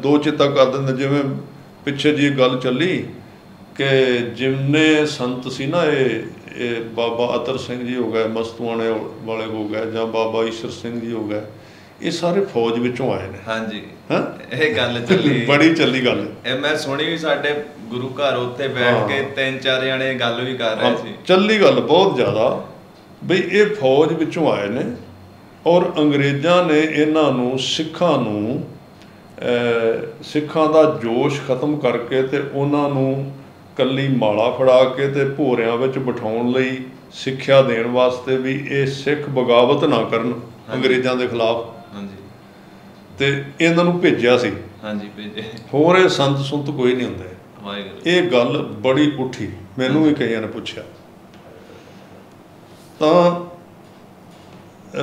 ਦੋ ਚੇਤਾ ਕਰ ਦਿੰਦੇ। ਜਿਵੇਂ ਪਿੱਛੇ ਜੀ ਗੱਲ ਚੱਲੀ ਕਿ ਜਿੰਨੇ ਸੰਤ ਸੀ ਨਾ, ਇਹ ਬਾਬਾ ਅਤਰ ਸਿੰਘ ਜੀ ਹੋ ਗਏ, ਮਸਤੂਆਣੇ ਵਾਲੇ ਹੋ ਗਏ, ਜਾਂ ਬਾਬਾ ਈਸ਼ਰ ਸਿੰਘ ਜੀ ਹੋ ਗਏ, ਇਹ ਸਾਰੇ ਫੌਜ ਵਿੱਚੋਂ ਆਏ ਨੇ। ਹਾਂਜੀ, ਇਹ ਗੱਲ ਚੱਲੀ, ਬੜੀ ਚੱਲੀ ਗੱਲ। ਇਹ ਮੈਂ ਸੁਣੀ ਵੀ, ਸਾਡੇ ਗੁਰੂ ਘਰ ਉੱਥੇ ਬੈਠ ਕੇ 3-4 ਜਣੇ ਗੱਲ ਵੀ ਕਰ ਰਹੇ ਸੀ। ਚੱਲੀ ਗੱਲ ਬਹੁਤ ਜ਼ਿਆਦਾ, ਬਈ ਇਹ ਫੌਜ ਵਿੱਚੋਂ ਆਏ ਨੇ ਔਰ ਅੰਗਰੇਜ਼ਾਂ ਨੇ ਇਹਨਾਂ ਨੂੰ ਸਿੱਖਾਂ ਦਾ ਜੋਸ਼ ਖਤਮ ਕਰਕੇ ਤੇ ਉਹਨਾਂ ਨੂੰ ਕੱਲੀ ਮਾਲਾ ਫੜਾ ਕੇ ਤੇ ਭੋਰਿਆਂ ਵਿੱਚ ਬਿਠਾਉਣ ਲਈ ਸਿੱਖਿਆ ਦੇਣ ਵਾਸਤੇ ਵੀ ਇਹ ਸਿੱਖ ਬਗਾਵਤ ਨਾ ਕਰਨ ਅੰਗਰੇਜ਼ਾਂ ਦੇ ਖਿਲਾਫ। ਹਾਂਜੀ, ਤੇ ਇਹਨਾਂ ਨੂੰ ਭੇਜਿਆ ਸੀ। ਹਾਂਜੀ, ਭੇਜੇ। ਹੋਰ ਇਹ ਸੰਤ ਸੁੰਤ ਕੋਈ ਨਹੀਂ ਹੁੰਦੇ। ਵਾਹਿਗੁਰੂ। ਇਹ ਗੱਲ ਬੜੀ ਉੱਠੀ, ਮੈਨੂੰ ਵੀ ਕਈਆਂ ਨੇ ਪੁੱਛਿਆ। ਤਾਂ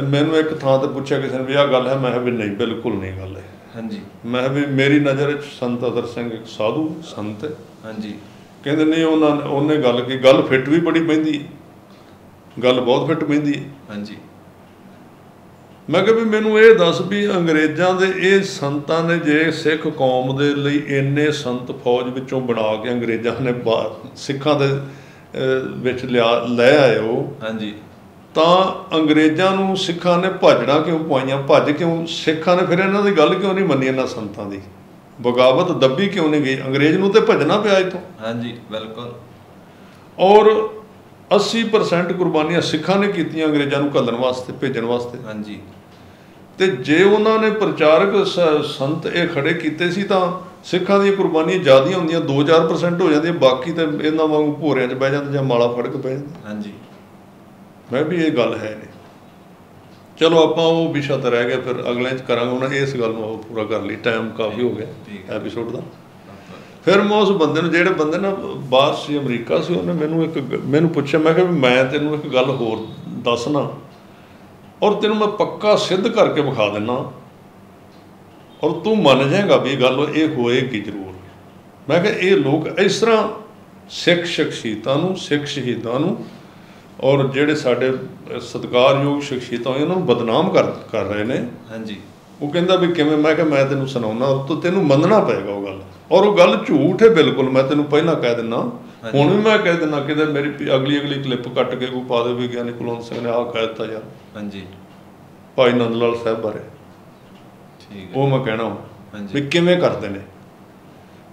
ਮੈਨੂੰ ਇੱਕ ਥਾਂ ਤੇ ਪੁੱਛਿਆ ਕਿਸੇ ਨੇ ਵੀ ਆਹ ਗੱਲ ਹੈ, ਮੈਂ ਕਿਹਾ ਵੀ ਨਹੀਂ, ਬਿਲਕੁਲ ਨਹੀਂ ਗੱਲ ਹੈ। ਹਾਂਜੀ, ਮੈਂ ਕਿਹਾ ਵੀ ਮੇਰੀ ਨਜ਼ਰ ਵਿੱਚ ਸੰਤ ਅਤਰ ਸਿੰਘ ਇੱਕ ਸਾਧੂ ਸੰਤ ਹੈ। ਹਾਂਜੀ। ਕਹਿੰਦੇ ਨਹੀਂ, ਉਹਨੇ ਗੱਲ ਕੀ, ਗੱਲ ਫਿੱਟ ਵੀ ਬੜੀ ਪੈਂਦੀ, ਗੱਲ ਬਹੁਤ ਫਿੱਟ ਪੈਂਦੀ ਹੈ। ਹਾਂਜੀ। ਮੈਂ ਕਿਹਾ ਵੀ ਮੈਨੂੰ ਇਹ ਦੱਸ ਵੀ ਅੰਗਰੇਜ਼ਾਂ ਦੇ ਇਹ ਸੰਤਾਂ ਨੇ ਜੇ ਸਿੱਖ ਕੌਮ ਦੇ ਲਈ ਇੰਨੇ ਸੰਤ ਫੌਜ ਵਿੱਚੋਂ ਬਣਾ ਕੇ ਅੰਗਰੇਜ਼ਾਂ ਨੇ ਸਿੱਖਾਂ ਦੇ ਵਿੱਚ ਲੈ ਆਏ ਉਹ। ਹਾਂਜੀ। ਤਾਂ ਅੰਗਰੇਜ਼ਾਂ ਨੂੰ ਸਿੱਖਾਂ ਨੇ ਭਾਜੜਾਂ ਕਿਉਂ ਪਵਾਈਆਂ, ਭੱਜ ਕਿਉਂ ਸਿੱਖਾਂ ਨੇ ਫਿਰ ਇਹਨਾਂ ਦੀ ਗੱਲ ਕਿਉਂ ਨਹੀਂ ਮੰਨੀ, ਇਹਨਾਂ ਸੰਤਾਂ ਦੀ ਬਗਾਵਤ ਦੱਬੀ ਕਿਉਂ ਨਹੀਂ ਗਈ? ਅੰਗਰੇਜ਼ ਨੂੰ ਤੇ ਭੱਜਣਾ ਪਿਆ ਇੱਥੋਂ। ਹਾਂਜੀ, ਬਿਲਕੁਲ। ਔਰ 80% ਕੁਰਬਾਨੀਆਂ ਸਿੱਖਾਂ ਨੇ ਕੀਤੀਆਂ ਅੰਗਰੇਜ਼ਾਂ ਨੂੰ ਘੱਲਣ ਵਾਸਤੇ, ਭੇਜਣ ਵਾਸਤੇ। ਹਾਂਜੀ। ਤੇ ਜੇ ਉਹਨਾਂ ਨੇ ਪ੍ਰਚਾਰਕ ਸੰਤ ਇਹ ਖੜੇ ਕੀਤੇ ਸੀ ਤਾਂ ਸਿੱਖਾਂ ਦੀਆਂ ਕੁਰਬਾਨੀਆਂ ਜ਼ਿਆਦੀਆਂ ਹੁੰਦੀਆਂ, 2-4% ਹੋ ਜਾਂਦੀਆਂ, ਬਾਕੀ ਤਾਂ ਇਹਨਾਂ ਵਾਂਗੂ ਭੋਰਿਆਂ 'ਚ ਬਹਿ ਜਾਂਦੇ ਜਾਂ ਮਾਲਾ ਫੜ ਕੇ ਬਹਿ ਜਾਂਦੇ। ਹਾਂਜੀ। ਮੈਂ ਵੀ ਇਹ ਗੱਲ ਹੈ ਨਹੀਂ। ਚਲੋ ਆਪਾਂ ਉਹ ਵਿਸ਼ਾ ਤਾਂ ਰਹਿ ਗਿਆ, ਫਿਰ ਅਗਲੇ 'ਚ ਕਰਾਂਗੇ। ਹੁਣ ਇਸ ਗੱਲ ਨੂੰ ਪੂਰਾ ਕਰ ਲਈ, ਟਾਈਮ ਕਾਫੀ ਹੋ ਗਿਆ ਐਪੀਸੋਡ ਦਾ। ਫਿਰ ਮੈਂ ਉਸ ਬੰਦੇ ਨੂੰ, ਜਿਹੜੇ ਬੰਦੇ ਨਾ ਬਾਹਰ ਸੀ, ਅਮਰੀਕਾ ਸੀ, ਉਹਨੇ ਮੈਨੂੰ ਪੁੱਛਿਆ। ਮੈਂ ਕਿਹਾ ਵੀ ਮੈਂ ਤੈਨੂੰ ਇੱਕ ਗੱਲ ਹੋਰ ਦੱਸਣਾ ਔਰ ਤੈਨੂੰ ਮੈਂ ਪੱਕਾ ਸਿੱਧ ਕਰਕੇ ਵਿਖਾ ਦਿੰਦਾ ਔਰ ਤੂੰ ਮੰਨ ਜਾਏਗਾ ਵੀ ਇਹ ਗੱਲ ਇਹ ਹੋਏਗੀ ਜ਼ਰੂਰ। ਮੈਂ ਕਿਹਾ ਇਹ ਲੋਕ ਇਸ ਤਰ੍ਹਾਂ ਸਿੱਖ ਸ਼ਖਸੀਅਤਾਂ ਨੂੰ, ਸਿੱਖ ਸ਼ਹੀਦਾਂ ਨੂੰ ਔਰ ਜਿਹੜੇ ਸਾਡੇ ਸਤਿਕਾਰਯੋਗ ਸ਼ਖਸੀਅਤਾਂ ਉਹਨਾਂ ਨੂੰ ਬਦਨਾਮ ਕਰ ਰਹੇ ਨੇ। ਹਾਂਜੀ। ਉਹ ਕਹਿੰਦਾ ਵੀ ਕਿਵੇਂ? ਮੈਂ ਕਿਹਾ ਮੈਂ ਤੈਨੂੰ ਸੁਣਾਉਣਾ, ਉਹ ਤੈਨੂੰ ਮੰਨਣਾ ਪਏਗਾ ਉਹ ਗੱਲ। ਔਰ ਉਹ ਗੱਲ ਝੂਠ ਹੈ ਬਿਲਕੁਲ, ਮੈਂ ਤੈਨੂੰ ਪਹਿਲਾਂ ਕਹਿ ਦਿੰਦਾ, ਹੁਣ ਵੀ ਮੈਂ ਕਹਿ ਦਿੰਦਾ। ਕਿਤੇ ਮੇਰੀ ਅਗਲੀ ਕਲਿੱਪ ਕੱਟ ਕੇ ਕੋਈ ਪਾ ਦੇ ਵੀ ਗਿਆਨੀ ਕੁਲਵੰਤ ਸਿੰਘ ਨੇ ਆਹ ਕਹਿ ਦਿੱਤਾ ਯਾਰ। ਹਾਂਜੀ। ਭਾਈ ਨੰਦ ਲਾਲ ਸਾਹਿਬ ਬਾਰੇ ਠੀਕ, ਉਹ ਮੈਂ ਕਹਿਣਾ ਵੀ ਕਿਵੇਂ ਕਰਦੇ ਨੇ।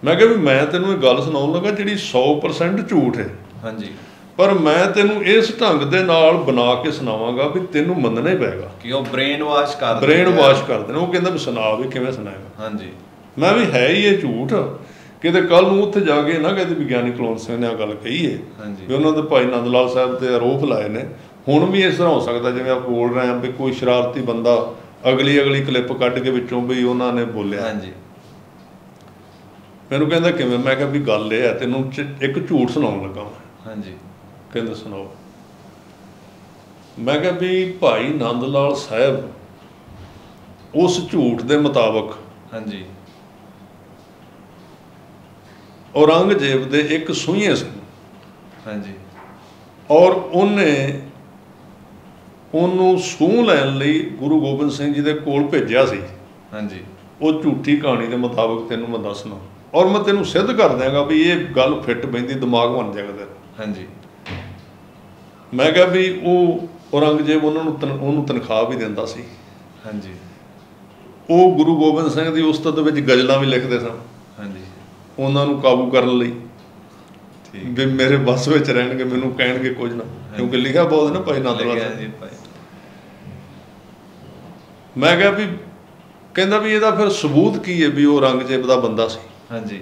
ਮੈਂ ਕਿਹਾ ਵੀ ਮੈਂ ਤੈਨੂੰ ਇਹ ਗੱਲ ਸੁਣਾਉਣ ਲੱਗਾ ਜਿਹੜੀ 100% ਝੂਠ ਹੈ। ਹਾਂਜੀ। ਪਰ ਮੈਂ ਤੈਨੂੰ ਇਸ ਢੰਗ ਦੇ ਨਾਲ ਬਣਾ ਕੇ ਸੁਣਾਵਾਂਗਾ ਵੀ ਤੈਨੂੰ ਮੰਨਣਾ ਹੀ ਪਏਗਾ ਕਿ ਉਹ ਬ੍ਰੇਨ ਵਾਸ਼ ਕਰਦੇ ਨੇ। ਉਹ ਕਹਿੰਦਾ ਵੀ ਸੁਣਾ ਵੀ ਕਿਵੇਂ ਸੁਣਾਏਗਾ। ਹਾਂਜੀ। ਮੈਂ ਵੀ ਹੈ ਹੀ ਇਹ ਝੂਠ, ਕਿਤੇ ਕੱਲ ਨੂੰ ਉੱਥੇ ਜਾ ਕੇ ਨਾ ਕਹਿੰਦੇ ਵਿਗਿਆਨੀ ਕੁਲਵੰਤ ਸਿੰਘ ਨੇ ਆ ਗੱਲ ਕਹੀ ਹੈ ਵੀ ਉਹਨਾਂ ਦੇ ਭਾਈ ਨੰਦ ਲਾਲ ਸਾਹਿਬ ਤੇ ਆਰੋਪ ਲਾਏ ਨੇ। ਹੁਣ ਵੀ ਇਸ ਤਰ੍ਹਾਂ ਹੋ ਸਕਦਾ ਜਿਵੇਂ ਆਪਾਂ ਬੋਲ ਰਹੇ ਹਾਂ ਵੀ ਕੋਈ ਸ਼ਰਾਰਤੀ ਬੰਦਾ ਅਗਲੀ ਕਲਿੱਪ ਕੱਢ ਕੇ ਵਿੱਚੋਂ ਵੀ ਉਹਨਾਂ ਨੇ ਬੋਲਿਆ। ਹਾਂਜੀ। ਮੈਨੂੰ ਕਹਿੰਦਾ ਕਿਵੇਂ? ਮੈਂ ਕਿਹਾ ਵੀ ਗੱਲ ਇਹ ਹੈ, ਤੈਨੂੰ ਇੱਕ ਝੂਠ ਸੁਣਾਉਣ ਲੱਗਾ ਮੈਂ। ਹਾਂਜੀ। ਕਹਿੰਦਾ ਸੁਣਾਓ। ਮੈਂ ਕਿਹਾ ਵੀ ਭਾਈ ਨੰਦ ਲਾਲ ਸਾਹਿਬ ਉਸ ਝੂਠ ਦੇ ਮੁਤਾਬਕ ਹਾਂਜੀ ਔਰੰਗਜ਼ੇਬ ਦੇ ਇੱਕ ਸੂਹੀਏ ਸਨ। ਹਾਂਜੀ। ਔਰ ਉਹਨੂੰ ਸੂਹ ਲੈਣ ਲਈ ਗੁਰੂ ਗੋਬਿੰਦ ਸਿੰਘ ਜੀ ਦੇ ਕੋਲ ਭੇਜਿਆ ਸੀ। ਹਾਂਜੀ। ਉਹ ਝੂਠੀ ਕਹਾਣੀ ਦੇ ਮੁਤਾਬਕ ਤੈਨੂੰ ਮੈਂ ਦੱਸਣਾ ਔਰ ਮੈਂ ਤੈਨੂੰ ਸਿੱਧ ਕਰ ਦਿਆਂਗਾ ਵੀ ਇਹ ਗੱਲ ਫਿੱਟ ਬੈਂਦੀ, ਦਿਮਾਗ ਬਣ ਜਾਏਗਾ ਤੇਰਾ। ਹਾਂਜੀ। ਮੈਂ ਕਿਹਾ ਵੀ ਉਹ ਔਰੰਗਜ਼ੇਬ ਉਹਨੂੰ ਤਨਖਾਹ ਵੀ ਦਿੰਦਾ ਸੀ। ਹਾਂਜੀ। ਉਹ ਗੁਰੂ ਗੋਬਿੰਦ ਸਿੰਘ ਦੀ ਉਸਤਤ ਵਿੱਚ ਗਜ਼ਲਾਂ ਵੀ ਲਿਖਦੇ ਸਨ। ਹਾਂਜੀ। ਮੈਂ ਨੂੰ ਕਾਬੂ ਕਰਨ ਲਈ ਵੀ ਮੇਰੇ ਬਸ ਵਿੱਚ ਰਹਿਣਗੇ, ਮੈਨੂੰ ਕਹਿਣਗੇ ਕੁਝ ਨਾ, ਕਿਉਂਕਿ ਲਿਖਿਆ ਬਹੁਤ ਨਾ ਭਾਈ ਨੰਦ ਲਾਲ ਸਾਹਿਬ। ਮੈਂ ਕਿਹਾ ਵੀ ਕਹਿੰਦਾ ਵੀ ਇਹਦਾ ਫਿਰ ਸਬੂਤ ਕੀ ਹੈ ਵੀ ਉਹ ਔਰੰਗਜ਼ੇਬ ਦਾ ਬੰਦਾ ਸੀ। ਹਾਂਜੀ।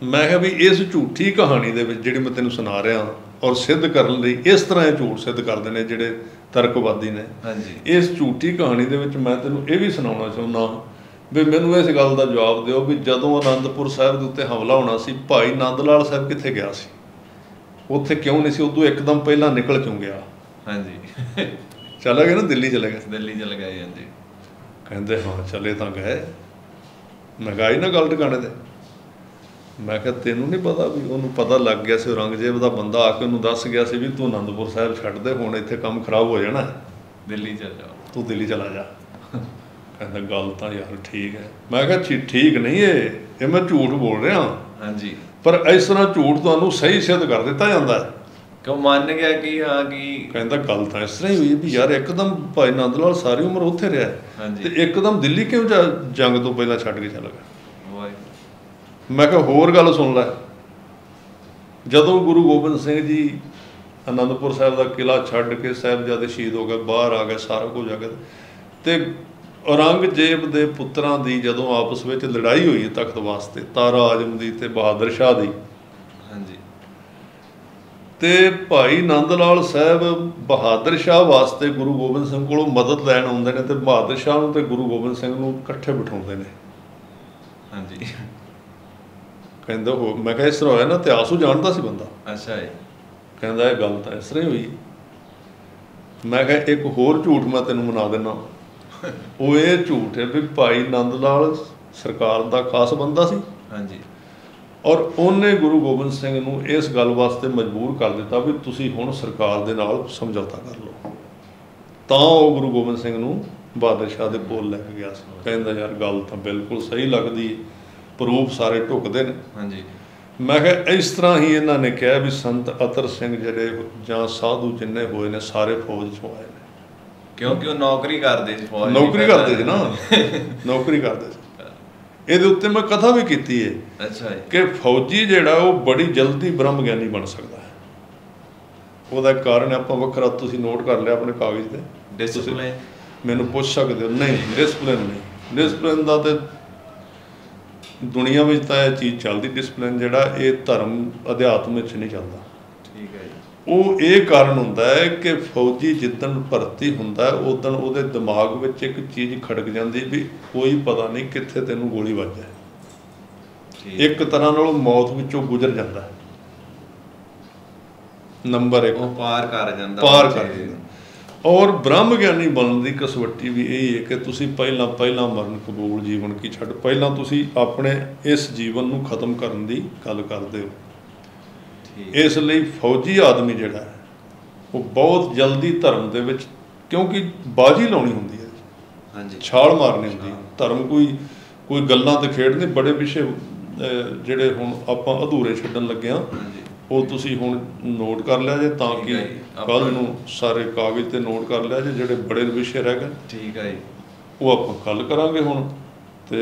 ਮੈਂ ਕਿਹਾ ਵੀ ਇਸ ਝੂਠੀ ਕਹਾਣੀ ਦੇ ਵਿੱਚ ਜਿਹੜੀ ਮੈਂ ਤੈਨੂੰ ਸੁਣਾ ਰਿਹਾ ਔਰ ਸਿੱਧ ਕਰਨ ਲਈ ਇਸ ਤਰ੍ਹਾਂ ਇਹ ਝੂਠ ਸਿੱਧ ਕਰਦੇ ਨੇ ਜਿਹੜੇ ਤਰਕਵਾਦੀ ਨੇ। ਹਾਂਜੀ। ਇਸ ਝੂਠੀ ਕਹਾਣੀ ਦੇ ਵਿੱਚ ਮੈਂ ਤੈਨੂੰ ਇਹ ਵੀ ਸੁਣਾਉਣਾ ਚਾਹੁੰਦਾ ਵੀ ਮੈਨੂੰ ਇਸ ਗੱਲ ਦਾ ਜਵਾਬ ਦਿਓ ਵੀ ਜਦੋਂ ਅਨੰਦਪੁਰ ਸਾਹਿਬ ਦੇ ਉੱਤੇ ਹਮਲਾ ਹੋਣਾ ਸੀ, ਭਾਈ ਨੰਦ ਲਾਲ ਸਾਹਿਬ ਕਿੱਥੇ ਗਿਆ ਸੀ? ਉੱਥੇ ਕਿਉਂ ਨਹੀਂ ਸੀ? ਉਦੋਂ ਇੱਕਦਮ ਪਹਿਲਾਂ ਨਿਕਲ ਕਿਉਂ ਗਿਆ? ਹਾਂਜੀ। ਚਲਾ ਗਿਆ ਨਾ, ਦਿੱਲੀ ਚਲੇ ਗਿਆ। ਦਿੱਲੀ ਚਲ ਗਏ। ਹਾਂਜੀ। ਕਹਿੰਦੇ ਹਾਂ ਚਲੇ ਤਾਂ ਗਏ। ਮੈਂ ਕਿਹਾ ਆਈ ਨਾ ਗੱਲ ਟਿਕਾਣੇ ਤੇ। ਮੈਂ ਕਿਹਾ ਤੈਨੂੰ ਨਹੀਂ ਪਤਾ ਵੀ ਉਹਨੂੰ ਪਤਾ ਲੱਗ ਗਿਆ ਸੀ, ਔਰੰਗਜ਼ੇਬ ਦਾ ਬੰਦਾ ਆ ਕੇ ਉਹਨੂੰ ਦੱਸ ਗਿਆ ਸੀ ਵੀ ਤੂੰ ਅਨੰਦਪੁਰ ਸਾਹਿਬ ਛੱਡ ਦੇ, ਹੁਣ ਇੱਥੇ ਕੰਮ ਖਰਾਬ ਹੋ ਜਾਣਾ, ਦਿੱਲੀ ਚਲ ਜਾਓ, ਤੂੰ ਦਿੱਲੀ ਚਲਾ ਜਾ। ਕਹਿੰਦਾ ਗੱਲ ਤਾਂ ਯਾਰ ਠੀਕ ਹੈ। ਮੈਂ ਕਿਹਾ ਠੀਕ ਨਹੀਂ, ਇਹ ਮੈਂ ਝੂਠ ਬੋਲ ਰਿਹਾ। ਹਾਂਜੀ। ਪਰ ਇਸ ਤਰ੍ਹਾਂ ਝੂਠ ਤੁਹਾਨੂੰ ਸਹੀ ਸਿੱਧ ਕਰ ਦਿੱਤਾ ਜਾਂਦਾ ਹੈ। ਕਿਉਂ ਮੰਨ ਗਿਆ ਕਿ ਹਾਂ ਕਿ ਕਹਿੰਦਾ ਗੱਲ ਤਾਂ ਇਸ ਤਰ੍ਹਾਂ ਹੀ ਹੋਈ ਵੀ ਯਾਰ ਇੱਕਦਮ ਭਾਈ ਨੰਦ ਲਾਲ ਸਾਰੀ ਉਮਰ ਉੱਥੇ ਰਿਹਾ ਤੇ ਇੱਕਦਮ ਦਿੱਲੀ ਕਿਉਂ ਜੰਗ ਤੋਂ ਪਹਿਲਾਂ ਛੱਡ ਕੇ ਚਲਾ ਗਿਆ? ਮੈਂ ਕਿਹਾ ਹੋਰ ਗੱਲ ਸੁਣ ਲੈ। ਜਦੋਂ ਗੁਰੂ ਗੋਬਿੰਦ ਸਿੰਘ ਜੀ ਅਨੰਦਪੁਰ ਸਾਹਿਬ ਦਾ ਕਿਲ੍ਹਾ ਛੱਡ ਕੇ ਸਾਹਿਬਜ਼ਾਦੇ ਸ਼ਹੀਦ ਹੋ ਗਏ, ਬਾਹਰ ਆ ਗਏ, ਸਾਰਾ ਕੁਝ ਆ ਗਿਆ, ਤੇ ਔਰੰਗਜ਼ੇਬ ਦੇ ਪੁੱਤਰਾਂ ਦੀ ਜਦੋਂ ਆਪਸ ਵਿੱਚ ਲੜਾਈ ਹੋਈ ਤਖਤ ਵਾਸਤੇ, ਤਾਰਾ ਆਜ਼ਮ ਦੀ ਤੇ ਬਹਾਦਰ ਸ਼ਾਹ ਦੀ। ਹਾਂਜੀ। ਤੇ ਭਾਈ ਨੰਦ ਲਾਲ ਸਾਹਿਬ ਬਹਾਦਰ ਸ਼ਾਹ ਵਾਸਤੇ ਗੁਰੂ ਗੋਬਿੰਦ ਸਿੰਘ ਕੋਲੋਂ ਮਦਦ ਲੈਣ ਆਉਂਦੇ ਨੇ ਤੇ ਬਹਾਦਰ ਸ਼ਾਹ ਨੂੰ ਤੇ ਗੁਰੂ ਗੋਬਿੰਦ ਸਿੰਘ ਨੂੰ ਇਕੱਠੇ ਬਿਠਾਉਂਦੇ ਨੇ। ਹਾਂਜੀ। ਕਹਿੰਦਾ ਹੋ, ਮੈਂ ਕਿਹਾ ਇਸ ਤਰ੍ਹਾਂ ਹੋਇਆ ਨਾ, ਇਤਿਹਾਸ ਉਹ ਜਾਣਦਾ ਸੀ ਬੰਦਾ। ਅੱਛਾ ਜੀ। ਕਹਿੰਦਾ ਇਹ ਗੱਲ ਤਾਂ ਇਸ ਤਰ੍ਹਾਂ ਹੀ ਹੋਈ। ਮੈਂ ਕਿਹਾ ਇੱਕ ਹੋਰ ਝੂਠ ਮੈਂ ਤੈਨੂੰ ਮਨਾ ਦਿੰਦਾ। ਉਹ ਇਹ ਝੂਠ ਹੈ ਵੀ ਭਾਈ ਨੰਦ ਲਾਲ ਸਰਕਾਰ ਦਾ ਖਾਸ ਬੰਦਾ ਸੀ। ਹਾਂਜੀ। ਔਰ ਉਹਨੇ ਗੁਰੂ ਗੋਬਿੰਦ ਸਿੰਘ ਨੂੰ ਇਸ ਗੱਲ ਵਾਸਤੇ ਮਜਬੂਰ ਕਰ ਦਿੱਤਾ ਵੀ ਤੁਸੀਂ ਹੁਣ ਸਰਕਾਰ ਦੇ ਨਾਲ ਸਮਝੌਤਾ ਕਰ ਲਓ। ਤਾਂ ਉਹ ਗੁਰੂ ਗੋਬਿੰਦ ਸਿੰਘ ਨੂੰ ਬਹਾਦਰ ਸ਼ਾਹ ਦੇ ਕੋਲ ਲੈ ਕੇ ਗਿਆ ਸੀ। ਕਹਿੰਦਾ ਯਾਰ ਗੱਲ ਤਾਂ ਬਿਲਕੁਲ ਸਹੀ ਲੱਗਦੀ ਹੈ, ਪ੍ਰੂਫ ਸਾਰੇ ਢੁੱਕਦੇ ਨੇ। ਹਾਂਜੀ। ਮੈਂ ਕਿਹਾ ਇਸ ਤਰ੍ਹਾਂ ਹੀ ਇਹਨਾਂ ਨੇ ਕਿਹਾ ਵੀ ਸੰਤ ਅਤਰ ਸਿੰਘ ਜਿਹੜੇ ਜਾਂ ਸਾਧੂ ਜਿੰਨੇ ਹੋਏ ਨੇ ਸਾਰੇ ਫੌਜ 'ਚੋਂ ਆਏ ਨੇ, ਕਿਉਂਕਿ ਉਹ ਨੌਕਰੀ ਕਰਦੇ ਸੀ, ਫੌਜ ਨੌਕਰੀ ਕਰਦੇ ਸੀ ਨਾ, ਨੌਕਰੀ ਕਰਦੇ ਸੀ। ਇਹਦੇ ਉੱਤੇ ਮੈਂ ਕਥਾ ਵੀ ਕੀਤੀ ਹੈ। ਅੱਛਾ ਜੀ। ਕਿ ਫੌਜੀ ਜਿਹੜਾ ਉਹ ਬੜੀ ਜਲਦੀ ਬ੍ਰਹਮ ਗਿਆਨੀ ਬਣ ਸਕਦਾ ਹੈ। ਉਹਦਾ ਕਾਰਨ ਆਪਾਂ ਵੱਖਰਾ ਤੁਸੀਂ ਨੋਟ ਕਰ ਲਿਆ ਆਪਣੇ ਕਾਗਜ਼ ਤੇ। ਡਿਸਪਲਿਨ ਮੈਨੂੰ ਪੁੱਛ ਸਕਦੇ ਹੋ। ਨਹੀਂ, ਡਿਸਪਲਿਨ ਨਹੀਂ। ਡਿਸਪਲਿਨ ਦਾ ਤੇ ਦੁਨੀਆ ਵਿੱਚ ਤਾਂ ਇਹ ਚੀਜ਼ ਚੱਲਦੀ, ਡਿਸਪਲਿਨ ਜਿਹੜਾ ਇਹ ਧਰਮ ਅਧਿਆਤਮ ਵਿੱਚ ਨਹੀਂ ਚੱਲਦਾ। ਠੀਕ ਹੈ ਜੀ। ਉਹ ਇਹ ਕਾਰਨ ਹੁੰਦਾ ਹੈ ਕਿ ਫੌਜੀ ਜਿੱਦਣ ਭਰਤੀ ਹੁੰਦਾ ਉਦਣ ਉਹਦੇ ਦਿਮਾਗ ਵਿੱਚ ਇੱਕ ਚੀਜ਼ ਖੜਕ ਜਾਂਦੀ ਵੀ ਕੋਈ ਪਤਾ ਨਹੀਂ ਕਿੱਥੇ ਤੈਨੂੰ ਗੋਲੀ ਵੱਜ ਜਾਏ। ਇੱਕ ਤਰ੍ਹਾਂ ਨਾਲ ਮੌਤ ਵਿੱਚੋਂ ਗੁਜ਼ਰ ਜਾਂਦਾ। ਨੰਬਰ 1 ਉਹ ਪਾਰ ਕਰ ਜਾਂਦਾ, ਪਾਰ ਕਰ ਜਾਂਦਾ। ਔਰ ਬ੍ਰਹਮ ਗਿਆਨੀ ਬਣਨ ਦੀ ਕਸਵੱਟੀ ਵੀ ਇਹ ਹੈ ਕਿ ਤੁਸੀਂ ਪਹਿਲਾਂ ਮਰਨ ਕਬੂਲ ਜੀਵਨ ਕੀ ਛੱਡ, ਪਹਿਲਾਂ ਤੁਸੀਂ ਆਪਣੇ ਇਸ ਜੀਵਨ ਨੂੰ ਖਤਮ ਕਰਨ ਦੀ ਗੱਲ ਕਰਦੇ ਹੋ। ਇਸ ਲਈ ਫੌਜੀ ਆਦਮੀ ਜਿਹੜਾ ਹੈ ਉਹ ਬਹੁਤ ਜਲਦੀ ਧਰਮ ਦੇ ਵਿੱਚ, ਕਿਉਂਕਿ ਬਾਜੀ ਲਾਉਣੀ ਹੁੰਦੀ ਹੈ। ਹਾਂਜੀ। ਛਾਲ ਮਾਰਨੀ ਹੁੰਦੀ ਹੈ। ਧਰਮ ਕੋਈ ਗੱਲਾਂ ਤੇ ਖੇਡ ਨਹੀਂ। ਬੜੇ ਵਿਸ਼ੇ ਜਿਹੜੇ ਹੁਣ ਆਪਾਂ ਅਧੂਰੇ ਛੱਡਣ ਲੱਗੇ ਹਾਂ, ਉਹ ਤੁਸੀਂ ਹੁਣ ਨੋਟ ਕਰ ਲਿਆ ਜੇ, ਤਾਂ ਕਿ ਕੱਲ੍ਹ ਨੂੰ ਸਾਰੇ ਕਾਗਜ਼ ਤੇ ਨੋਟ ਕਰ ਲਿਆ ਜੇ ਜਿਹੜੇ ਬੜੇ ਵਿਸ਼ੇ ਰਹਿ ਗਏ। ਠੀਕ ਹੈ ਜੀ। ਉਹ ਆਪਾਂ ਕੱਲ੍ਹ ਕਰਾਂਗੇ ਹੁਣ। ਤੇ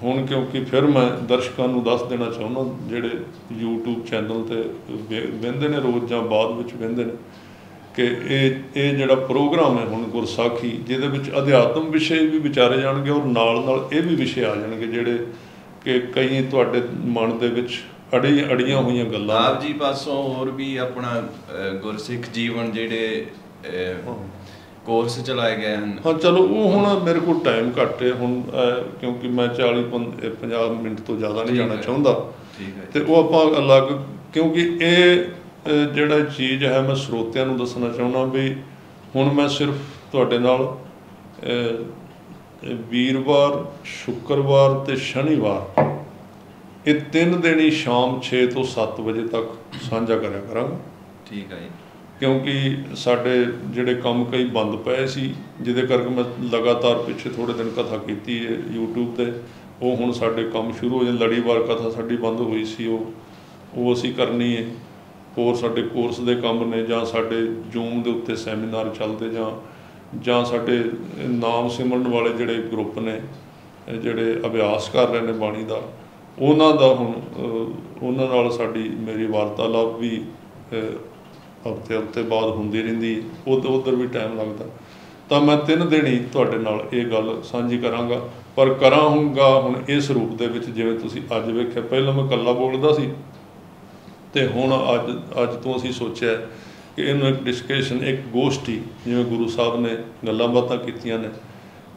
ਹੁਣ ਕਿਉਂਕਿ ਫਿਰ ਮੈਂ ਦਰਸ਼ਕਾਂ ਨੂੰ ਦੱਸ ਦੇਣਾ ਚਾਹੁੰਦਾ ਜਿਹੜੇ YouTube ਚੈਨਲ 'ਤੇ ਵਹਿੰਦੇ ਨੇ ਰੋਜ਼ ਜਾਂ ਬਾਅਦ ਵਿੱਚ ਵਹਿੰਦੇ ਨੇ, ਕਿ ਇਹ ਜਿਹੜਾ ਪ੍ਰੋਗਰਾਮ ਹੈ ਹੁਣ ਗੁਰਸਾਖੀ, ਜਿਹਦੇ ਵਿੱਚ ਅਧਿਆਤਮ ਵਿਸ਼ੇ ਵੀ ਵਿਚਾਰੇ ਜਾਣਗੇ ਔਰ ਨਾਲ ਇਹ ਵੀ ਵਿਸ਼ੇ ਆ ਜਾਣਗੇ ਜਿਹੜੇ ਕਿ ਕਈ ਤੁਹਾਡੇ ਮਨ ਦੇ ਵਿੱਚ ਅੜੀਆਂ ਹੋਈਆਂ ਗੱਲਾਂ। ਆਪ ਜੀ ਪਾਸੋਂ ਹੋਰ ਵੀ ਆਪਣਾ ਗੁਰਸਿੱਖ ਜੀਵਨ ਜਿਹੜੇ ਕੋਰਸ ਚਲਾਏ ਗਏ ਹਨ। ਹਾਂ ਚਲੋ, ਉਹ ਹੁਣ ਮੇਰੇ ਕੋਲ ਟਾਈਮ ਘੱਟ ਹੈ ਹੁਣ, ਕਿਉਂਕਿ ਮੈਂ 40-50 ਮਿੰਟ ਤੋਂ ਜ਼ਿਆਦਾ ਨਹੀਂ ਜਾਣਾ ਚਾਹੁੰਦਾ। ਤੇ ਉਹ ਆਪਾਂ ਅਲੱਗ, ਕਿਉਂਕਿ ਇਹ ਜਿਹੜਾ ਚੀਜ਼ ਹੈ ਮੈਂ ਸਰੋਤਿਆਂ ਨੂੰ ਦੱਸਣਾ ਚਾਹੁੰਦਾ ਵੀ ਹੁਣ ਮੈਂ ਸਿਰਫ ਤੁਹਾਡੇ ਨਾਲ ਵੀਰਵਾਰ, ਸ਼ੁੱਕਰਵਾਰ ਤੇ ਸ਼ਨੀਵਾਰ ਇਹ 3 ਦਿਨ ਹੀ ਸ਼ਾਮ 6 ਤੋਂ 7 ਵਜੇ ਤੱਕ ਸਾਂਝਾ ਕਰਿਆ ਕਰਾਂਗਾ। ਠੀਕ ਹੈ ਜੀ। ਕਿਉਂਕਿ ਸਾਡੇ ਜਿਹੜੇ ਕੰਮ ਕਈ ਬੰਦ ਪਏ ਸੀ, ਜਿਹਦੇ ਕਰਕੇ ਮੈਂ ਲਗਾਤਾਰ ਪਿੱਛੇ ਥੋੜ੍ਹੇ ਦਿਨ ਕਥਾ ਕੀਤੀ ਹੈ YouTube 'ਤੇ। ਉਹ ਹੁਣ ਸਾਡੇ ਕੰਮ ਸ਼ੁਰੂ ਹੋ ਜਾਣ। ਲੜੀਵਾਰ ਕਥਾ ਸਾਡੀ ਬੰਦ ਹੋਈ ਸੀ, ਉਹ ਅਸੀਂ ਕਰਨੀ ਹੈ। ਹੋਰ ਸਾਡੇ ਕੋਰਸ ਦੇ ਕੰਮ ਨੇ, ਜਾਂ ਸਾਡੇ Zoom ਦੇ ਉੱਤੇ ਸੈਮੀਨਾਰ ਚੱਲਦੇ, ਜਾਂ ਸਾਡੇ ਨਾਮ ਸਿਮਰਨ ਵਾਲੇ ਜਿਹੜੇ ਗਰੁੱਪ ਨੇ, ਜਿਹੜੇ ਅਭਿਆਸ ਕਰ ਰਹੇ ਨੇ ਬਾਣੀ ਦਾ, ਉਹਨਾਂ ਦਾ ਹੁਣ ਉਹਨਾਂ ਨਾਲ ਸਾਡੀ ਮੇਰੀ ਵਾਰਤਾਲਾਪ ਵੀ ਹਫ਼ਤੇ ਬਾਅਦ ਹੁੰਦੀ ਰਹਿੰਦੀ। ਉੱਧਰ ਵੀ ਟਾਈਮ ਲੱਗਦਾ। ਤਾਂ ਮੈਂ 3 ਦਿਨ ਹੀ ਤੁਹਾਡੇ ਨਾਲ ਇਹ ਗੱਲ ਸਾਂਝੀ ਕਰਾਂਗਾ, ਪਰ ਕਰਾਂਗਾ ਹੁਣ ਇਸ ਰੂਪ ਦੇ ਵਿੱਚ ਜਿਵੇਂ ਤੁਸੀਂ ਅੱਜ ਵੇਖਿਆ। ਪਹਿਲਾਂ ਮੈਂ ਇਕੱਲਾ ਬੋਲਦਾ ਸੀ ਤੇ ਹੁਣ ਅੱਜ ਤੋਂ ਅਸੀਂ ਸੋਚਿਆ ਕਿ ਇਹਨੂੰ ਇੱਕ ਡਿਸਕਸ਼ਨ, ਇੱਕ ਗੋਸ਼ਟੀ, ਜਿਵੇਂ ਗੁਰੂ ਸਾਹਿਬ ਨੇ ਗੱਲਾਂ ਬਾਤਾਂ ਕੀਤੀਆਂ ਨੇ,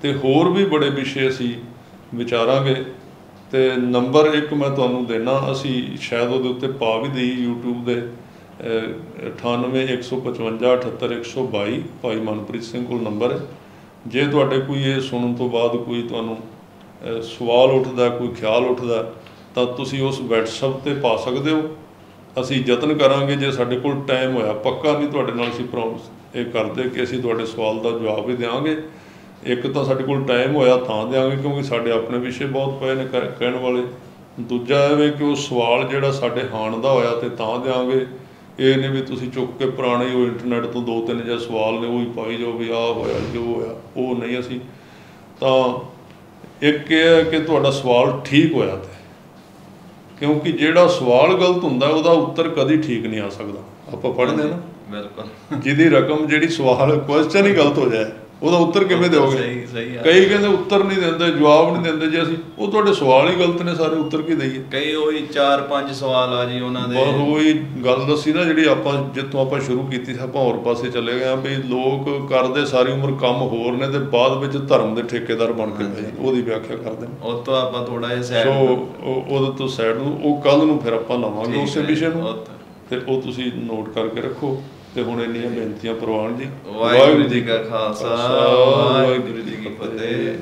ਤੇ ਹੋਰ ਵੀ ਬੜੇ ਵਿਸ਼ੇ ਅਸੀਂ ਵਿਚਾਰਾਂਗੇ। ਤੇ ਨੰਬਰ 1 ਮੈਂ ਤੁਹਾਨੂੰ ਦੇਣਾ, ਅਸੀਂ ਸ਼ਾਇਦ ਉਹਦੇ ਉੱਤੇ ਪਾ ਵੀ ਦੇਈ YouTube ਦੇ, 9815578122 ਭਾਈ ਮਨਪ੍ਰੀਤ ਸਿੰਘ ਕੋਲ ਨੰਬਰ ਹੈ। ਜੇ ਤੁਹਾਡੇ ਕੋਈ ਇਹ ਸੁਣਨ ਤੋਂ ਬਾਅਦ ਕੋਈ ਤੁਹਾਨੂੰ ਸਵਾਲ ਉੱਠਦਾ, ਕੋਈ ਖਿਆਲ ਉੱਠਦਾ, ਤਾਂ ਤੁਸੀਂ ਉਸ WhatsApp 'ਤੇ ਪਾ ਸਕਦੇ ਹੋ। ਅਸੀਂ ਯਤਨ ਕਰਾਂਗੇ, ਜੇ ਸਾਡੇ ਕੋਲ ਟਾਈਮ ਹੋਇਆ, ਪੱਕਾ ਨਹੀਂ ਤੁਹਾਡੇ ਨਾਲ ਅਸੀਂ ਪ੍ਰੋਮਿਸ ਇਹ ਕਰਦੇ ਕਿ ਅਸੀਂ ਤੁਹਾਡੇ ਸਵਾਲ ਦਾ ਜਵਾਬ ਵੀ ਦਿਆਂਗੇ। ਇੱਕ ਤਾਂ ਸਾਡੇ ਕੋਲ ਟਾਈਮ ਹੋਇਆ ਤਾਂ ਦਿਆਂਗੇ, ਕਿਉਂਕਿ ਸਾਡੇ ਆਪਣੇ ਵਿਸ਼ੇ ਬਹੁਤ ਪਏ ਨੇ ਕਹਿਣ ਵਾਲੇ। ਦੂਜਾ ਇਹ ਕਿ ਉਹ ਸਵਾਲ ਜਿਹੜਾ ਸਾਡੇ ਹਾਣ ਦਾ ਹੋਇਆ ਤੇ ਤਾਂ ਦਿਆਂਗੇ। ਇਹ ਨਹੀਂ ਵੀ ਤੁਸੀਂ ਚੁੱਕ ਕੇ ਪੁਰਾਣੇ ਉਹ ਇੰਟਰਨੈਟ ਤੋਂ 2-3 ਜਿਹੇ ਸਵਾਲ ਨੇ ਉਹ ਹੀ ਪਾਈ ਜਾਓ ਵੀ ਆਹ ਹੋਇਆ ਜੋ ਹੋਇਆ, ਉਹ ਨਹੀਂ। ਅਸੀਂ ਤਾਂ ਇੱਕ ਇਹ ਹੈ ਕਿ ਤੁਹਾਡਾ ਸਵਾਲ ਠੀਕ ਹੋਇਆ ਤੇ, ਕਿਉਂਕਿ ਜਿਹੜਾ ਸਵਾਲ ਗਲਤ ਹੁੰਦਾ ਉਹਦਾ ਉੱਤਰ ਕਦੀ ਠੀਕ ਨਹੀਂ ਆ ਸਕਦਾ। ਆਪਾਂ ਪੜ੍ਹਦੇ ਨਾ, ਬਿਲਕੁਲ, ਜਿਹਦੀ ਰਕਮ ਜਿਹੜੀ ਸਵਾਲ ਕੁਐਸਚਨ ਹੀ ਗਲਤ ਹੋ ਜਾਏ ਉਹਦਾ ਉੱਤਰ ਕਿਵੇਂ ਦਿਓਗੇ? ਕਈ ਕਹਿੰਦੇ ਉੱਤਰ ਨਹੀਂ ਦਿੰਦੇ, ਜਵਾਬ ਨਹੀਂ ਦਿੰਦੇ। ਜੇ ਅਸੀਂ ਉਹ ਤੁਹਾਡੇ ਸਵਾਲ ਹੀ ਗਲਤ ਨੇ ਸਾਰੇ, ਉੱਤਰ ਕੀ ਦਈਏ? ਕਈ ਉਹੀ 4-5 ਸਵਾਲ ਆ ਜੀ ਉਹਨਾਂ ਦੇ। ਬਸ ਉਹੀ ਗੱਲ ਦੱਸੀ ਨਾ ਜਿਹੜੀ ਆਪਾਂ ਜਿੱਥੋਂ ਆਪਾਂ ਸ਼ੁਰੂ ਕੀਤੀ ਸੀ, ਆਪਾਂ ਹੋਰ ਪਾਸੇ ਚਲੇ ਗਏ ਹਾਂ ਵੀ ਲੋਕ ਕਰਦੇ ਸਾਰੀ ਉਮਰ ਕੰਮ ਹੋਰ ਨੇ ਤੇ ਬਾਅਦ ਵਿੱਚ ਧਰਮ ਦੇ ਠੇਕੇਦਾਰ ਬਣ ਕੇ ਪਏ, ਉਹਦੀ ਵਿਆਖਿਆ ਕਰਦੇ ਨੇ। ਉਹ ਤੋਂ ਆਪਾਂ ਥੋੜਾ ਜਿਹਾ ਸਾਈਡ, ਉਹਦੇ ਤੋਂ ਸਾਈਡ ਨੂੰ, ਉਹ ਕੱਲ ਨੂੰ ਫਿਰ ਆਪਾਂ ਲਾਵਾਂਗੇ ਉਸੇ ਵਿਸ਼ੇ ਨੂੰ, ਤੇ ਉਹ ਤੁਸੀਂ ਨੋਟ ਕਰਕੇ ਰੱਖੋ। ਤੇ ਹੁਣ ਇੰਨੀਆਂ ਬੇਨਤੀਆਂ ਪ੍ਰਵਾਨ ਜੀ। ਵਾਹਿਗੁਰੂ ਜੀ ਕਾ ਖਾਲਸਾ, ਵਾਹਿਗੁਰੂ ਜੀ ਕੀ ਫਤਿਹ।